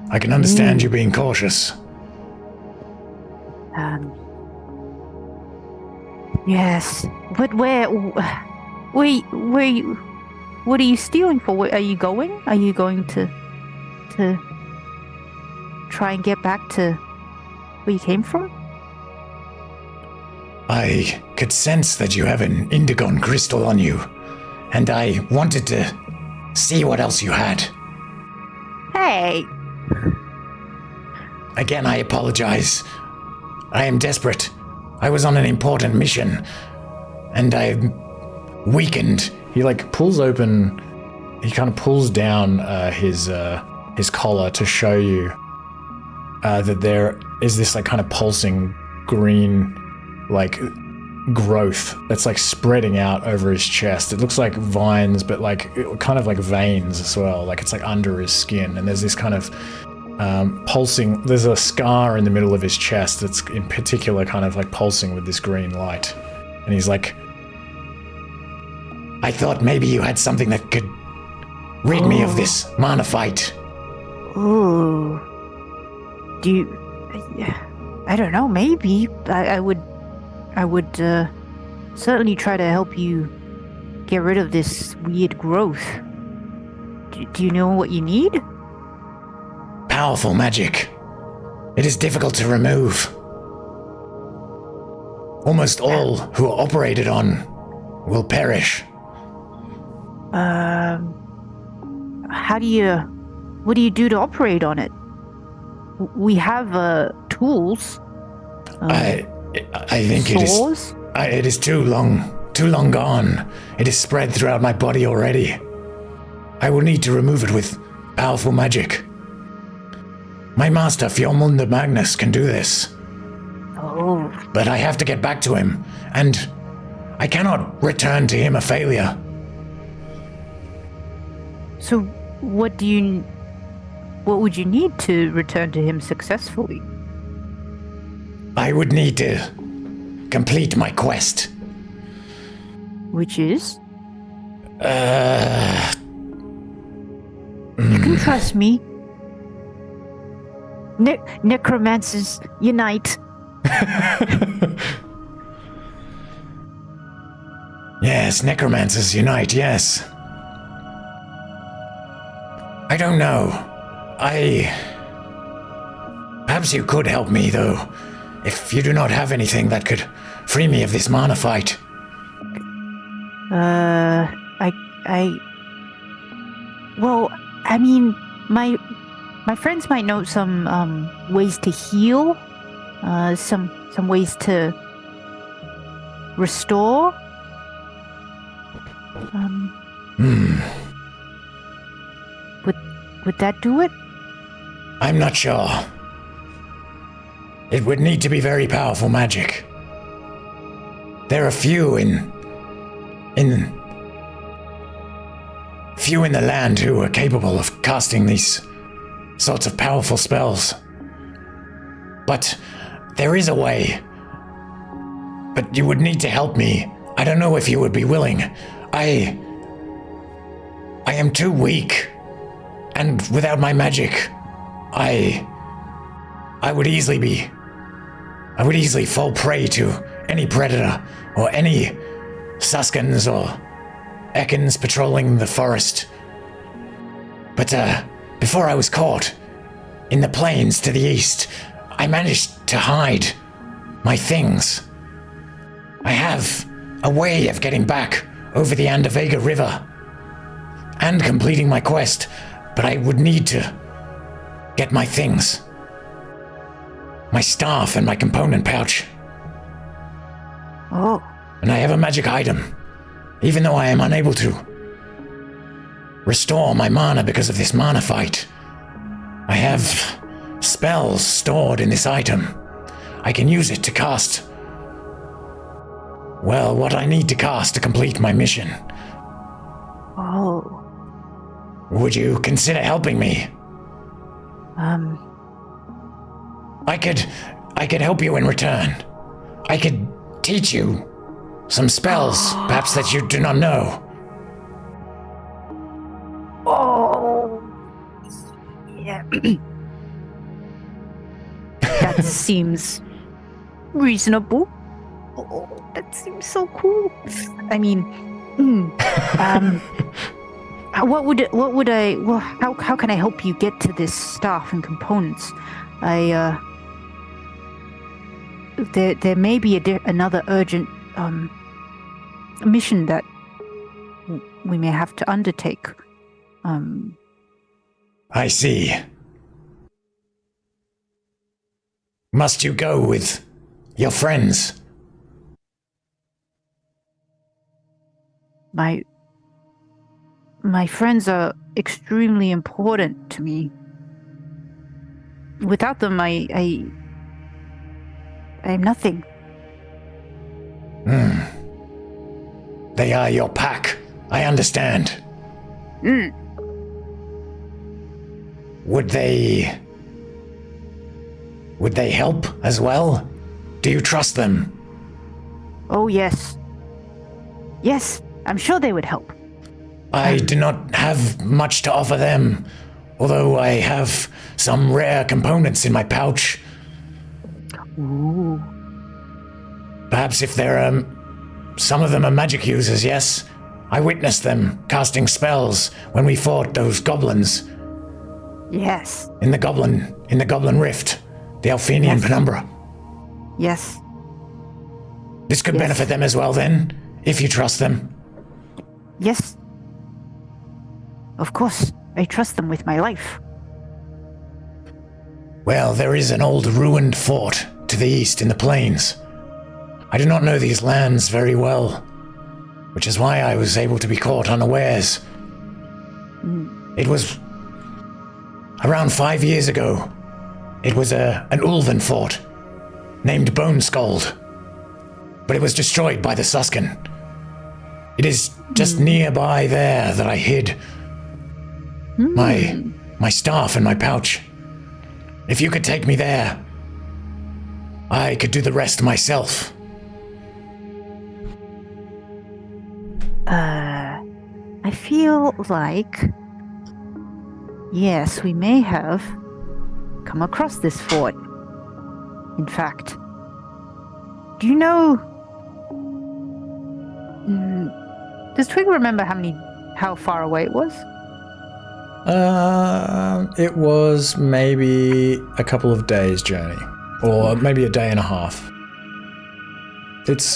I can understand you being cautious. Yes. But what are you stealing for? Where are you going? Are you going to try and get back to where you came from? I could sense that you have an Indigon crystal on you, and I wanted to see what else you had. Hey, Again, I apologize. I am desperate. I was on an important mission, and I'm weakened. He like pulls open. He kind of pulls down his collar to show you that there is this like kind of pulsing green like growth that's like spreading out over his chest. It looks like vines, but like kind of like veins as well. Like it's like under his skin, and there's this kind of pulsing. There's a scar in the middle of his chest that's in particular kind of like pulsing with this green light. And he's like, I thought maybe you had something that could rid me of this mana fight. ooh. Do you? I don't know. Maybe I would certainly try to help you get rid of this weird growth. Do you know what you need? Powerful magic. It is difficult to remove. Almost all who are operated on will perish. What do you do to operate on it? We have tools. I think saws? it is too long gone. It is spread throughout my body already. I will need to remove it with powerful magic. My master, Fjormunda Magnus, can do this. Oh, But I have to get back to him, and I cannot return to him a failure. so what would you need to return to him successfully? I would need to complete my quest. Which is? You can trust me. Necromancers unite. Yes, necromancers unite, yes. I don't know. Perhaps you could help me, though, if you do not have anything that could free me of this mana fight. Well, I mean, my friends might know some ways to heal, some ways to restore. Would that do it? I'm not sure. It would need to be very powerful magic. There are few in the land who are capable of casting these sorts of powerful spells. But there is a way. But you would need to help me. I don't know if you would be willing. I am too weak. And without my magic, I would easily fall prey to any predator or any Suskins or Ekans patrolling the forest. But before I was caught, in the plains to the east, I managed to hide my things. I have a way of getting back over the Andavega River and completing my quest, but I would need to get my things. My staff and my component pouch. Oh, And I have a magic item, even though I am unable to restore my mana because of this mana fight. I have spells stored in this item. I can use it to cast, well, what I need to cast to complete my mission. oh. Would you consider helping me? I could help you in return. I could teach you some spells, perhaps that you do not know. Oh. Yeah. That seems reasonable. Oh, that seems so cool. I mean, how can I help you get to this staff and components? There may be another urgent mission that we may have to undertake. I see. Must you go with your friends? My friends are extremely important to me. Without them, I am nothing. They are your pack. I understand. Would they help as well? Do you trust them? Oh, yes. Yes, I'm sure they would help. I do not have much to offer them, although I have some rare components in my pouch. Ooh. Perhaps if they're, some of them are magic users, yes. I witnessed them casting spells when we fought those goblins. Yes. In the Goblin Rift, the Elphynian Penumbra. Yes. This could benefit them as well then, if you trust them. Yes. Of course, I trust them with my life. Well, there is an old ruined fort to the east in the plains. I do not know these lands very well, which is why I was able to be caught unawares. It was around 5 years ago. It was an Ulven fort named Bone Scald, but it was destroyed by the Suskin. It is just nearby there that I hid my staff in my pouch. If you could take me there, I could do the rest myself. I feel like, yes, we may have come across this fort. In fact, do you know? Does Twig remember how far away it was? It was maybe a couple of days' journey, or maybe a day and a half. It's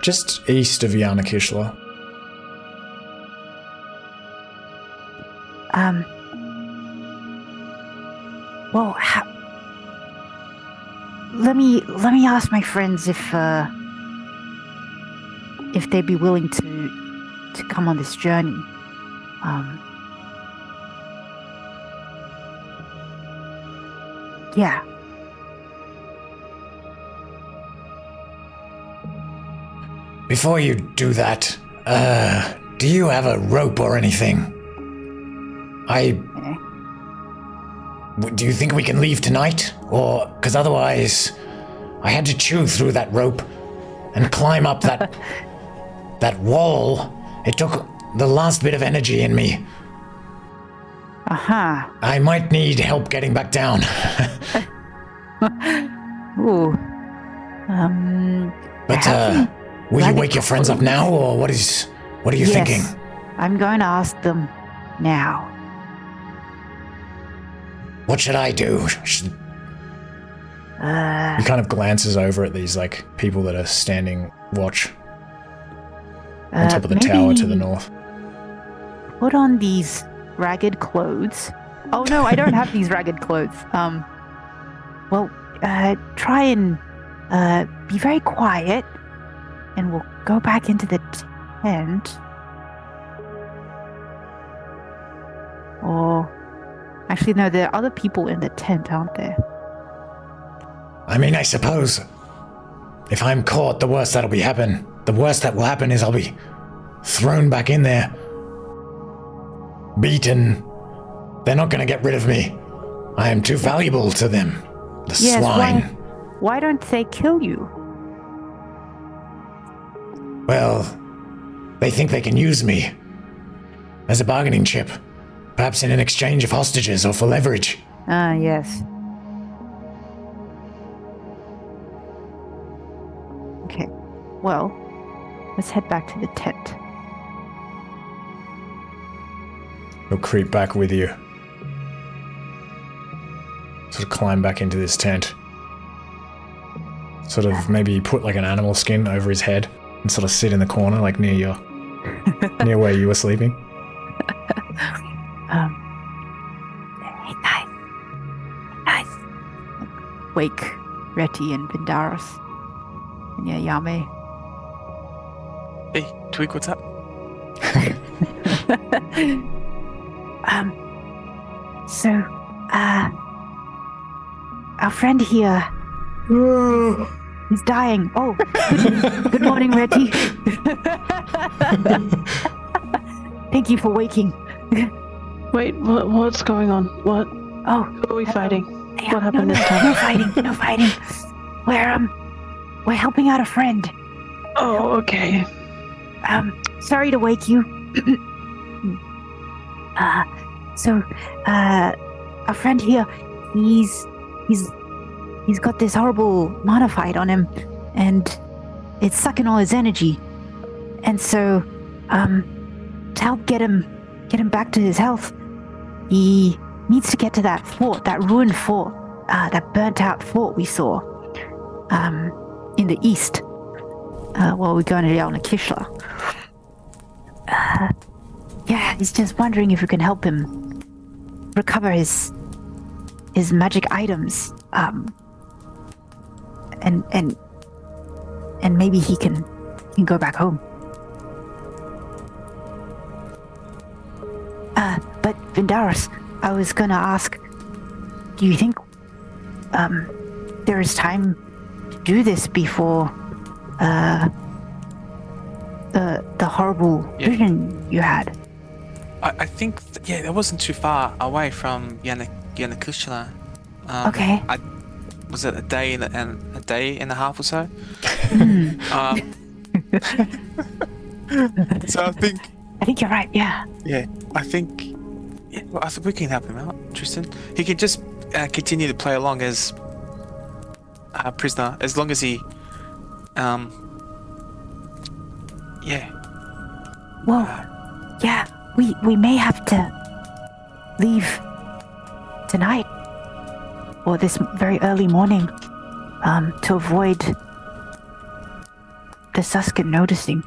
just east of Yanakishla. Well, let me ask my friends if they'd be willing to come on this journey. Yeah. Before you do that, do you have a rope or anything? Do you think we can leave tonight? Or, because otherwise, I had to chew through that rope and climb up that wall. It took the last bit of energy in me. Uh-huh. I might need help getting back down. Ooh. But, will you wake your friends up now, or what are you thinking? I'm going to ask them now. What should I do? He kind of glances over at these, like, people that are standing watch on top of the tower to the north. Put on these ragged clothes. Oh no, I don't have these ragged clothes. Well, try and be very quiet, and we'll go back into the tent. Or, actually, no, there are other people in the tent, aren't there? I mean, I suppose if I'm caught, the worst that will happen is I'll be thrown back in there, beaten. They're not going to get rid of me. I am too valuable to them. The swine. Why don't they kill you? Well, they think they can use me as a bargaining chip, perhaps in an exchange of hostages or for leverage. Ah, yes. Okay, well, let's head back to the tent. He'll creep back with you. Sort of climb back into this tent. Sort of maybe put like an animal skin over his head and sort of sit in the corner, like near your near where you were sleeping. Hey guys. Wake Reti and Vindaris. And yeah, Yao Mei. Hey, Twig, what's up? So, our friend here is dying. Oh, good morning, Reti. Thank you for waking. Wait, what's going on? What? Oh, Who are we fighting? yeah, What happened this time? No fighting. We're helping out a friend. Oh, okay. Sorry to wake you. Our friend here, he's got this horrible mana fight on him, and it's sucking all his energy. And so, to help get him back to his health, he needs to get to that fort, that ruined fort, that burnt out fort we saw, in the east, while we're going to Yao Mei. Yeah, he's just wondering if we can help him recover his magic items, and maybe he can go back home. But Vindaris, I was gonna ask, do you think there is time to do this before the horrible vision you had? I think, that wasn't too far away from Yanakushla. Okay. Was it a day and a day and a half or so? So I think you're right. Yeah. Yeah, I think we can help him out, Tristan. He can just continue to play along as a prisoner, as long as he, Well, yeah, we may have to leave tonight or this very early morning, to avoid the Suskin noticing.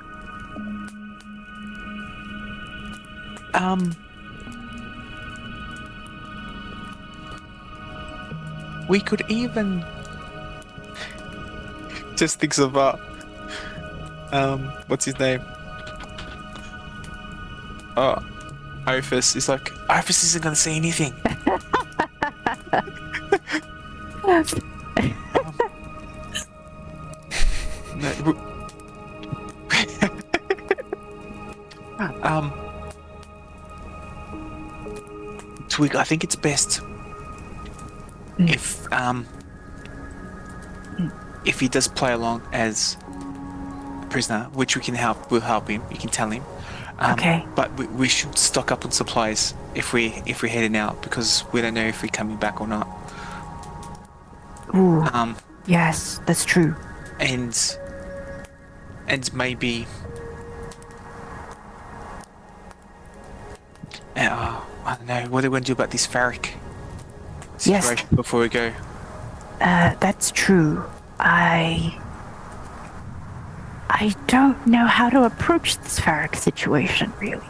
We could even just think of what's his name? Oh, Ophis. He's like, Ophis isn't gonna see anything. Twig, I think it's best if he does play along as a prisoner, which we'll help him. You can tell him. Okay. But we should stock up on supplies if we're heading out, because we don't know if we're coming back or not. Ooh. Yes, that's true. And maybe I don't know, what are we going to do about this Farrik situation before we go? That's true. I don't know how to approach this Farrik situation, really.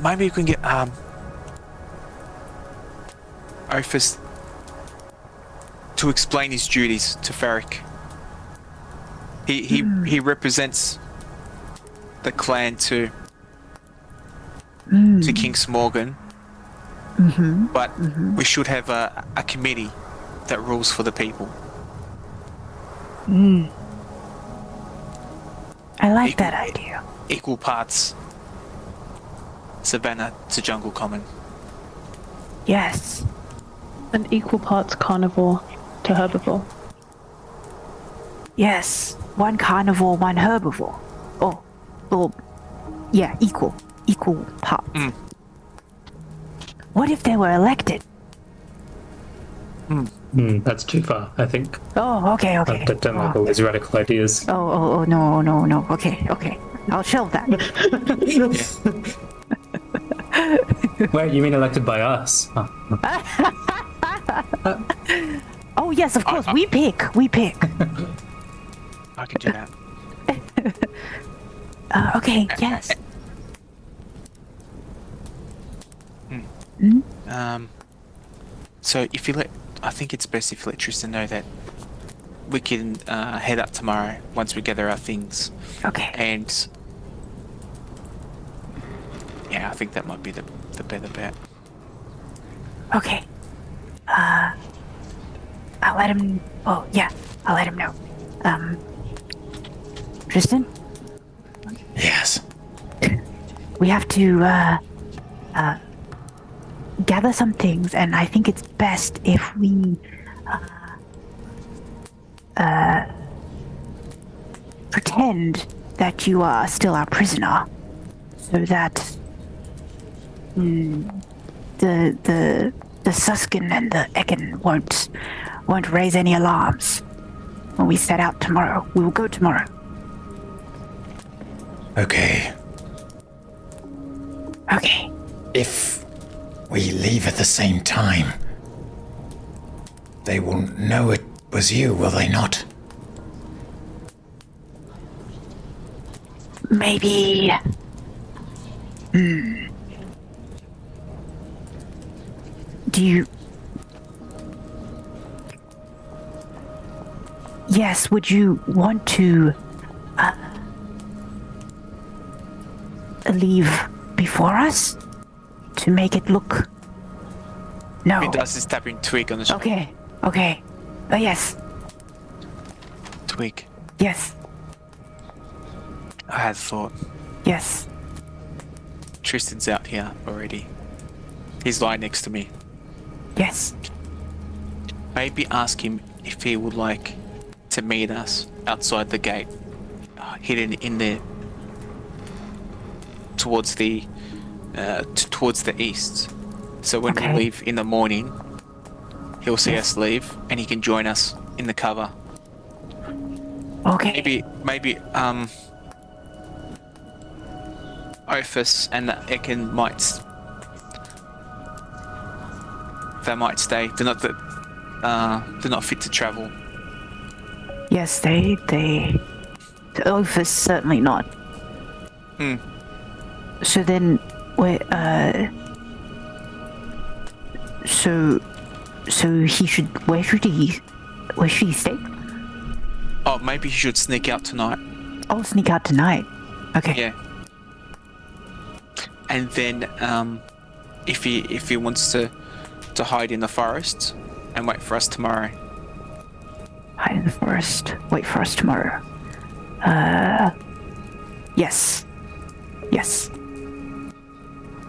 Maybe you can get Ophis to explain his duties to Farrik. He represents the clan to King Smorgan, but we should have a committee that rules for the people. I like that idea. Equal parts Savannah to Jungle Common. Yes. And equal parts carnivore to herbivore. Yes. One carnivore, one herbivore. Or yeah, equal parts. What if they were elected? That's too far, I think. Oh, okay. I don't like all these radical ideas. Oh, no. Okay. I'll shelve that. Wait, you mean elected by us? Oh, yes, of course. We pick. I can do that. Okay, yes. So if you I think it's best if you let Tristan know that we can head up tomorrow once we gather our things. Okay. And yeah, I think that might be the better bet. Okay. I'll let him. Oh, yeah. I'll let him know. Tristan, Yes. we have to gather some things, and I think it's best if we pretend that you are still our prisoner, so that the Suskin and the Ekin won't raise any alarms when we set out tomorrow. We will go tomorrow. Okay. Okay. If we leave at the same time, they will know it was you, will they not? Maybe. Do you? Yes, would you want to leave before us to make it look? No. He does is tapping Twig on the shoulder. Okay. Okay. Yes. Twig, Yes. I had thought. Yes. Tristan's out here already. He's lying next to me. Yes. Maybe ask him if he would like to meet us outside the gate, hidden in there, towards the east. So when Okay. we leave in the morning, he'll see us leave, and he can join us in the cover. Okay. Maybe Ophis and Ekin might stay. They're not fit to travel. Yes, they. The Ophis certainly not. So then, So he should. Where should he stay? Oh, maybe he should sneak out tonight. I'll sneak out tonight. Okay. Yeah. And then, if he wants to hide in the forest and wait for us tomorrow. Hide in the forest. Wait for us tomorrow. Yes. Yes.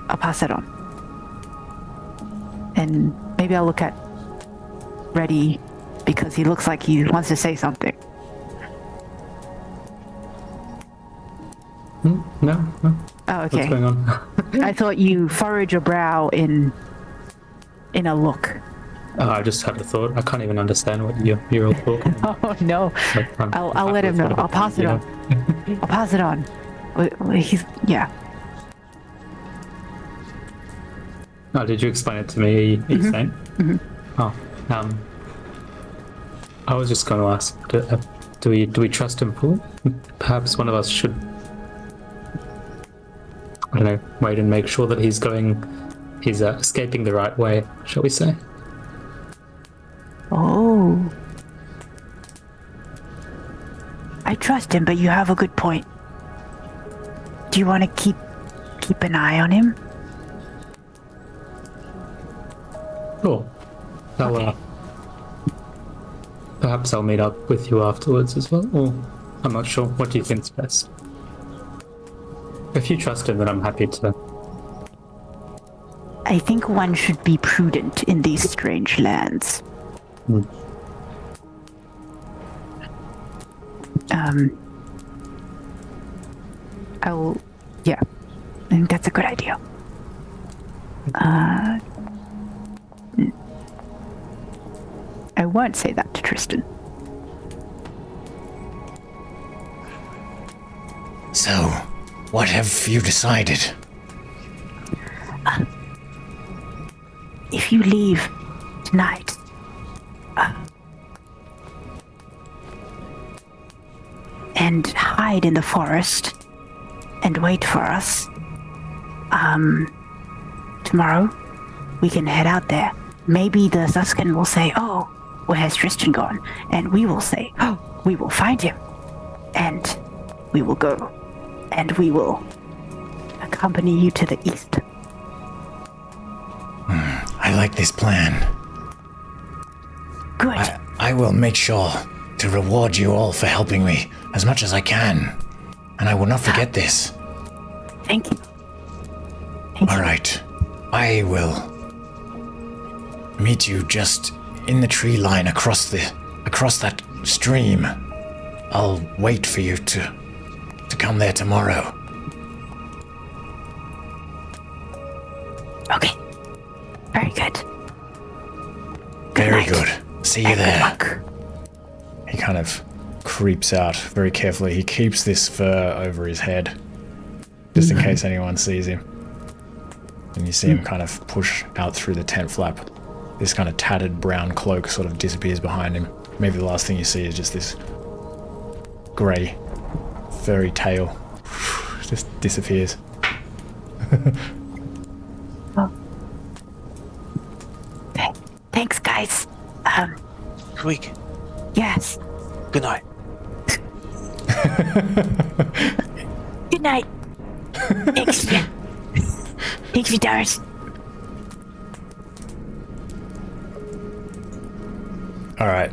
I'll pass that on. And maybe I'll look at Reddy because he looks like he wants to say something. No. Oh, okay. What's going on? I thought you furrowed your brow in a look. Oh, I just had a thought. I can't even understand what you're all talking about. Oh no! Like, I'll let him know. I'll pass it on. I'll pass it on. He's yeah. Oh, did you explain it to me, Ismail? Oh, I was just going to ask, do we trust him fully? Perhaps one of us should, I don't know, wait and make sure that he's escaping the right way, shall we say? Oh. I trust him, but you have a good point. Do you want to keep an eye on him? Sure. Perhaps I'll meet up with you afterwards as well, or I'm not sure. What do you think's best? If you trust him, then I'm happy to. I think one should be prudent in these strange lands. Yeah, I think that's a good idea. I won't say that to Tristan. So, what have you decided? If you leave tonight, and hide in the forest, and wait for us. Tomorrow, we can head out there. Maybe the Zuskan will say, "Oh, where has Tristan gone?" And we will say, "Oh, we will find him." And we will go. And we will accompany you to the east. I like this plan. Good. I will make sure to reward you all for helping me as much as I can. And I will not forget this. Thank you. All right. I will meet you just in the tree line across that stream. I'll wait for you to come there tomorrow. Okay. Very good. Very night. good. See you And good there. luck. He kind of creeps out very carefully. He keeps this fur over his head, just in case anyone sees him. And you see him kind of push out through the tent flap. This kind of tattered brown cloak sort of disappears behind him. Maybe the last thing you see is just this grey, furry tail. Just disappears. Thanks, guys. Quick. Yes. Good night. Good night. Thanks, Thanks, Vidars. All right.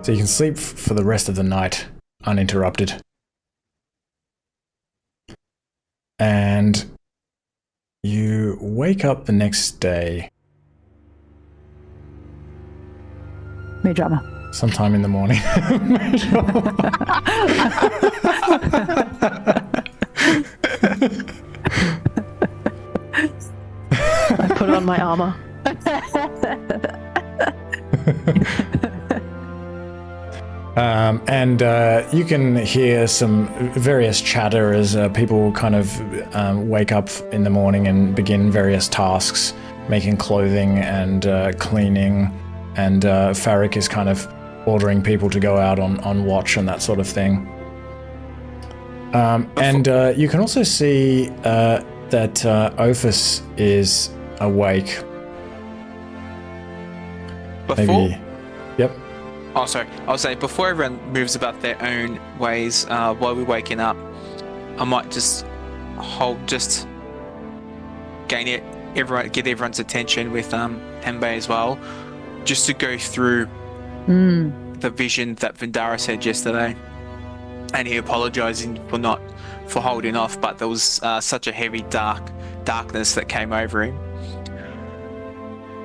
So you can sleep for the rest of the night uninterrupted. And you wake up the next day May drama. sometime in the morning. I put on my armor. And you can hear some various chatter as people kind of wake up in the morning and begin various tasks, making clothing and cleaning. And Farrik is kind of ordering people to go out on watch and that sort of thing. And you can also see that Ophis is awake. Before. Maybe. Yep. Oh, sorry. I was saying, before everyone moves about their own ways, while we're waking up, I might just get everyone's attention with Hembe as well, just to go through the vision that Vendaris had yesterday, and he apologizing for holding off, but there was such a heavy darkness that came over him,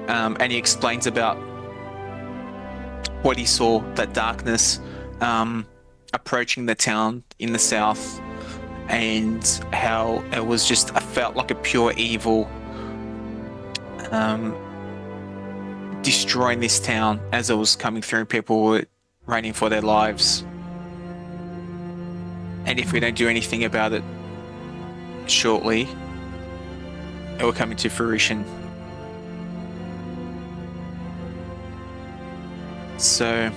and he explains about what he saw, that darkness approaching the town in the south, and how it was I felt like a pure evil destroying this town as it was coming through, and people were running for their lives. And if we don't do anything about it shortly, it will come into fruition. So,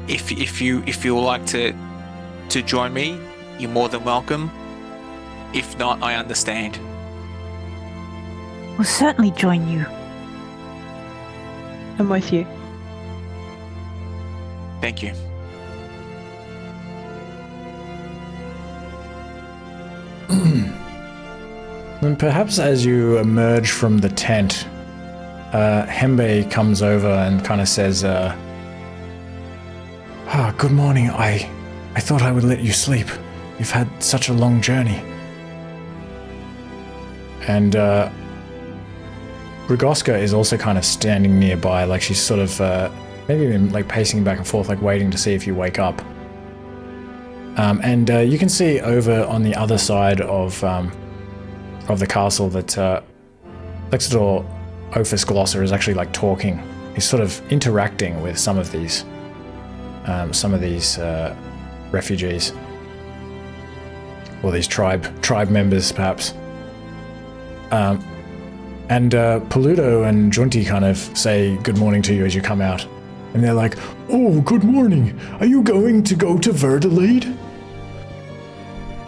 if you would like to join me, you're more than welcome. If not, I understand. We'll certainly join you. I'm with you. Thank you. And perhaps as you emerge from the tent, Hembe comes over and kind of says, good morning. I thought I would let you sleep. You've had such a long journey. And Rugoska is also kind of standing nearby, like she's sort of maybe even like pacing back and forth, like waiting to see if you wake up. And you can see over on the other side of the castle that Lexador Ophis Glosser is actually like talking. He's sort of interacting with some of these refugees, or these tribe members, perhaps. And Paludo and Junti kind of say good morning to you as you come out, And they're like, "Oh, good morning. Are you going to go to Verdalade?"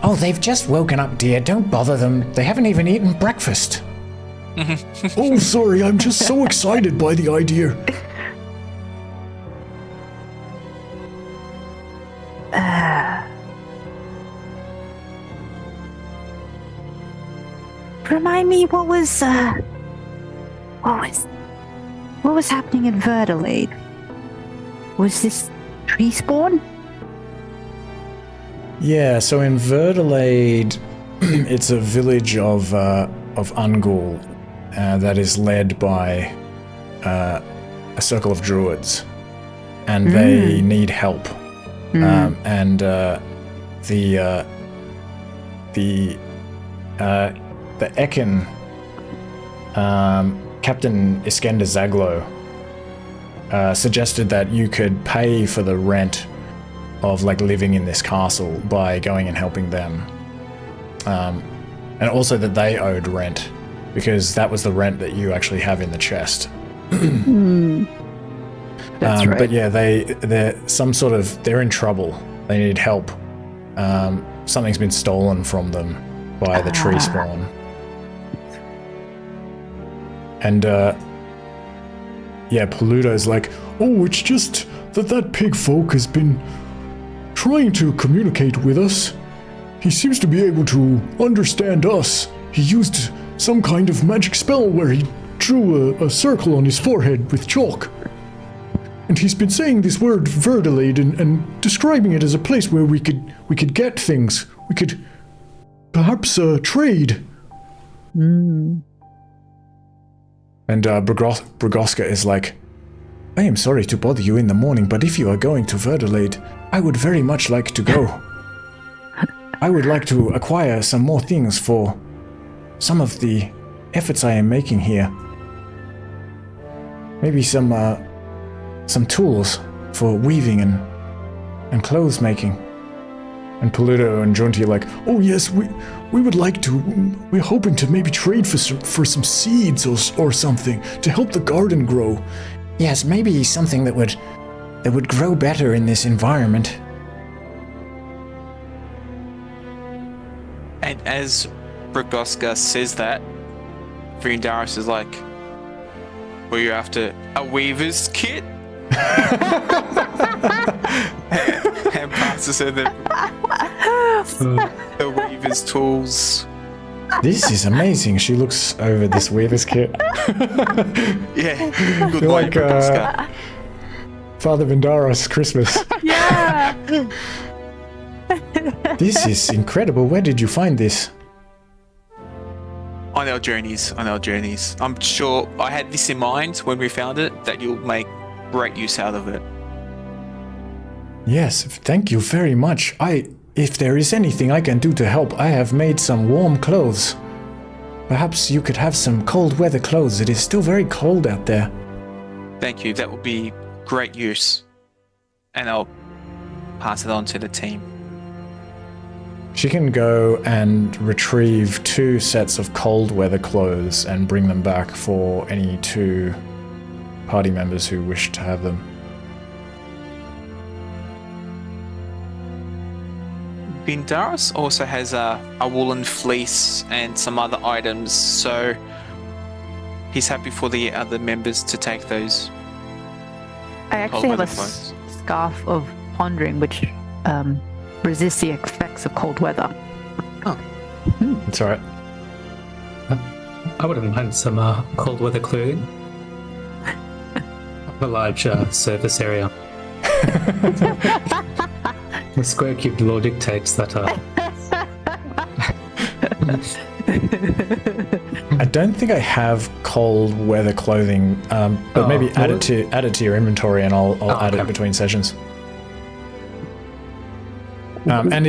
Oh, they've just woken up, dear. Don't bother them. They haven't even eaten breakfast. Oh, sorry. I'm just so excited by the idea. Remind me, what was happening in Verdalade? Was this tree spawn? Yeah, so in Verdalade, it's a village of Ungul that is led by a circle of druids, and they need help. And the Ekin, Captain Iskender Zaglo, suggested that you could pay for the rent of like living in this castle by going and helping them, and also that they owed rent because that was the rent that you actually have in the chest. That's right. But yeah, they're in trouble. They need help. Something's been stolen from them by the tree spawn. And Paluto's like, "Oh, it's just that pig folk has been trying to communicate with us. He seems to be able to understand us. He used some kind of magic spell where he drew a circle on his forehead with chalk. And he's been saying this word Verdalade and describing it as a place where we could get things. We could perhaps trade." And Bragoska is like, "I am sorry to bother you in the morning, but if you are going to Verdalade, I would very much like to go. I would like to acquire some more things for some of the efforts I am making here. Maybe some tools for weaving and clothes making." And Paluto and Junti are like, "Oh yes, we would like to. We're hoping to maybe trade for some seeds or something to help the garden grow." Yes, maybe something that would grow better in this environment. And as Bragoska says that, Vriendaris is like, "Were you after a weaver's kit?" And passes her the weaver's tools. "This is amazing." She looks over this weaver's kit. Yeah, good You're boy, like Bragoska. Father Vindaros Christmas. Yeah. This is incredible. Where did you find this? On our journeys. I'm sure I had this in mind when we found it, that you'll make great use out of it. Yes, thank you very much. If there is anything I can do to help, I have made some warm clothes. Perhaps you could have some cold weather clothes. It is still very cold out there. Thank you. That would be great use. And I'll pass it on to the team. She can go and retrieve 2 sets of cold weather clothes and bring them back for any 2 party members who wish to have them. Vindaris also has a woolen fleece and some other items, so he's happy for the other members to take those. I actually have a weather clothes. scarf of pondering, which resists the effects of cold weather. It's alright. I wouldn't mind some cold weather clothing. A large surface area. The square cubed law dictates that. I don't think I have cold weather clothing, but maybe add it to your inventory, and I'll add it between sessions. And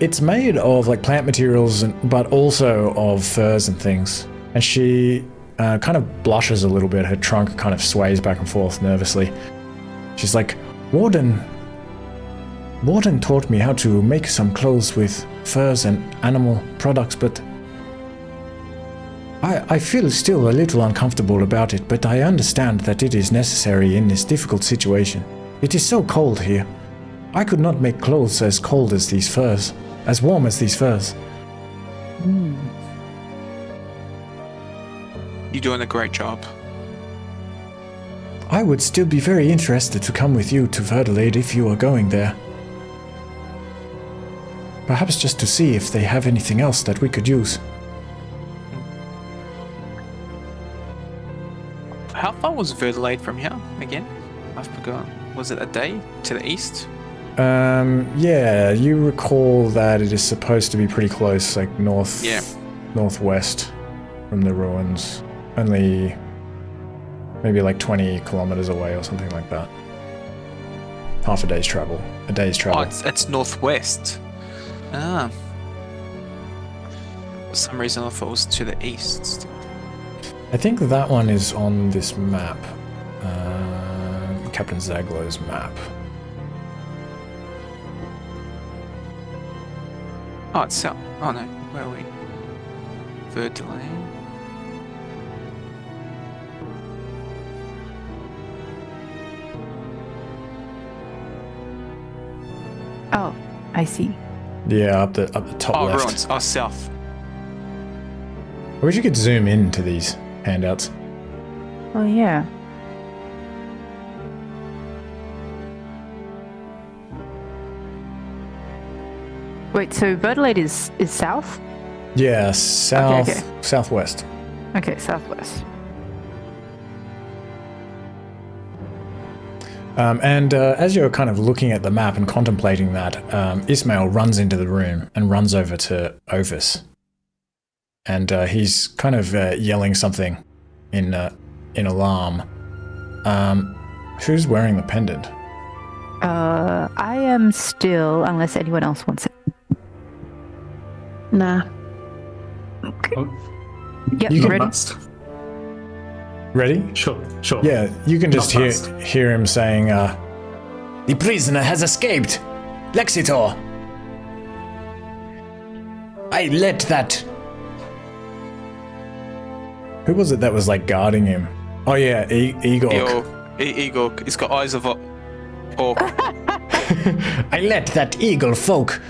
it's made of like plant materials, but also of furs and things. And she kind of blushes a little bit. Her trunk kind of sways back and forth nervously. She's like, Warden taught me how to make some clothes with furs and animal products, but I feel still a little uncomfortable about it, but I understand that it is necessary in this difficult situation. It is so cold here. I could not make clothes as cold as these furs, as warm as these furs. You're doing a great job. I would still be very interested to come with you to Verdalade if you are going there. Perhaps just to see if they have anything else that we could use. How far was Verdalade from here again? I've forgotten. Was it a day to the east? Yeah, you recall that it is supposed to be pretty close, like northwest from the ruins. Only maybe like 20 kilometers away or something like that. Half a day's travel. A day's travel. Oh, it's northwest. Ah. For some reason I thought it was to the east. I think that one is on this map. Captain Zaglow's map. Oh, it's south. Oh no, where are we? Verdalade. Oh, I see. Yeah, up the top Oh, left. ruins. Oh, south. I wish you could zoom in to these handouts. Oh, yeah. Wait, so Verdalade is south? Yeah, south, Okay. southwest. Okay, southwest. And as you're kind of looking at the map and contemplating that, Ismail runs into the room and runs over to Ophis. And he's kind of yelling something in alarm. Who's wearing the pendant? I am still, unless anyone else wants it. Nah. Yep, You can- ready? Must. Ready? Sure. Yeah, you can just Not fast. hear him saying, The prisoner has escaped! Lexitor! I let that... who was it that was like guarding him? Oh yeah, Igor. Eagle. He's got eyes of orc. I let that eagle folk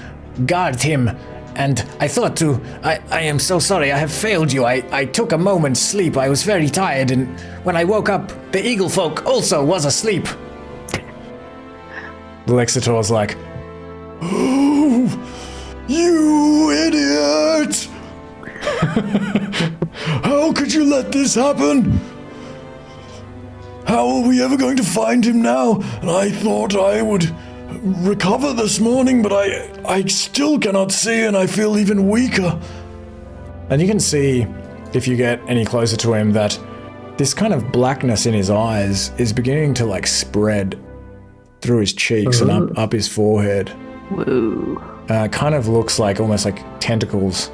guard him, and I thought to... I am so sorry, I have failed you. I took a moment's sleep. I was very tired, and when I woke up, the eagle folk also was asleep. Lexitor's like, oh, you idiot! How could you let this happen? How are we ever going to find him now? And I thought I would recover this morning, but I still cannot see and I feel even weaker. And you can see, if you get any closer to him, that this kind of blackness in his eyes is beginning to like spread through his cheeks and up his forehead. Whoa. Kind of looks like almost like tentacles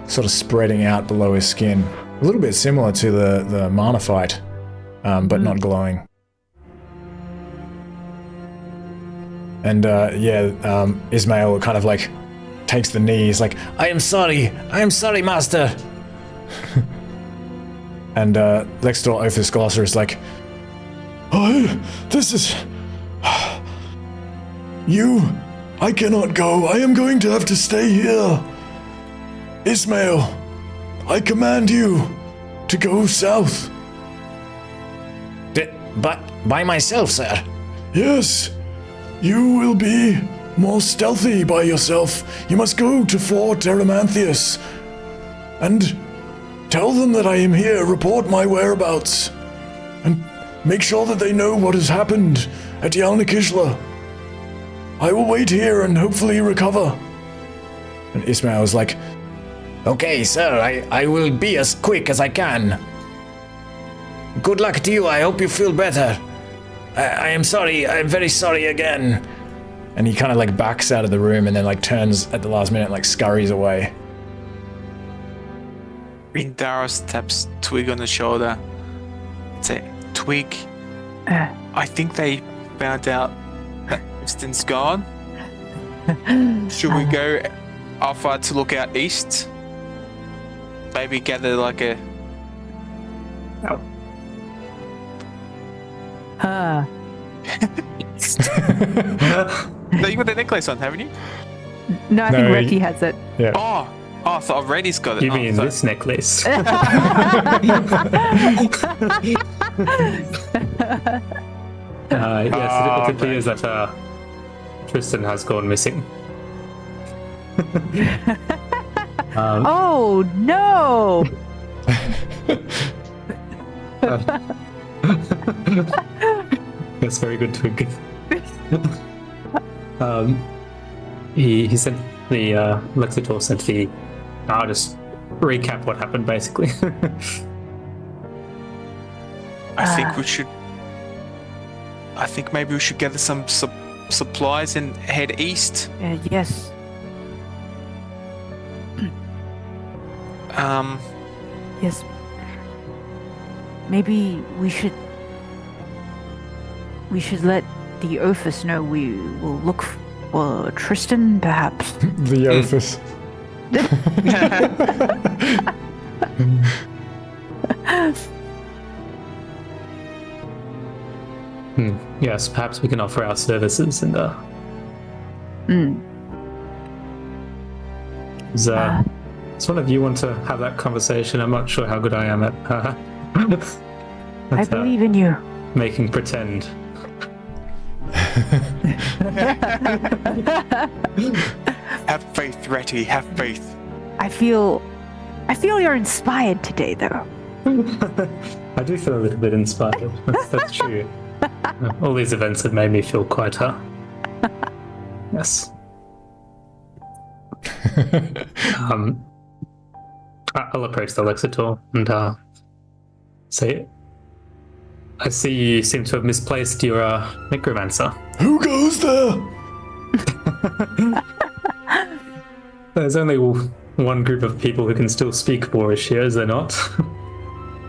sort of spreading out below his skin. A little bit similar to the mana fight, but not glowing. And Ismail kind of like takes the knee. He's like, I am sorry, master. And Lexitor Ophis Glosser is like, this is... I cannot go. I am going to have to stay here. Ismail, I command you to go south. But by myself, sir. Yes, you will be more stealthy by yourself. You must go to Fort Teramanthius and tell them that I am here, report my whereabouts, and make sure that they know what has happened at Yalnikishla. I will wait here and hopefully recover. And Ismail is like, Okay, sir, I will be as quick as I can. Good luck to you, I hope you feel better. I am sorry, I am very sorry again. and he kind of like backs out of the room and then like turns at the last minute and like scurries away. Indaros taps Twig on the shoulder. Say, Twig, I think they found out that Tristan's gone. Should we go offer to look out east? maybe gather like a. Huh. No, you got the necklace on, haven't you? No, I No, think he- Reki has it. Yeah. Oh, I thought Reddy's got it. You Oh, mean sorry. this necklace? Yes, it appears that Tristan has gone missing. Oh no! That's very good, Twig. He sent the Lexitor sent the. I'll just recap what happened basically. I think maybe we should gather some supplies and head east. Yes. Yes. Maybe we should let the Ophis know we will look for Tristan, perhaps. The Ophis. Yes, perhaps we can offer our services and does one of you want to have that conversation? I'm not sure how good I am at I believe in you. making pretend. Have faith, Ratty. Have faith. I feel you're inspired today, though. I do feel a little bit inspired. That's true. All these events have made me feel quite yes. I'll approach the Lexitor and say, I see you seem to have misplaced your necromancer. Who goes there? There's only one group of people who can still speak Boorish here, is there not?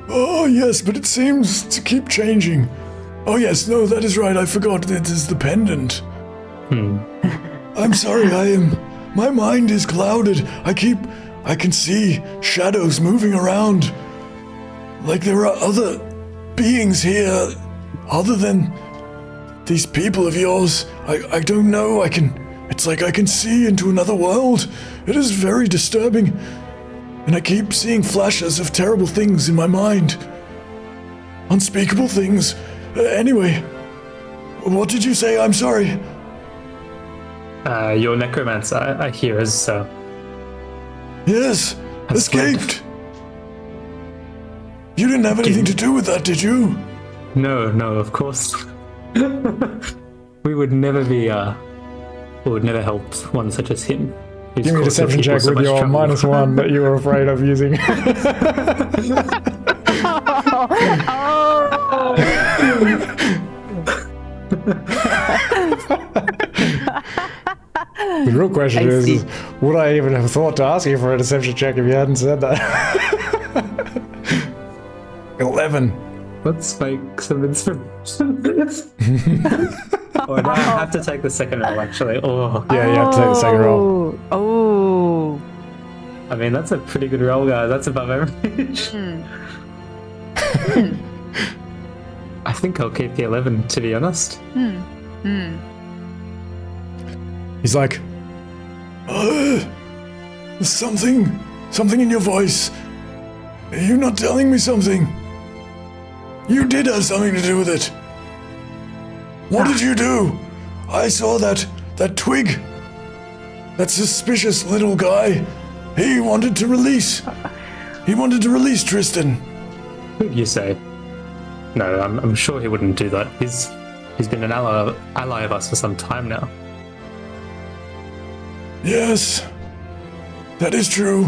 Oh, yes, but it seems to keep changing. Oh, yes, no, that is right. I forgot it is the pendant. I'm sorry, my mind is clouded. I can see shadows moving around. Like there are other beings here other than these people of yours. I don't know. It's like I can see into another world. It is very disturbing. And I keep seeing flashes of terrible things in my mind. Unspeakable things. Anyway, what did you say? I'm sorry. Your necromancer, I hear, has Yes, Has fled. escaped. You didn't have anything to do with that, did you? No, of course. We would never be, we would never help one such as him. who's Give me a caused your deception people check so with much your trouble. -1 that you were afraid of using. The real question is, would I even have thought to ask you for a deception check if you hadn't said that? 11. Let's make some inspiration. Oh, no, I have to take the second roll, actually. Oh, Yeah, you have to take the second roll. Oh. I mean, that's a pretty good roll, guys. That's above average. I think I'll keep the 11, to be honest. He's like, There's something in your voice. Are you not telling me something? You did have something to do with it. What did you do? I saw that twig. That suspicious little guy. He wanted to release Tristan. Who do you say? No, I'm sure he wouldn't do that. He's been an ally of us for some time now. Yes, that is true.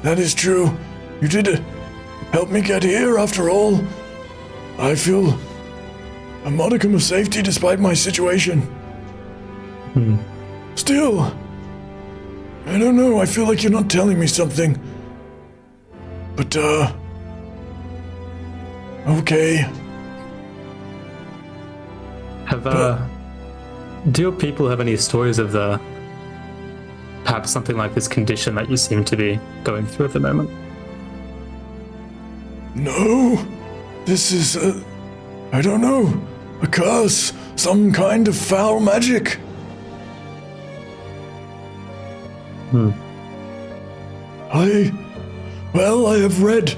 That is true. You did help me get here after all. I feel a modicum of safety despite my situation. Still, I don't know, I feel like you're not telling me something. But, okay. Do your people have any stories of perhaps something like this condition that you seem to be going through at the moment? No, this is I don't know, a curse, some kind of foul magic. I have read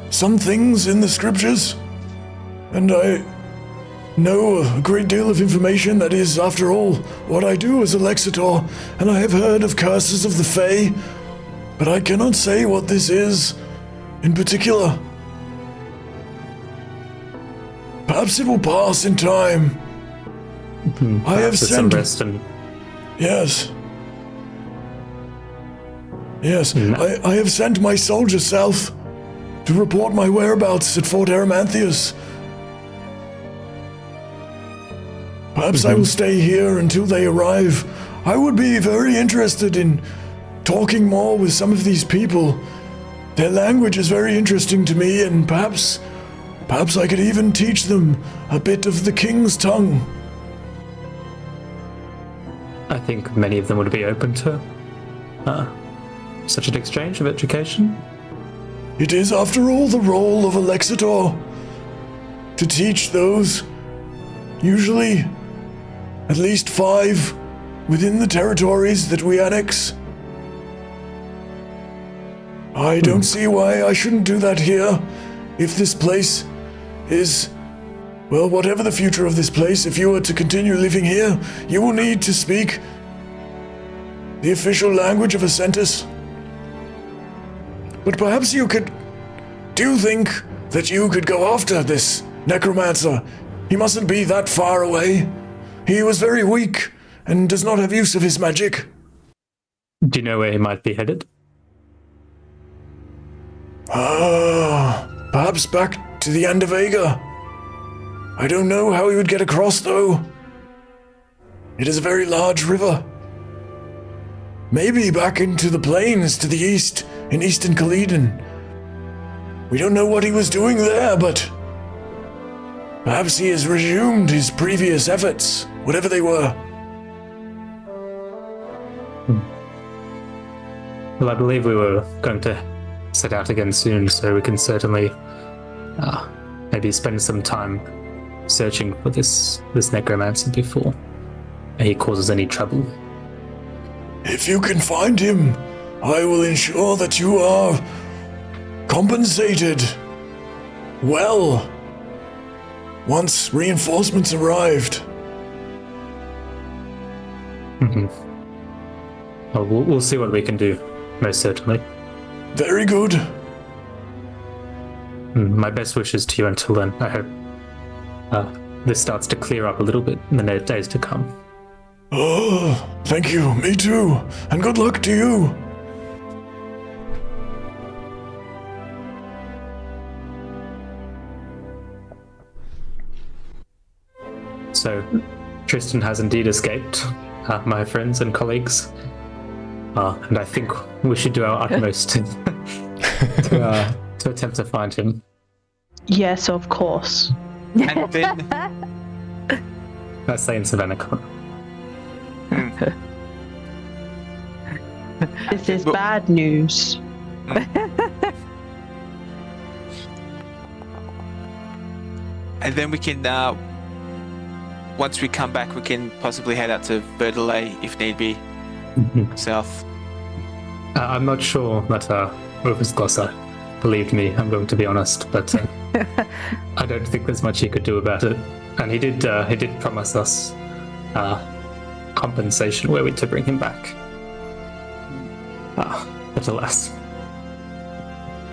some things in the scriptures, and I know a great deal of information that is, after all, what I do as a Lexitor, and I have heard of curses of the Fae, but I cannot say what this is in particular. Perhaps it will pass in time. I have Perhaps with some sent... rest and Yes. Yes, I have sent my soldier south to report my whereabouts at Fort Eramanthius. Perhaps I will stay here until they arrive. I would be very interested in talking more with some of these people. Their language is very interesting to me, and perhaps I could even teach them a bit of the king's tongue. I think many of them would be open to such an exchange of education. It is, after all, the role of a Lexitor to teach those, usually at least 5 within the territories that we annex. I don't see why I shouldn't do that here. If this place is, well, whatever the future of this place, if you were to continue living here, you will need to speak the official language of Ascentus. But perhaps you could... Do you think that you could go after this necromancer? He mustn't be that far away. He was very weak and does not have use of his magic. Do you know where he might be headed? Perhaps back to the Andavega. I don't know how he would get across, though. It is a very large river. Maybe back into the plains to the east, in eastern Khalidin. We don't know what he was doing there, but perhaps he has resumed his previous efforts, whatever they were. Well, I believe we were going to set out again soon, so we can certainly maybe spend some time searching for this necromancer before he causes any trouble. If you can find him, I will ensure that you are compensated well once reinforcements arrived. Well, we'll see what we can do, most certainly. Very good. My best wishes to you until then. I hope this starts to clear up a little bit in the days to come. Oh, thank you. Me too. And good luck to you. So, Tristan has indeed escaped, my friends and colleagues. And I think we should do our utmost to attempt to find him. Yes, of course. And then Let's say in Savannah. This is bad news. and then we can once we come back, we can possibly head out to Verdelay if need be, south. I'm not sure that Ophis Glosser believed me, I'm going to be honest, but I don't think there's much he could do about it. And he did promise us compensation were we to bring him back. But alas.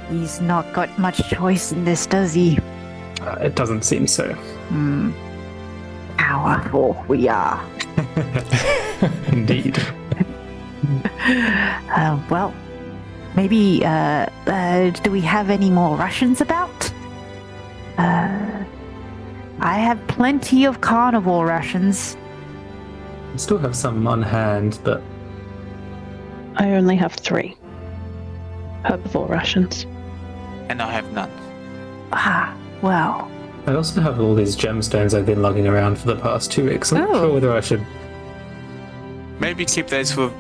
He's not got much choice in this, does he? It doesn't seem so. Powerful we are. Indeed. Well, maybe, do we have any more rations about? I have plenty of carnivore rations. We still have some on hand, but I only have 3 herbivore rations. And I have none. Well. I also have all these gemstones I've been lugging around for the past 2 weeks. I'm not sure whether I should Maybe keep those for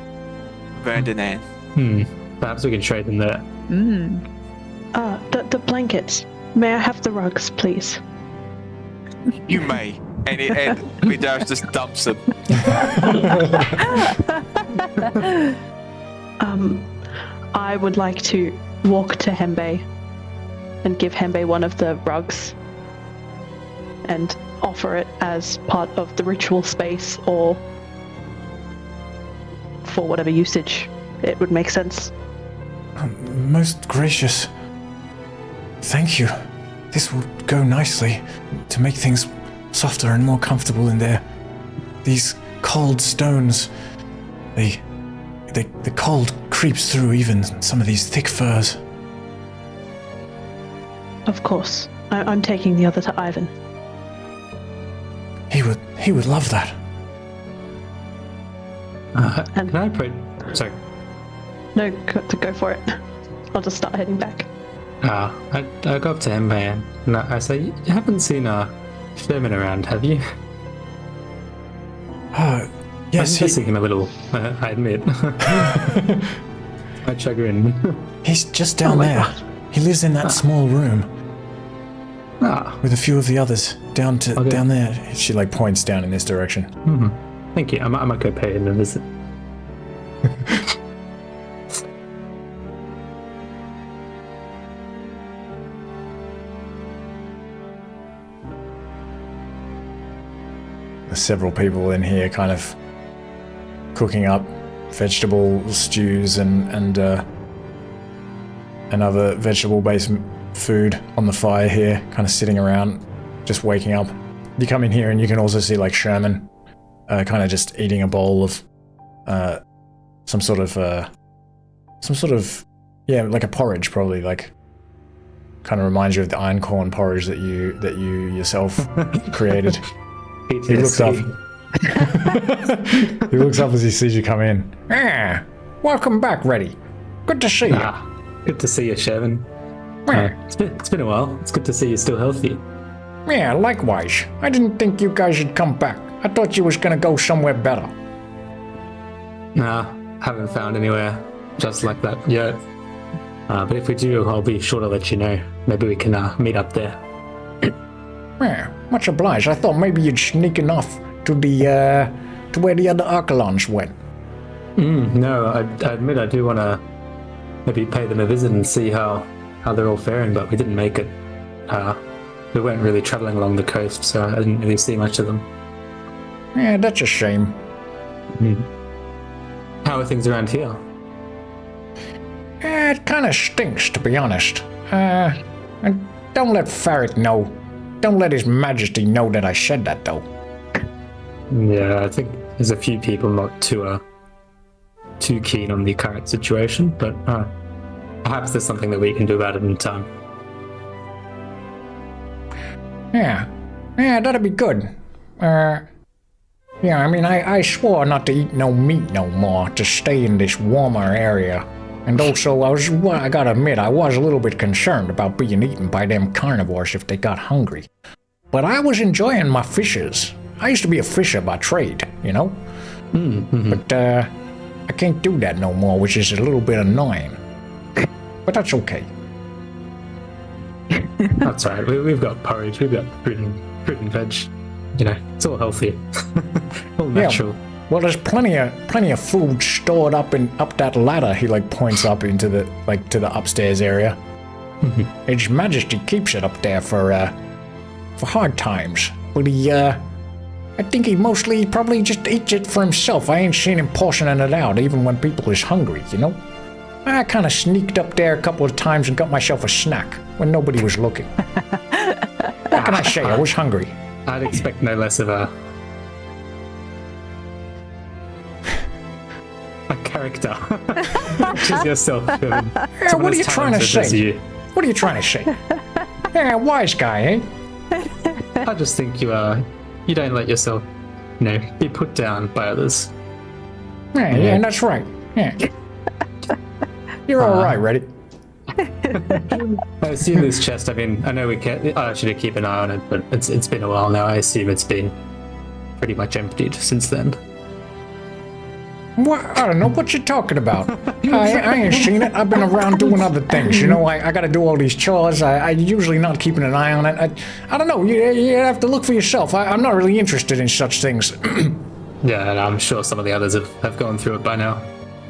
Ferdinand. Perhaps we can trade them there. The blankets. May I have the rugs, please? You may. And Vidash just dumps them. I would like to walk to Hembe and give Hembe one of the rugs and offer it as part of the ritual space or for whatever usage it would make sense. Most gracious. Thank you. This will go nicely to make things softer and more comfortable in there. These cold stones, the cold creeps through even some of these thick furs. Of course. I'm taking the other to Ivan. He would love that. Can I put... Sorry. No, go for it. I'll just start heading back. I go up to him and I say, you haven't seen Sherman around, have you? Yes, I'm missing him a little, I admit. My chagrin. He's just down there. God. He lives in that small room with a few of the others down there. She points down in this direction. Mm-hmm. Thank you. I might go pay him a visit. There's several people in here kind of cooking up vegetable stews and other vegetable-based food on the fire here, kind of sitting around, just waking up. You come in here and you can also see Sherman kind of just eating a bowl of some sort of a porridge, probably kind of reminds you of the iron corn porridge that you yourself created. He looks up. He looks up as he sees you come in. Welcome back, Reddy. Good to see you. Good to see you, Sherman. It's been a while. It's good to see you still healthy. Yeah, likewise. I didn't think you guys would come back. I thought you was gonna go somewhere better. Nah, haven't found anywhere just like that yet. But if we do, I'll be sure to let you know. Maybe we can meet up there. Yeah, much obliged. I thought maybe you'd sneak enough to where the other Archelons went. No, I admit I do want to maybe pay them a visit and see how they're all faring, but we didn't make it. We weren't really traveling along the coast, so I didn't really see much of them. Yeah, that's a shame. How are things around here? It kind of stinks, to be honest. And don't let Farrik know. Don't let His Majesty know that I said that, though. Yeah, I think there's a few people not too keen on the current situation, but perhaps there's something that we can do about it in time. Yeah, that'd be good. Yeah, I mean, I swore not to eat no meat no more, to stay in this warmer area. And also, I gotta admit, I was a little bit concerned about being eaten by them carnivores if they got hungry. But I was enjoying my fishes. I used to be a fisher by trade, you know? But I can't do that no more, which is a little bit annoying. But that's okay. That's right. We've got porridge, we've got fruit and veg. You know, it's all healthy. All natural. Yeah. Well, there's plenty of food stored up that ladder. He points up into to the upstairs area. His Majesty keeps it up there for hard times. But I think he mostly probably just eats it for himself. I ain't seen him portioning it out, even when people is hungry, you know? I kind of sneaked up there a couple of times and got myself a snack when nobody was looking. What can I say? I was hungry. I'd expect no less of a character. Which is yourself. Yeah, what are you trying to say? What are you trying to say? Yeah, wise guy, eh? I just think you don't let yourself, be put down by others. Yeah, that's right. Yeah. You're all right, Reddy. I assume this chest, I know I should keep an eye on it, but it's been a while now. I assume it's been pretty much emptied since then. What? I don't know what you're talking about. I ain't seen it. I've been around doing other things. You know, I gotta do all these chores. I usually not keeping an eye on it. I don't know. You have to look for yourself. I'm not really interested in such things. Yeah, and I'm sure some of the others have gone through it by now.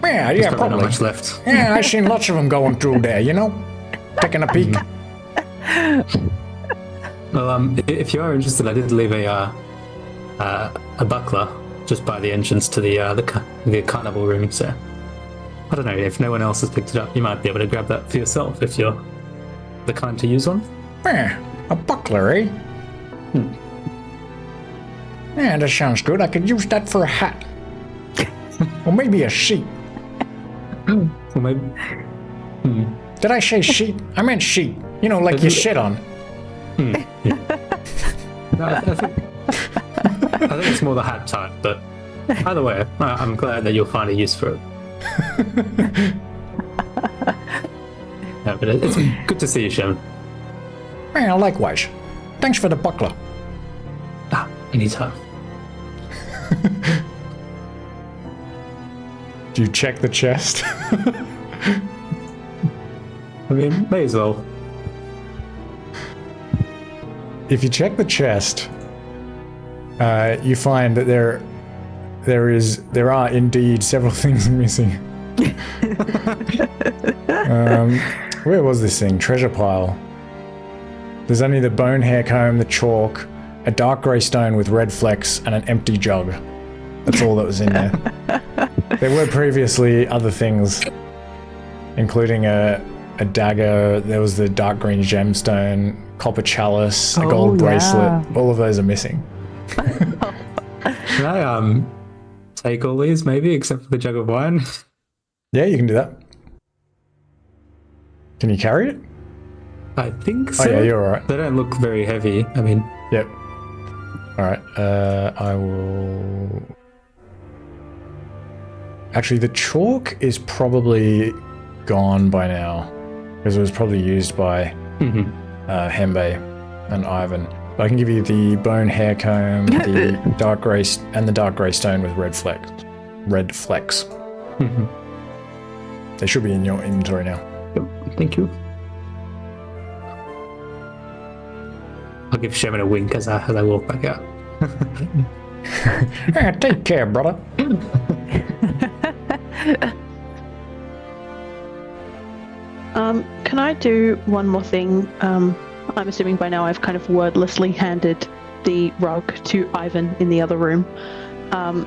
Yeah, Probably not much left. Yeah, I've seen lots of them going through there, you know? Taking a peek. Well, if you are interested, I did leave a buckler just by the entrance to the carnival room, so I don't know, if no one else has picked it up, you might be able to grab that for yourself if you're the kind to use one. Yeah, a buckler, eh? Yeah, that sounds good. I could use that for a hat. Or maybe a sheet. Or maybe... Did I say sheet? I meant sheet. You know, like you shit on. Yeah. No, I think it's more the hat type, but either way, I'm glad that you'll find a use for it. No, but it's good to see you, Shem. Yeah, likewise. Thanks for the buckler. Anytime. Do you check the chest? I mean, may as well. If you check the chest, you find that there are indeed several things missing. Where was this thing? Treasure pile. There's only the bone hair comb, the chalk, a dark grey stone with red flecks, and an empty jug. That's all that was in there. There were previously other things, including a dagger. There was the dark green gemstone, copper chalice, a gold bracelet. All of those are missing. Can I take all these, maybe, except for the jug of wine? Yeah, you can do that. Can you carry it? I think so. Oh yeah, you're alright. They don't look very heavy. I mean... Yep. Alright, I will... Actually, the chalk is probably gone by now, because it was probably used by Hembe and Ivan. But I can give you the bone hair comb, the dark grey and the dark grey stone with red flecks. They should be in your inventory now. Yep, thank you. I'll give Sherman a wink as I walk back out. Take care, brother. Can I do one more thing? I'm assuming by now I've kind of wordlessly handed the rug to Ivan in the other room. And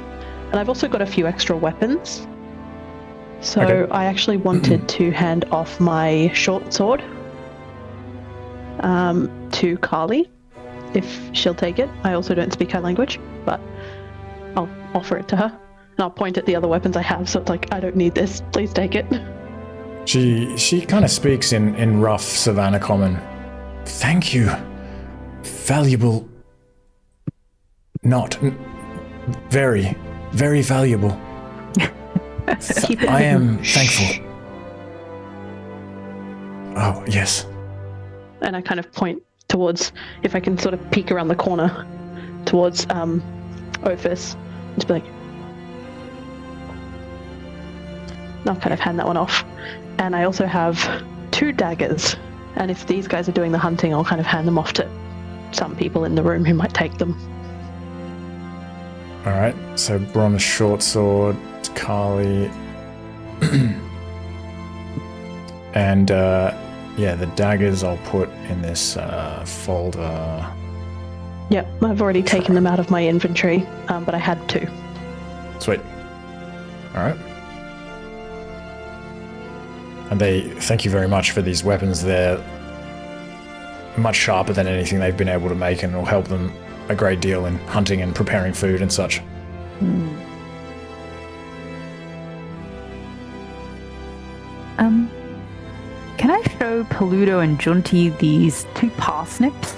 I've also got a few extra weapons. So okay. I actually wanted to hand off my short sword to Carly, if she'll take it. I also don't speak her language, but I'll offer it to her. And I'll point at the other weapons I have, so it's like, I don't need this, please take it. She kind of speaks in rough Savannah common. Thank you. Valuable. Not. Very, very valuable. I am thankful. Oh, yes. And I kind of point towards, if I can sort of peek around the corner, towards Ophis. Just be like, and I'll kind of hand that one off. And I also have 2 daggers. And if these guys are doing the hunting, I'll kind of hand them off to some people in the room who might take them. Alright, so bronze short sword, Carly. And yeah, the daggers I'll put in this folder. Yep, I've already taken them out of my inventory, but I had 2. Sweet. Alright. And they thank you very much for these weapons. They're much sharper than anything they've been able to make, and will help them a great deal in hunting and preparing food and such. Can I show Paludo and Junti these 2 parsnips?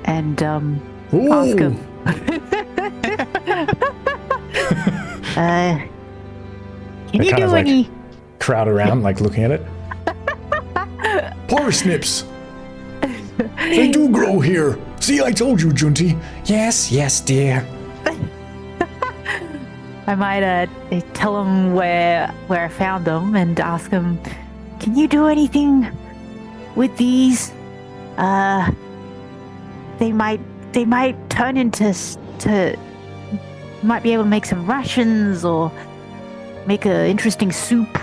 And ask them. Can you do any? Crowd around, like looking at it. Parsnips. They do grow here. See, I told you, Junti. Yes, dear. I might tell him where I found them and ask him, can you do anything with these? They might turn into might be able to make some rations or make an interesting soup.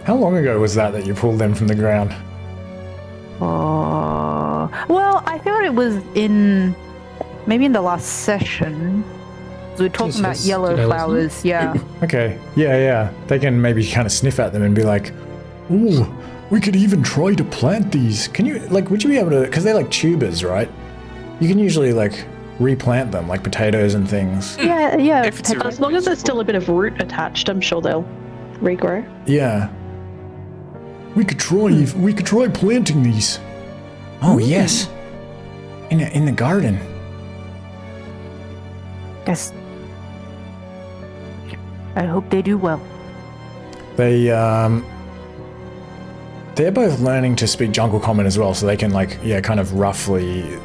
How long ago was that you pulled them from the ground? Well, I thought it was maybe in the last session. So we're talking about yellow flowers, yeah. Okay, yeah. They can maybe kind of sniff at them and be like, ooh, we could even try to plant these. Can you, would you be able to, because they're like tubers, right? You can usually, replant them, like potatoes and things. Yeah. As long as there's still a bit of root attached, I'm sure they'll regrow. Yeah. We could try planting these. Oh, yes. In the garden. Yes. I hope they do well. They're both learning to speak Jungle Common as well, so they can kind of roughly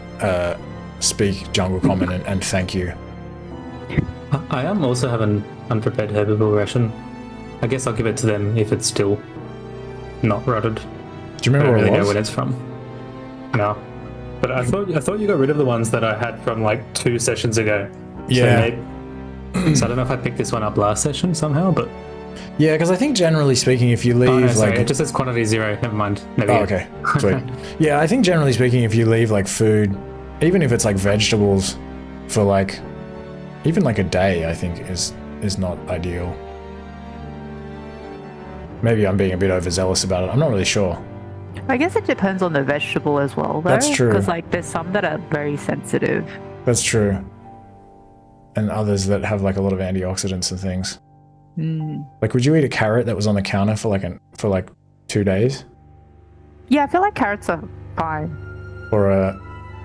speak Jungle Common and thank you. I also have an unprepared herbivore ration. I guess I'll give it to them if it's still not rotted. Do you remember I don't where really it know was? when it's from. No. But I thought you got rid of the ones that I had from 2 sessions ago. Yeah. So I don't know if I picked this one up last session somehow, but... Yeah, because I think generally speaking, if you leave Oh, no, sorry, it just says quantity 0. Never mind. Never Oh, okay. Sweet. Yeah, I think generally speaking, if you leave food, even if it's vegetables, for even a day, I think is not ideal. Maybe I'm being a bit overzealous about it. I'm not really sure. I guess it depends on the vegetable as well, though. That's true. Because there's some that are very sensitive. That's true. And others that have a lot of antioxidants and things. Would you eat a carrot that was on the counter for 2 days? Yeah, I feel like carrots are fine. Or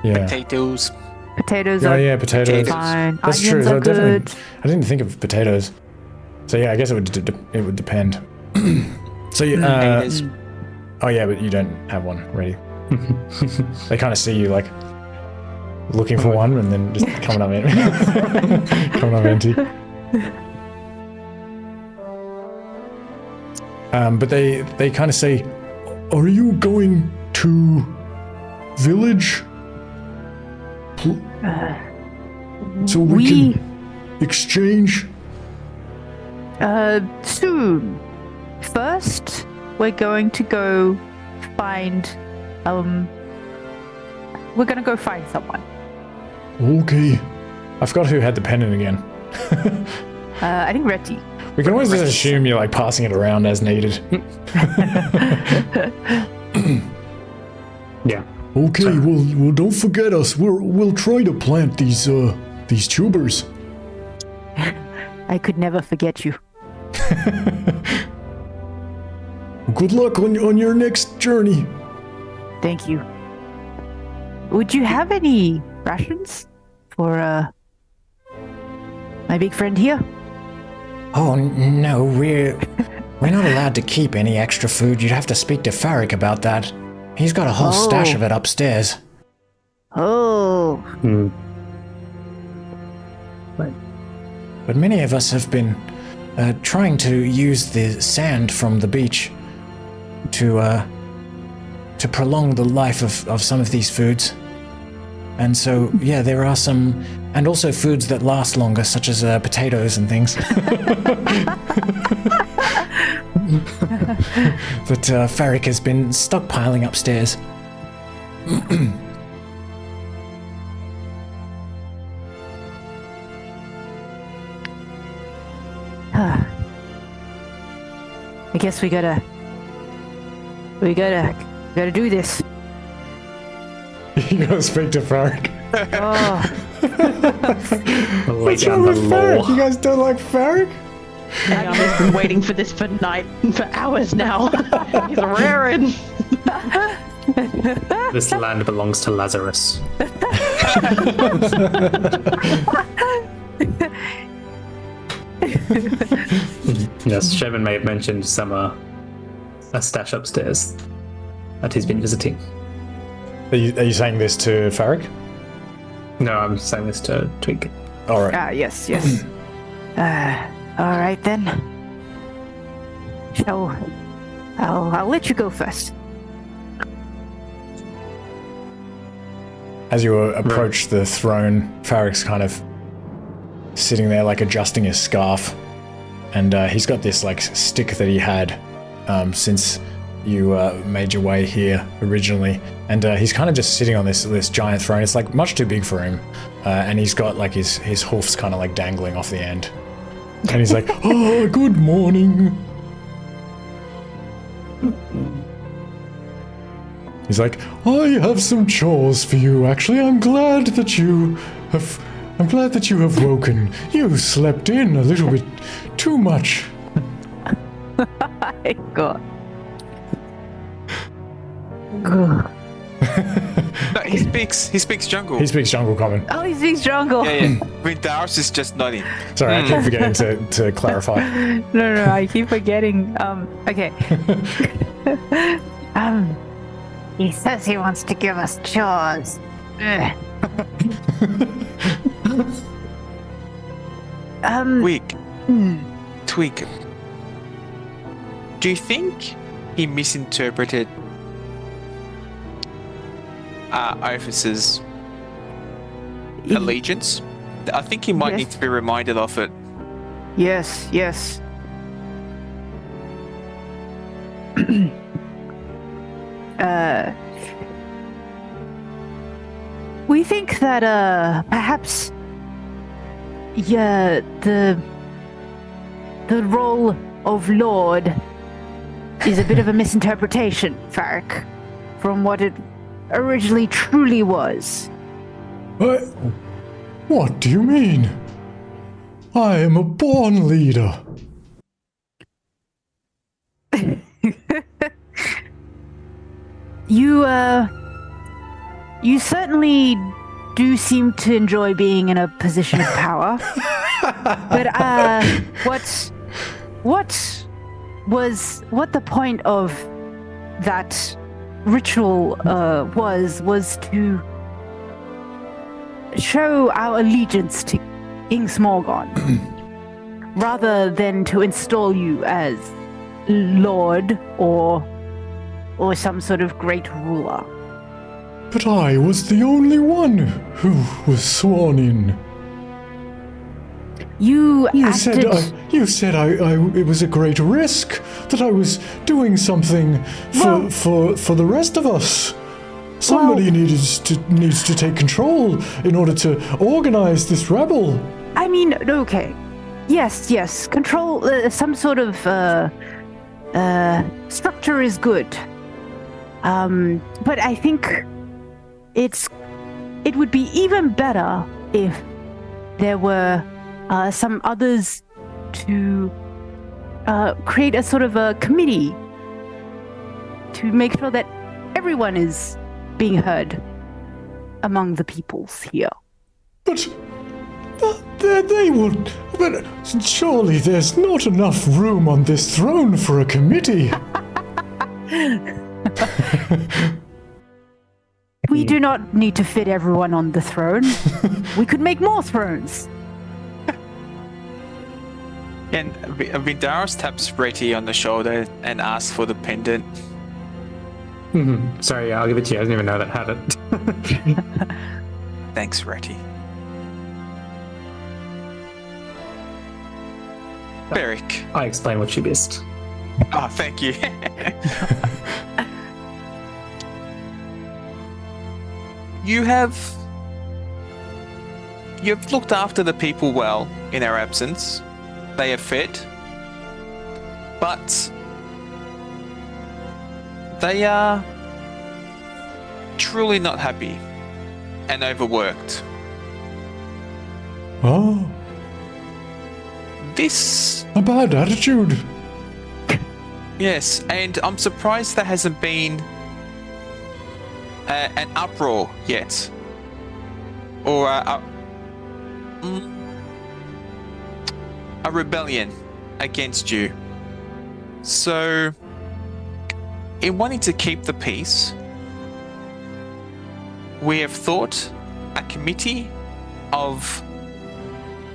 yeah. Potatoes. Potatoes Oh are yeah, potatoes. fine. That's Onions true. are So good. definitely, I didn't think of potatoes. So yeah, I guess it would depend. So you, Potatoes. oh yeah, but you don't have one ready. They kind of see you looking for one and then just coming up empty. But they kind of say, Are you going to village? So we can exchange? Soon. First, we're going to go find someone. Okay. I forgot who had the pendant again. I think Reti. We can always just assume you're passing it around as needed. Yeah. Okay, well don't forget us. We'll try to plant these tubers. I could never forget you. Good luck on your next journey. Thank you. Would you have any rations for my big friend here? Oh, no, we're not allowed to keep any extra food. You'd have to speak to Farrik about that. He's got a whole stash of it upstairs. Oh. But many of us have been trying to use the sand from the beach to prolong the life of some of these foods. And so, yeah, there are some, and also foods that last longer, such as potatoes and things. That Farrik has been stockpiling upstairs. I guess we gotta do this. You gotta speak to Farrik. Oh, Lay down the law. You guys don't like Farrik? I've been waiting for this for hours now. He's raring. This land belongs to Lazarus. Yes, Sherman may have mentioned some a stash upstairs that he's been visiting. Are you saying this to Farrik? No, I'm saying this to Twink. All right. yes. All right then. So, I'll let you go first. As you approach the throne, Farrik's kind of sitting there, like adjusting his scarf, and he's got this like stick that he had since you made your way here originally, and he's kind of just sitting on this giant throne. It's like much too big for him, and he's got like his hoofs kind of like dangling off the end, and he's like, "Oh, good morning." He's like, "I have some chores for you. Actually, I'm glad that you have woken. You slept in a little bit too much." My God. No, he speaks jungle. He speaks jungle common. Oh, he speaks jungle. Yeah. Vindaris is just nodding. Sorry, I keep forgetting to clarify. No, I keep forgetting. Okay. He says he wants to give us chores. Ugh. Twig. Do you think he misinterpreted Ophis's allegiance? I think he might Yes. need to be reminded of it. Yes. We think that perhaps the role of Lord is a bit of a misinterpretation, Farrik, from what it originally truly was. What do you mean? I am a born leader. You certainly do seem to enjoy being in a position of power. But what the point of that ritual was to show our allegiance to King Smorgon, rather than to install you as Lord or some sort of great ruler. But I was the only one who was sworn in. You said acted... it was a great risk, that I was doing something for the rest of us. Somebody needs to take control in order to organize this rebel. I mean, okay. Yes. Control, some sort of structure is good. But I think it would be even better if there were some others to create a sort of a committee to make sure that everyone is being heard among the peoples here. But they would. But surely there's not enough room on this throne for a committee. We do not need to fit everyone on the throne. We could make more thrones. And Vindaris taps Reti on the shoulder and asks for the pendant. Sorry, I'll give it to you. I didn't even know that had it. Thanks, Reti. Farrik. I explain what you missed. Oh, thank you. You've looked after the people well in our absence. They have fed, but they are truly not happy and overworked. Oh, This, a bad attitude. yes, and I'm surprised there hasn't been an uproar yet, or a rebellion against you. So, in wanting to keep the peace, we have thought a committee of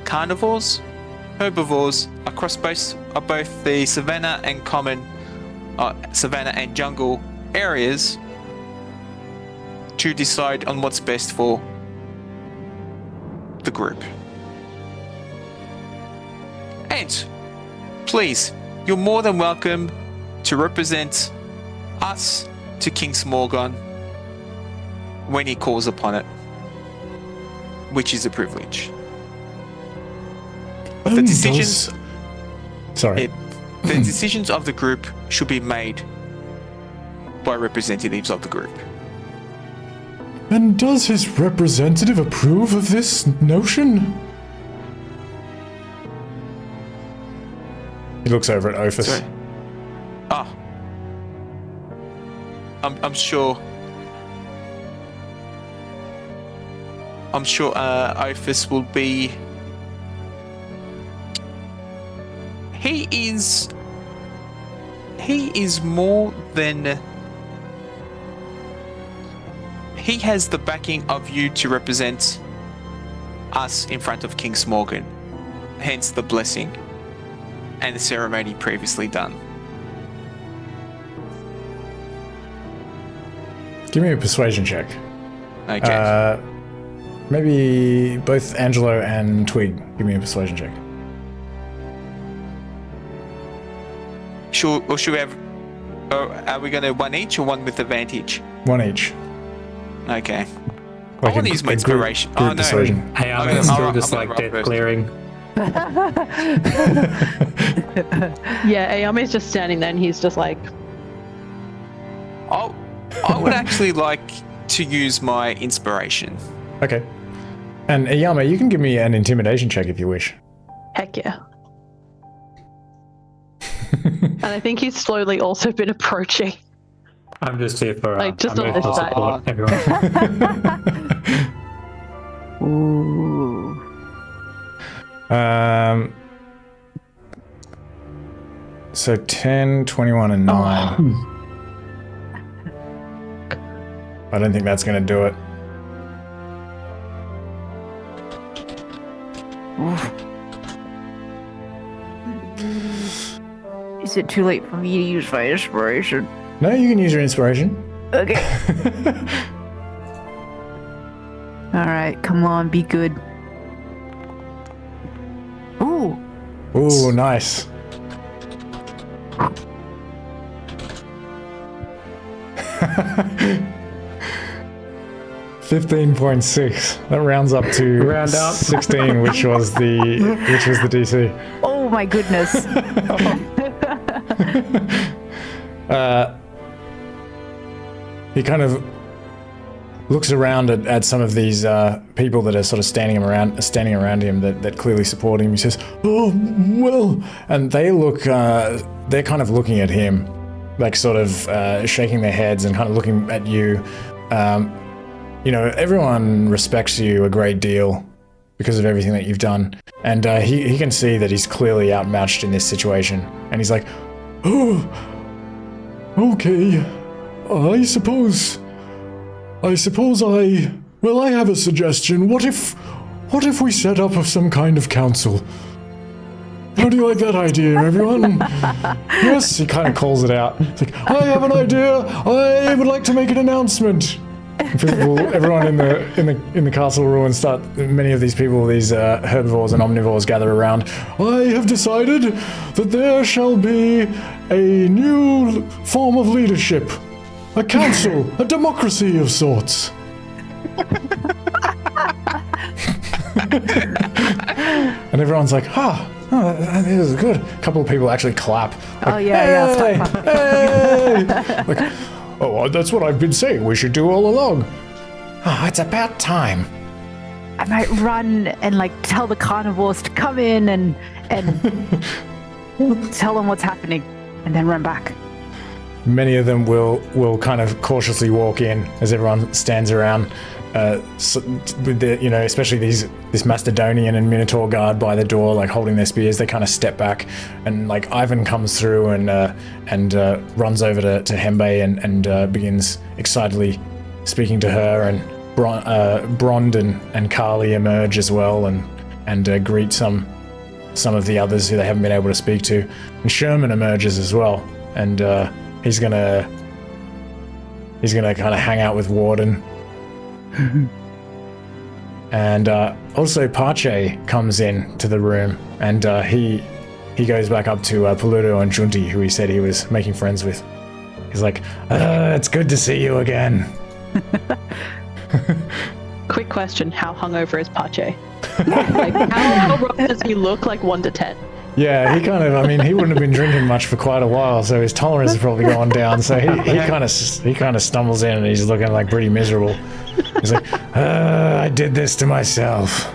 carnivores herbivores across both the savannah and savannah and jungle areas to decide on what's best for the group. And please, you're more than welcome to represent us to King Smorgon when he calls upon it, which is a privilege. The decisions, the decisions of the group should be made by representatives of the group. And does his representative approve of this notion? He looks over at Ophis. Sorry. Ah. I'm sure. I'm sure Ophis will be. He is more than. He has the backing of you to represent us in front of King Smorgon, hence the blessing and the ceremony previously done. Give me a persuasion check. Okay. Maybe both Angelo and Twig, give me a persuasion check. Should we have... are we going to one each or one with advantage? One each. Okay. Like I want to use my inspiration. Oh, no. Persuasion. Hey, I'm Okay, still I'll- just I'll like roll dead first. glaring. Yeah, Ayame's just standing there and he's just like, I would actually like to use my inspiration. Okay. And Yao Mei, you can give me an intimidation check if you wish. heck yeah. And I think he's slowly also been approaching. I'm just here for Like, just I'm on here this for side. support, everyone. Ooh. So 10, 21, and 9. I don't think that's going to do it. Is it too late for me to use my inspiration? No, you can use your inspiration. Okay. Alright, come on, be good. Ooh. Ooh, nice. $15.6. That rounds up to Round up. 16, which was the DC. Oh my goodness. He kind of looks around at some of these people that are sort of standing around him that clearly support him. He says, "Oh well," and they look. They're kind of looking at him, like sort of shaking their heads and kind of looking at you. You know, everyone respects you a great deal because of everything that you've done, and he can see that he's clearly outmatched in this situation, and he's like, "Oh, okay, I suppose I have a suggestion. What if we set up some kind of council? How do you like that idea, everyone?" Yes, he kind of calls it out. It's like, "I have an idea. I would like to make an announcement." Everyone in the castle ruins start. Many of these people, these herbivores and omnivores, gather around. "I have decided that there shall be a new form of leadership, a council, a democracy of sorts." And everyone's like, "Oh, this is good." A couple of people actually clap. Like, Oh, yeah, "Hey, stop hey!" Like, "Oh, that's what I've been saying we should do all along." Oh, it's about time. I might run and like tell the carnivores to come in and tell them what's happening and then run back. Many of them will kind of cautiously walk in as everyone stands around, with the, you know, especially this Macedonian and Minotaur guard by the door, like holding their spears. They kind of step back, and like Ivan comes through and runs over to Hembe and begins excitedly speaking to her, and Brond and Carly emerge as well and greet some some of the others who they haven't been able to speak to. And Sherman emerges as well, and he's gonna kind of hang out with Warden. And also Pache comes in to the room, and he goes back up to Paluto and Junti, who he said he was making friends with. He's like, it's good to see you again. Quick question, how hungover is Pache? Like, how rough does he look, like 1 to 10? Yeah, he kind of, I mean, he wouldn't have been drinking much for quite a while, so his tolerance is probably going down. So he kind of stumbles in and he's looking like pretty miserable. He's like, I did this to myself.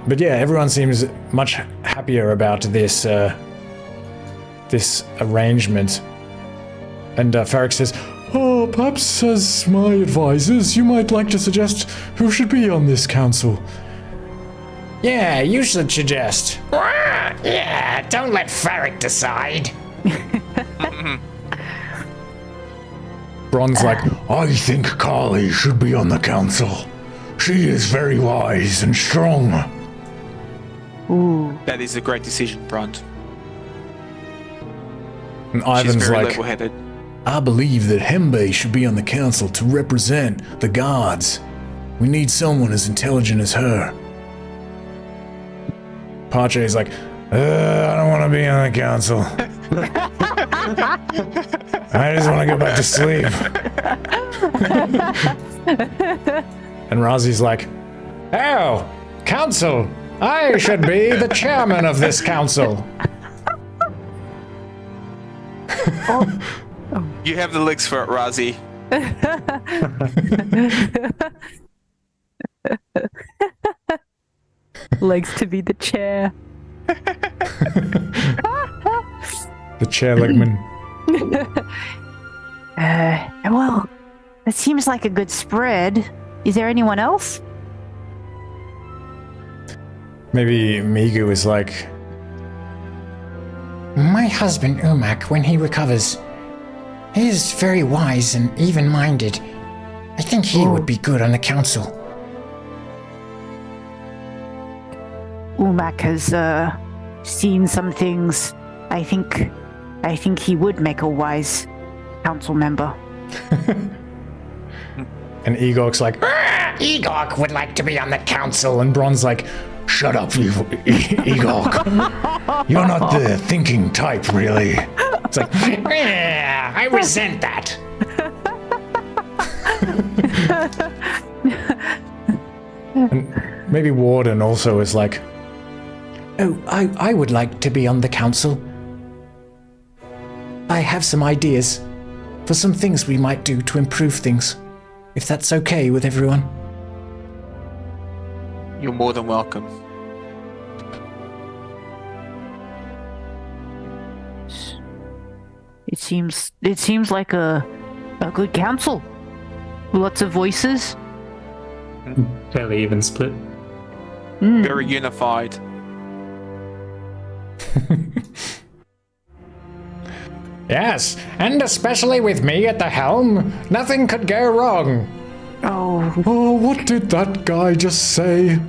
But yeah, everyone seems much happier about this this arrangement. And Farrik says, "Oh, perhaps as my advisors, you might like to suggest who should be on this council." Yeah, you should suggest. Yeah, don't let Farrik decide. Bron's like, I think Carly should be on the council. She is very wise and strong. Ooh. That is a great decision, Bront. and She's Ivan's very like, level-headed. I believe that Hembe should be on the council to represent the gods. We need someone as intelligent as her. Pache's like, I don't want to be on the council. I just want to go back to sleep. and Razi's like, "Oh, council, I should be the chairman of this council." You have the legs for it, Razi. Legs to be the chair. The chairlegman. Well, that seems like a good spread. Is there anyone else? Maybe Meegu is like, My husband Umak, when he recovers, he is very wise and even-minded. I think he would be good on the council. Umak has seen some things. I think he would make a wise council member. and Egok's like, Egok would like to be on the council. and Bron's like, Shut up, Egok. You're not the thinking type, really. it's like, I resent that. and maybe Warden also is like, Oh, I would like to be on the council. I have some ideas for some things we might do to improve things, if that's okay with everyone. You're more than welcome. It seems like a good council. Lots of voices. Fairly even split. Very unified. Yes, and especially with me at the helm, nothing could go wrong. Oh, what did that guy just say?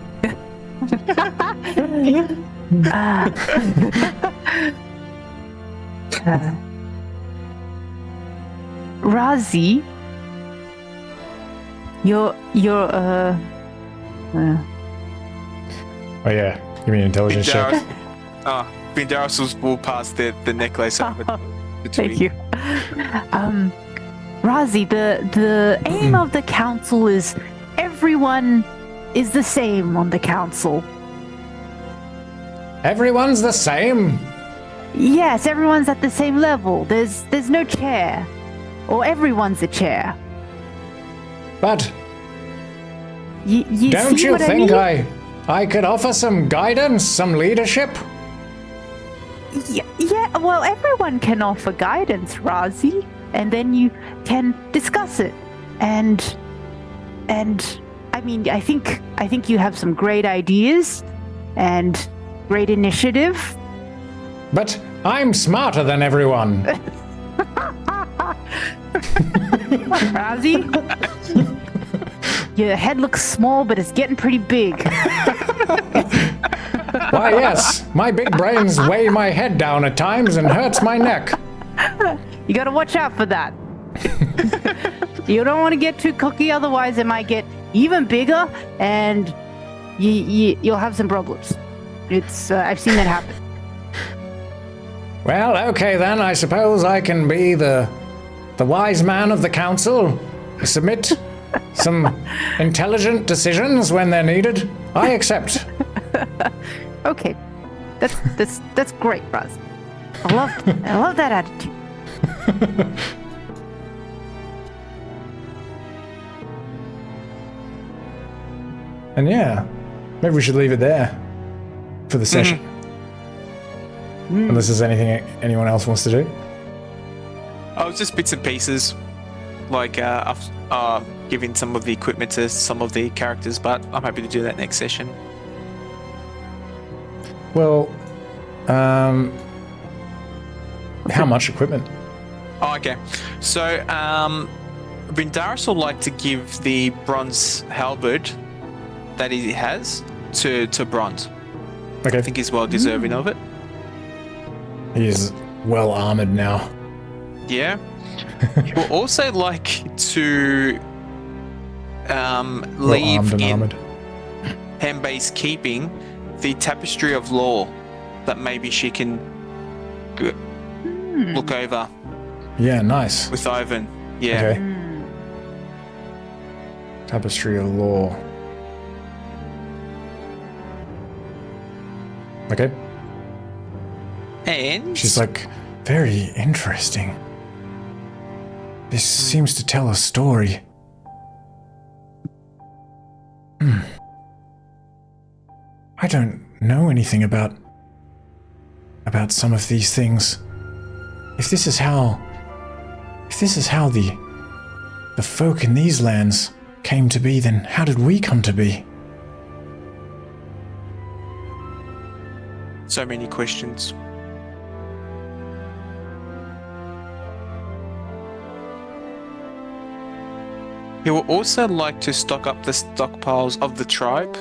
Razi, you're Oh yeah, you mean intelligence check? Vindaros will pull past the necklace over between. Thank you. Razi, the aim of the council is everyone is the same on the council. Everyone's the same. Yes, everyone's at the same level. There's no chair, or everyone's a chair. But You don't see you what think I mean? I could offer some guidance, some leadership? Yeah, well, everyone can offer guidance, Razi, and then you can discuss it. And I mean, I think you have some great ideas and great initiative. But I'm smarter than everyone. Razi, Your head looks small, but it's getting pretty big. Why, yes, my big brains weigh my head down at times and hurts my neck. You gotta watch out for that. You don't want to get too cocky, otherwise it might get even bigger, and you'll have some problems. It's I've seen that happen. Well, okay then, I suppose I can be the wise man of the council, submit some intelligent decisions when they're needed. I accept. Okay, that's great, Raz. I love that attitude. And yeah, maybe we should leave it there for the session. Unless there's anything anyone else wants to do. Oh, just bits and pieces, like giving some of the equipment to some of the characters, but I'm happy to do that next session. Well, how much equipment? Oh, okay. So, Vindaris would like to give the bronze halberd that he has to Bronze. Okay. I think he's well deserving of it. He's well armored now. Yeah. He would also like to leave armed and in armored. Hembe's keeping the tapestry of law that maybe she can look over Yeah, nice. with Ivan. Yeah. Okay. Tapestry of Law. Okay. And She's like, very interesting. This seems to tell a story. I don't know anything about some of these things. If this is how the folk in these lands came to be, then how did we come to be? so many questions. He will also like to stock up the stockpiles of the tribe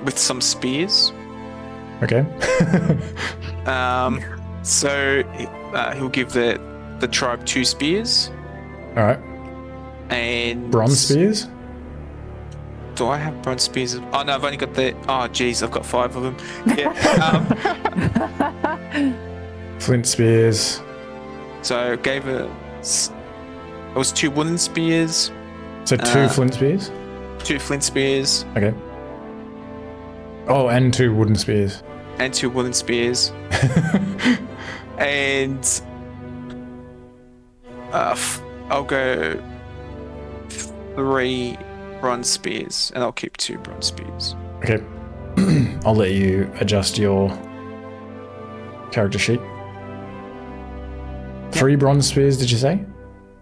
with some spears. Okay. So he'll give the tribe 2 spears. All right. And Bronze spears? Do I have bronze spears? Oh no, I've only got the. Oh geez, I've got 5 of them. Yeah. Flint spears. So I gave her. It was 2 wooden spears, So 2 flint spears? 2 flint spears, Okay. Oh, and 2 wooden spears. and 2 wooden spears, and I'll go 3 bronze spears, and I'll keep 2 bronze spears. Okay. I'll let you adjust your character sheet. 3 bronze spears, did you say?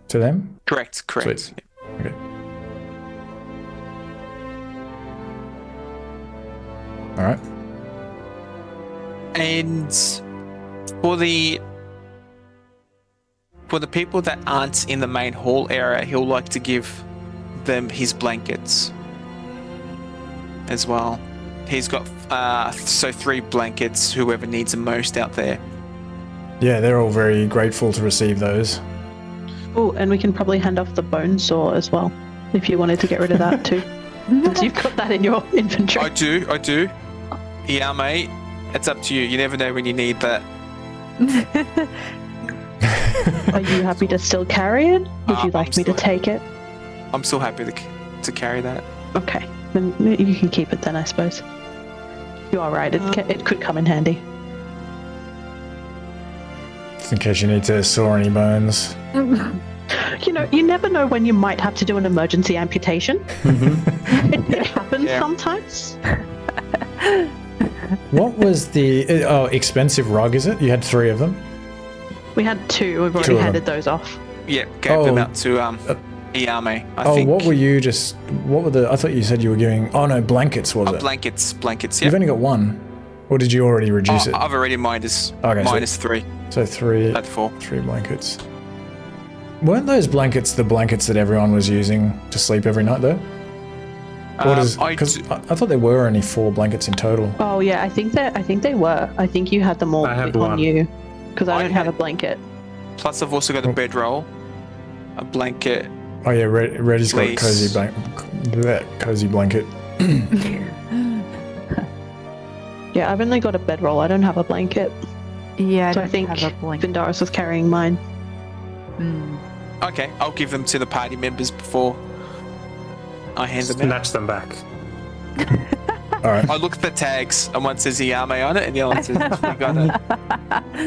To them? Correct. Sweet. Okay. Alright. And for the people that aren't in the main hall area, he'll like to give them his blankets as well. He's got 3 blankets, whoever needs them most out there. Yeah, they're all very grateful to receive those. Oh, and we can probably hand off the bone saw as well, if you wanted to get rid of that too. Since you've got that in your inventory. I do. Yao Mei, it's up to you. You never know when you need that. Are you happy to still carry it? Would you like me to take it? I'm still happy to carry that. Okay, then you can keep it then, I suppose. You are right, it could come in handy. Just in case you need to saw any bones. You know, you never know when you might have to do an emergency amputation. It happens sometimes. What was the expensive rug, is it? You had 3 of them? We had 2, we've already handed those off. Yeah, gave them out to Yao Mei, I think. What were the, I thought you said you were giving, blankets, was it? Blankets, yeah. You've only got 1, or did you already reduce it? I've already minus 3. So 3, At 4. 3 blankets. Weren't those blankets the blankets that everyone was using to sleep every night, though? What is? I Because d- I thought there were only 4 blankets in total. Oh yeah, I think they were. I think you had them all I have on one. you, because I I don't have a had- blanket. Plus, I've also got a bedroll, a blanket. Oh yeah, Reddy's got a Fleece. cozy blanket. Yeah, I've only got a bedroll. I don't have a blanket. Yeah, I So I don't think have a blanket. Vindaris was carrying mine. Mm. Okay, I'll give them to the party members before I hand them out. Snatch them back. All right. I look at the tags, and one says Yao Mei on it, and the other one says we got it.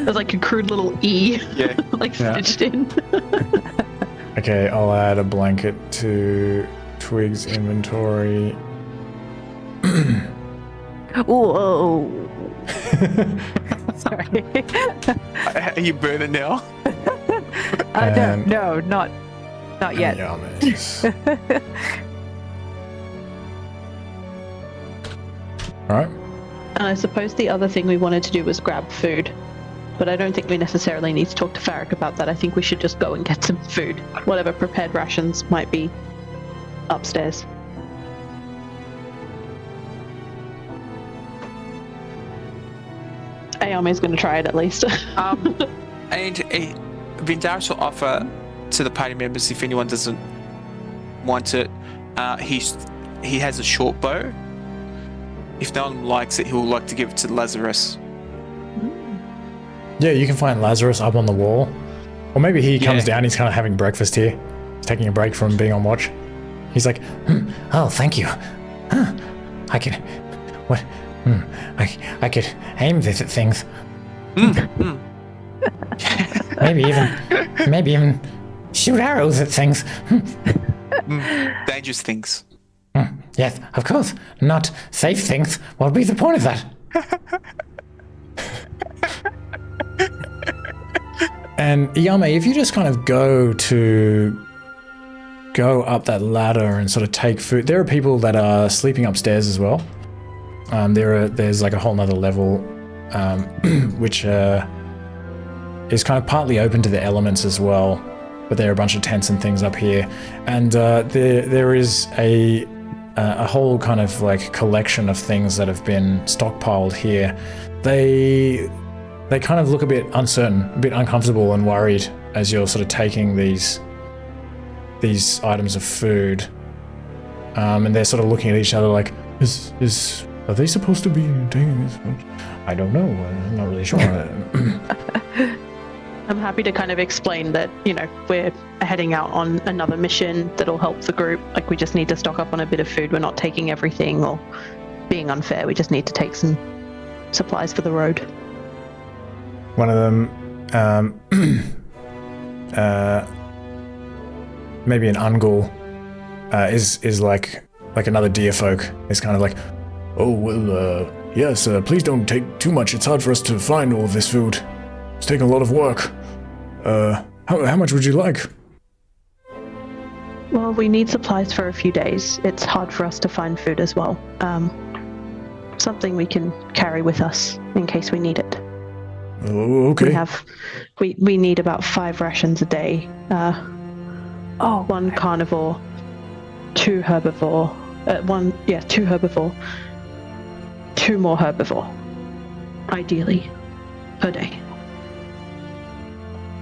There's like a crude little E, Yeah. like Yeah. stitched in. Okay, I'll add a blanket to Twig's inventory. Whoa. Sorry. Are you burning now? And- no, not yet. Yamas. All right. And I suppose the other thing we wanted to do was grab food. But I don't think we necessarily need to talk to Farrik about that. I think we should just go and get some food. Whatever prepared rations might be upstairs. Ayame's going to try it at least. And Vindaris will offer to the party members if anyone doesn't want it. He has a short bow. If no one likes it, he'll like to give it to Lazarus. Yeah, you can find Lazarus up on the wall. Or maybe he comes Yeah. down, he's kind of having breakfast here. He's taking a break from being on watch. He's like, Oh, thank you. Huh. I could. What? I could aim this at things. maybe even shoot arrows at things. Dangerous things. Yes, of course. Not safe things. What would be the point of that? and Yame, if you just kind of go up that ladder and sort of take food, there are people that are sleeping upstairs as well. There's like a whole nother level, which is kind of partly open to the elements as well, but there are a bunch of tents and things up here, and there is a whole kind of like collection of things that have been stockpiled here. They kind of look a bit uncertain, a bit uncomfortable and worried as you're sort of taking these items of food, and they're sort of looking at each other like, are they supposed to be taking this food? I don't know. I'm not really sure. I'm happy to kind of explain that, we're heading out on another mission that'll help the group. Like, we just need to stock up on a bit of food. We're not taking everything or being unfair. We just need to take some supplies for the road. One of them, maybe an Ungul, is like another deer folk. It's kind of like, oh, well, yes, please don't take too much. It's hard for us to find all of this food. It's taking a lot of work. How much would you like? Well, we need supplies for a few days. It's hard for us to find food as well. Something we can carry with us in case we need it. Oh, okay. We need about 5 rations a day. 1 carnivore, 2 herbivore, 2 herbivore, 2 more herbivore, ideally, per day.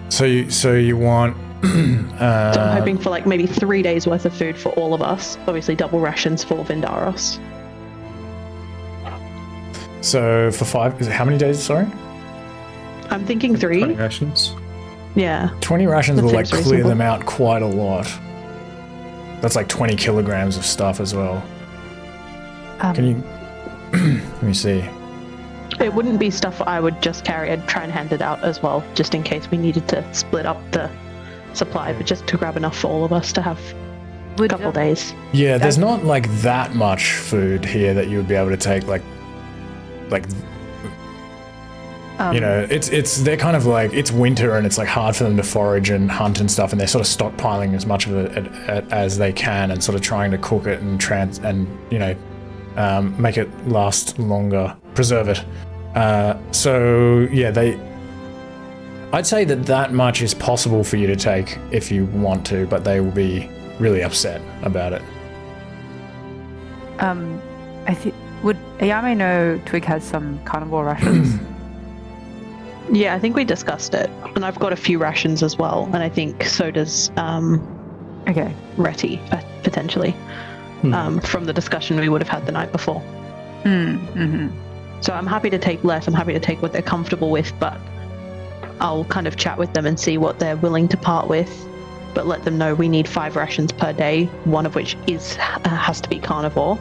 So you want? So I'm hoping for like maybe 3 days worth of food for all of us. Obviously, double rations for Vindaros. So for 5, how many days? Sorry. I'm thinking 3. 20 rations. Yeah. 20 rations That will like seems clear reasonable. them out quite a lot. That's like 20 kilograms of stuff as well. Can you? Let me see. It wouldn't be stuff I would just carry. I'd try and hand it out as well, just in case we needed to split up the supply, but just to grab enough for all of us to have a couple days. Yeah, there's not like that much food here that you would be able to take. Like it's they're kind of like, it's winter and it's like hard for them to forage and hunt and stuff, and they're sort of stockpiling as much of it as they can and sort of trying to cook it and make it last longer, preserve it. So yeah, I'd say that much is possible for you to take if you want to, but they will be really upset about it. I think would Ayame know Twig has some carnivore rations? Yeah, I think we discussed it, and I've got a few rations as well, and I think so does Okay. Reti potentially from the discussion we would have had the night before. Mm-hmm. So I'm happy to take less. I'm happy to take what they're comfortable with, but I'll kind of chat with them and see what they're willing to part with. But let them know we need 5 rations per day, one of which has to be carnivore.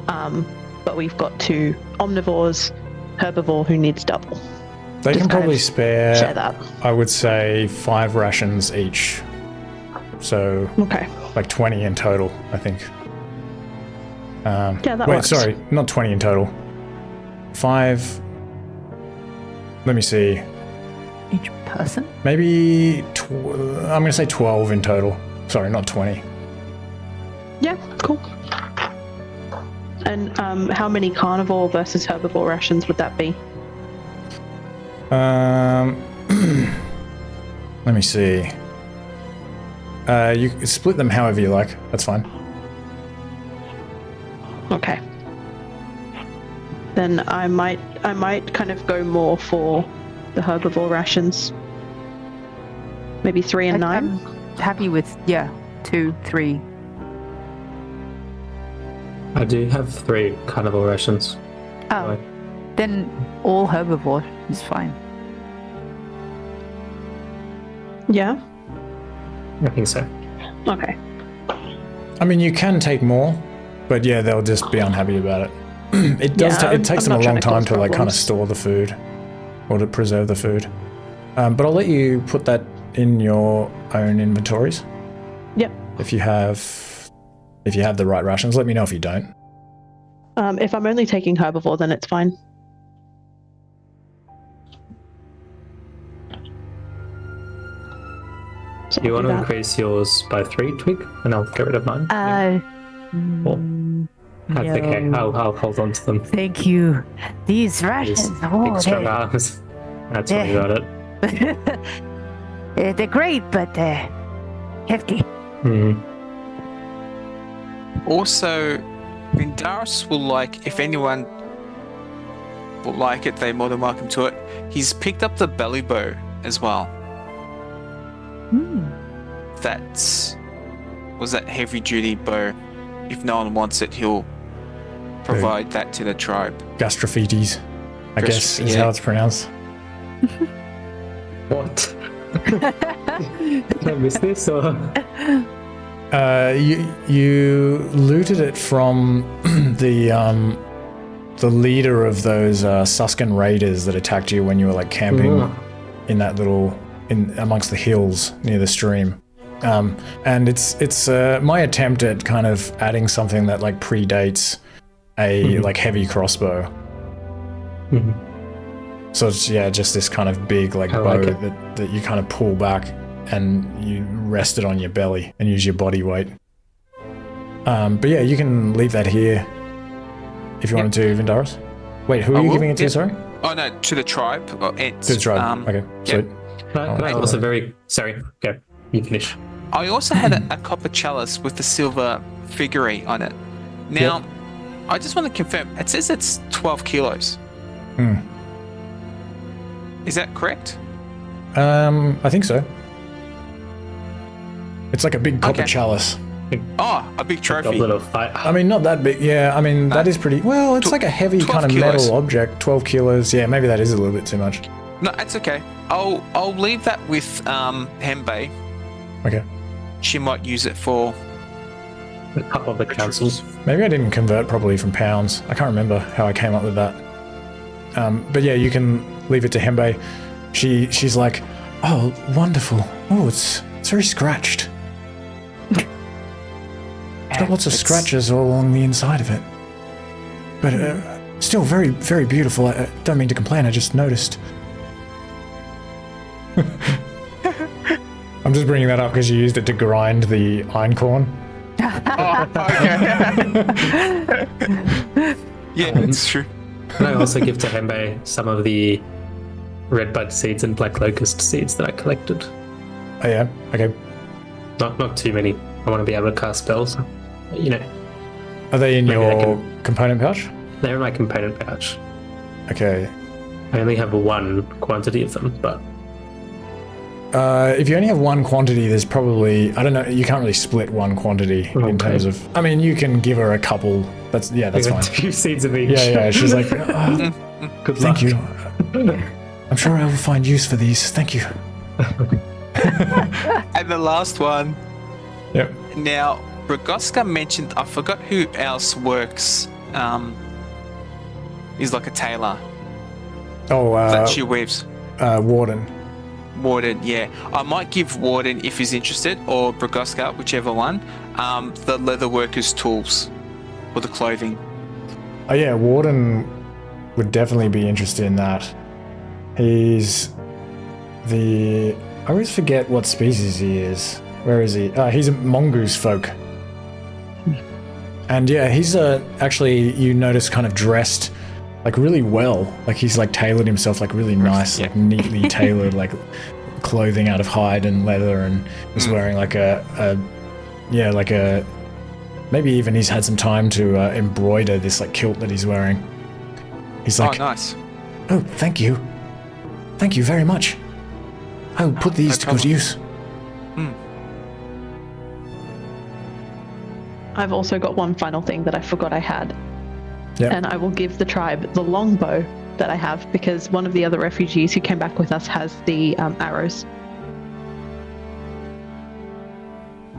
But we've got 2 omnivores, herbivore who needs double. They Just can kind probably of spare, share that. I would say, 5 rations each. So, Okay. like 20 in total, I think. Yeah, that wait, works. sorry, not 20 in total. 5. Let me see. Each person? Maybe I'm going to say 12 in total. Sorry, not 20. Yeah, cool. And how many carnivore versus herbivore rations would that be? Let me see. You can split them however you like. That's fine. Okay. Then I might kind of go more for the herbivore rations. Maybe 3 and 9. I'm happy with 2, 3. I do have 3 carnivore rations. Oh, Right. then all herbivore is fine. Yeah. I think so. Okay. I mean, you can take more, but yeah, they'll just be unhappy about it. It does. Yeah, It takes I'm them a not long trying time to to like kind of cause store the food, or to preserve the food. But I'll let you put that in your own inventories. Yep. If you have the right rations, let me know if you don't. If I'm only taking herbivore, then it's fine. So Do you I'll want to that. increase yours by 3, Twig? And I'll get rid of mine? That's okay. no. I'll hold on to them. Thank you. These These rations, big strong arms. That's what you got it. they're great, but hefty. Hmm. Also, Vindaris will like, if anyone will like it, they're more than welcome to it. He's picked up the belly bow as well. Was that heavy duty bow. If no one wants it, he'll provide that to the tribe. Gastrophetes, I guess is how it's pronounced. What? Did I miss this? Or? You looted it from the leader of those Suscan raiders that attacked you when you were like camping in that amongst the hills near the stream. And it's my attempt at kind of adding something that like predates a like heavy crossbow. So it's just this kind of big like bow that you kind of pull back and you rest it on your belly and use your body weight. But yeah, you can leave that here if you wanted to, Vindaris. Wait, who are you giving it to? Sorry. Oh no, to the tribe. To the tribe. Okay, sweet. Can I also sorry, go. You finish. I also had a copper chalice with the silver figurine on it. Now, I just want to confirm. It says it's 12 kilos. Is that correct? I think so. It's like a big copper chalice. Oh, a big trophy. I mean, not that big. Yeah, I mean, that is pretty... Well, it's like a heavy kind of metal object. 12 kilos. Yeah, maybe that is a little bit too much. No, it's okay. I'll leave that with Hembe. Okay. She might use it for a couple of the councils. Maybe I didn't convert properly from pounds. I can't remember how I came up with that. But yeah, you can leave it to Hembe. She's like, oh, wonderful. Oh, it's very scratched. It's got lots of scratches all along the inside of it. But still very, very beautiful. I don't mean to complain, I just noticed. I'm just bringing that up because you used it to grind the einkorn. Yeah, it's true. Can I also give to Hembe some of the redbud seeds and black locust seeds that I collected? Oh yeah? Okay. Not too many. I want to be able to cast spells. You know. Are they in Maybe your component pouch? They're in my component pouch. Okay. I only have one quantity of them, but If you only have one quantity, there's probably, I don't know, you can't really split one quantity in Okay. terms of, I mean, you can give her a couple. That's I fine. got 2 seeds of each. Yeah, she's like, "Oh, Good thank luck. you. I'm sure I will find use for these. Thank you. And the last one. Yep. Now, Vrakkar mentioned, I forgot who else works. He's like a tailor Oh, that she weaves. Warden. Warden, yeah. I might give Warden, if he's interested, or Vrakkar, whichever one, the leather worker's tools for the clothing. Oh yeah, Warden would definitely be interested in that. He's I always forget what species he is. Where is he? He's a mongoose folk. And yeah, he's actually, you notice, kind of dressed like really well. Like he's like tailored himself like really nice, like neatly tailored, like clothing out of hide and leather, and is wearing like maybe even he's had some time to embroider this like kilt that he's wearing. He's like, Oh, nice. oh, thank you. Thank you very much. I will put these no to good problem. use. I've also got one final thing that I forgot I had. Yeah. And I will give the tribe the longbow that I have, because one of the other refugees who came back with us has the arrows.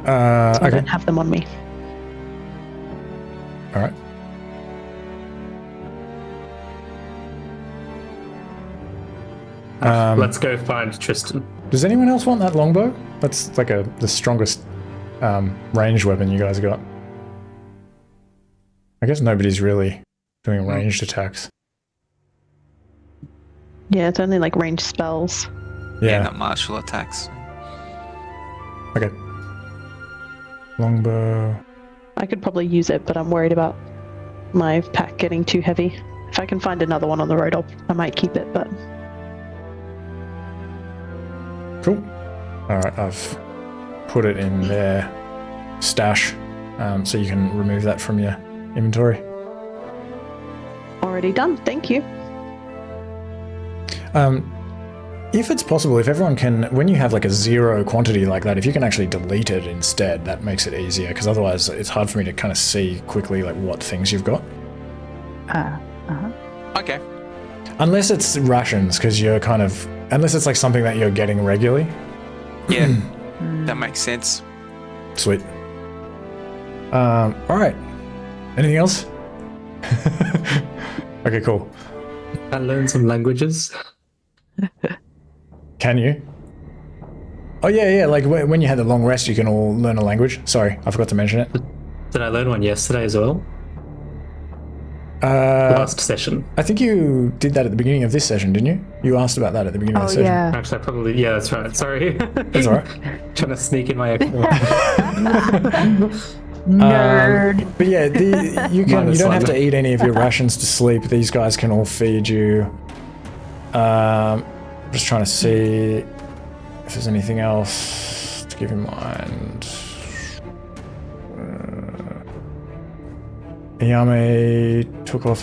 So I Okay. don't have them on me. All right. Let's go find Tristan. Does anyone else want that longbow? That's like the strongest ranged weapon you guys got. I guess nobody's really doing ranged attacks. Yeah, it's only like ranged spells. Yeah, not martial attacks. Okay. Longbow. I could probably use it, but I'm worried about my pack getting too heavy. If I can find another one on the road, I might keep it, but Cool. All right, I've put it in their stash, so you can remove that from your inventory. already done. Thank you. If it's possible, if everyone can, when you have like a 0 quantity like that, if you can actually delete it instead, that makes it easier, because otherwise it's hard for me to kind of see quickly like what things you've got. Okay. Unless it's rations, because you're kind of, unless it's like something that you're getting regularly. Yeah, that makes sense. Sweet. All right. Anything else? Okay, cool. I learned some languages. Can you? Oh yeah. Like when you had the long rest, you can all learn a language. Sorry, I forgot to mention it. Did I learn one yesterday as well? Last session. I think you did that at the beginning of this session, didn't you? You asked about that at the beginning of the session. yeah. Actually, I probably, yeah, that's right. Sorry. That's all right. Trying to sneak in my Nerd. But yeah, you Minus don't have one. to eat any of your rations to sleep. These guys can all feed you. Just trying to see if there's anything else to keep in mind. Yao Mei took off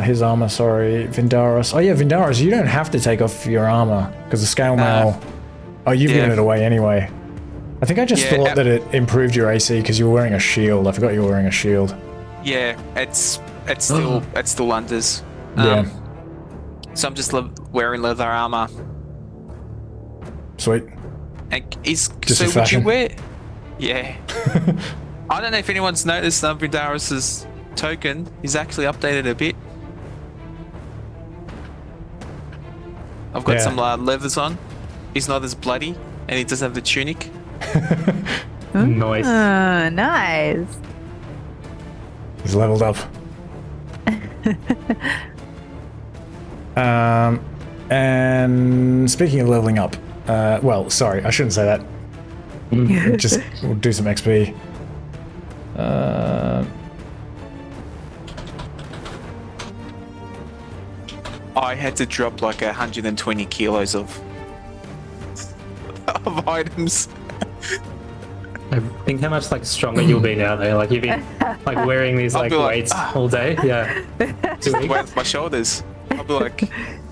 his armor, sorry. Vindaros. Oh yeah, Vindaros, you don't have to take off your armor, because the scale mail... you've given it away anyway. I think I just thought that it improved your AC because you were wearing a shield. I forgot you were wearing a shield. Yeah, it's still unders. Yeah. So I'm just wearing leather armor. Sweet. And Just so for would fashion. you wear? Yeah. I don't know if anyone's noticed Vindaros's token. He's actually updated a bit. I've got Yeah. some leathers on. He's not as bloody, and he doesn't have the tunic. Nice. Nice. He's leveled up. And speaking of leveling up, well, sorry, I shouldn't say that. Just we'll do some XP. I had to drop like 120 kilos of items. I think how much like stronger you'll be now though. Like you've been like wearing these like be like, weights all day. Yeah. 2 weeks. Weight my shoulders. I'll be like,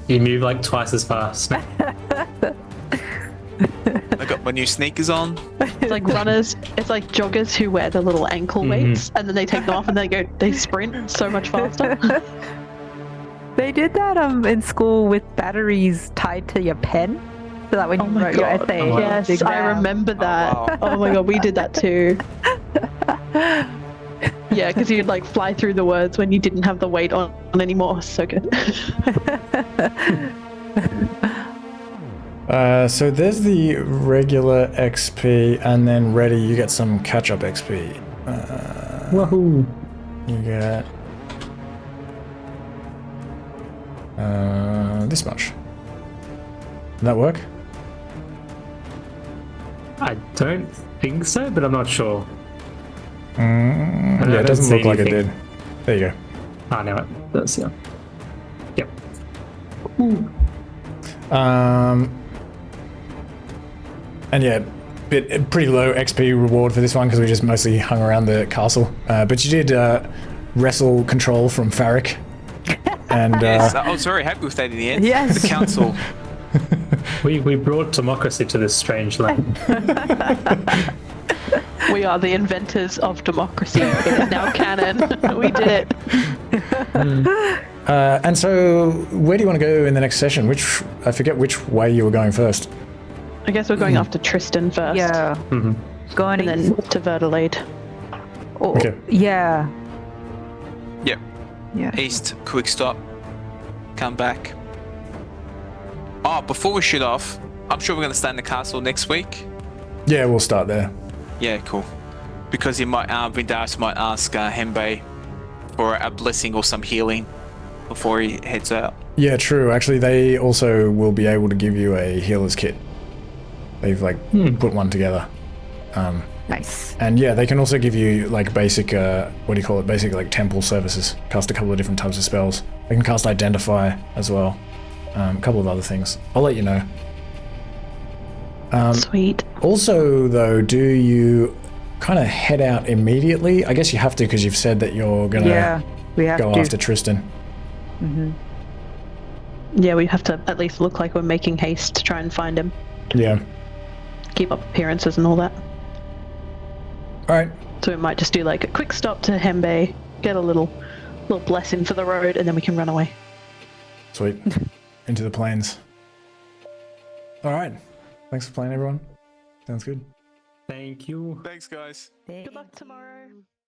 You move like twice as fast. I got my new sneakers on. It's like runners, it's like joggers who wear the little ankle weights and then they take them off and they sprint so much faster. They did that in school with batteries tied to your pen, so that when you wrote your essay, Oh, wow. Yes, I exam. remember that. wow. Oh my god, we did that too. Yeah, because you'd like fly through the words when you didn't have the weight on anymore. So good. So there's the regular XP, and then ready, you get some catch-up XP. Woohoo! You get this much. Does that work? I don't think so, but I'm not sure. Yeah, don't it doesn't see look like it anything. did. There you go. Ah, no, it does, yeah. Yep. And yeah, pretty low XP reward for this one because we just mostly hung around the castle. But you did wrestle control from Farrik. And Yes, I was very happy with that in the end. Yes. The council. We brought democracy to this strange land. We are the inventors of democracy. It is now canon. We did it. and so where do you want to go in the next session? I forget which way you were going first. I guess we're going after Tristan first. Yeah. Going And then to Verdalade. Oh, Okay. Yeah. Yep. Yeah. East, quick stop. Come back. Oh, before we shoot off, I'm sure we're going to stay in the castle next week. Yeah, we'll start there. Yeah, cool. Because he might, Vindaris might ask Hembe for a blessing or some healing before he heads out. Yeah, true. Actually, they also will be able to give you a healer's kit. They've put one together. Nice. And yeah, they can also give you like basic, basic like temple services. Cast a couple of different types of spells. They can cast Identify as well. A couple of other things. I'll let you know. Sweet. Also, though, do you kind of head out immediately? I guess you have to because you've said that you're gonna Yeah, we have go to. after Tristan. Yeah, we have to at least look like we're making haste to try and find him. Yeah. Keep up appearances and all that. All right. So we might just do like a quick stop to Hembe, get a little blessing for the road, and then we can run away. Sweet. Into the plains. All right. Thanks for playing, everyone. Sounds good. Thank you. Thanks, guys. Good luck tomorrow.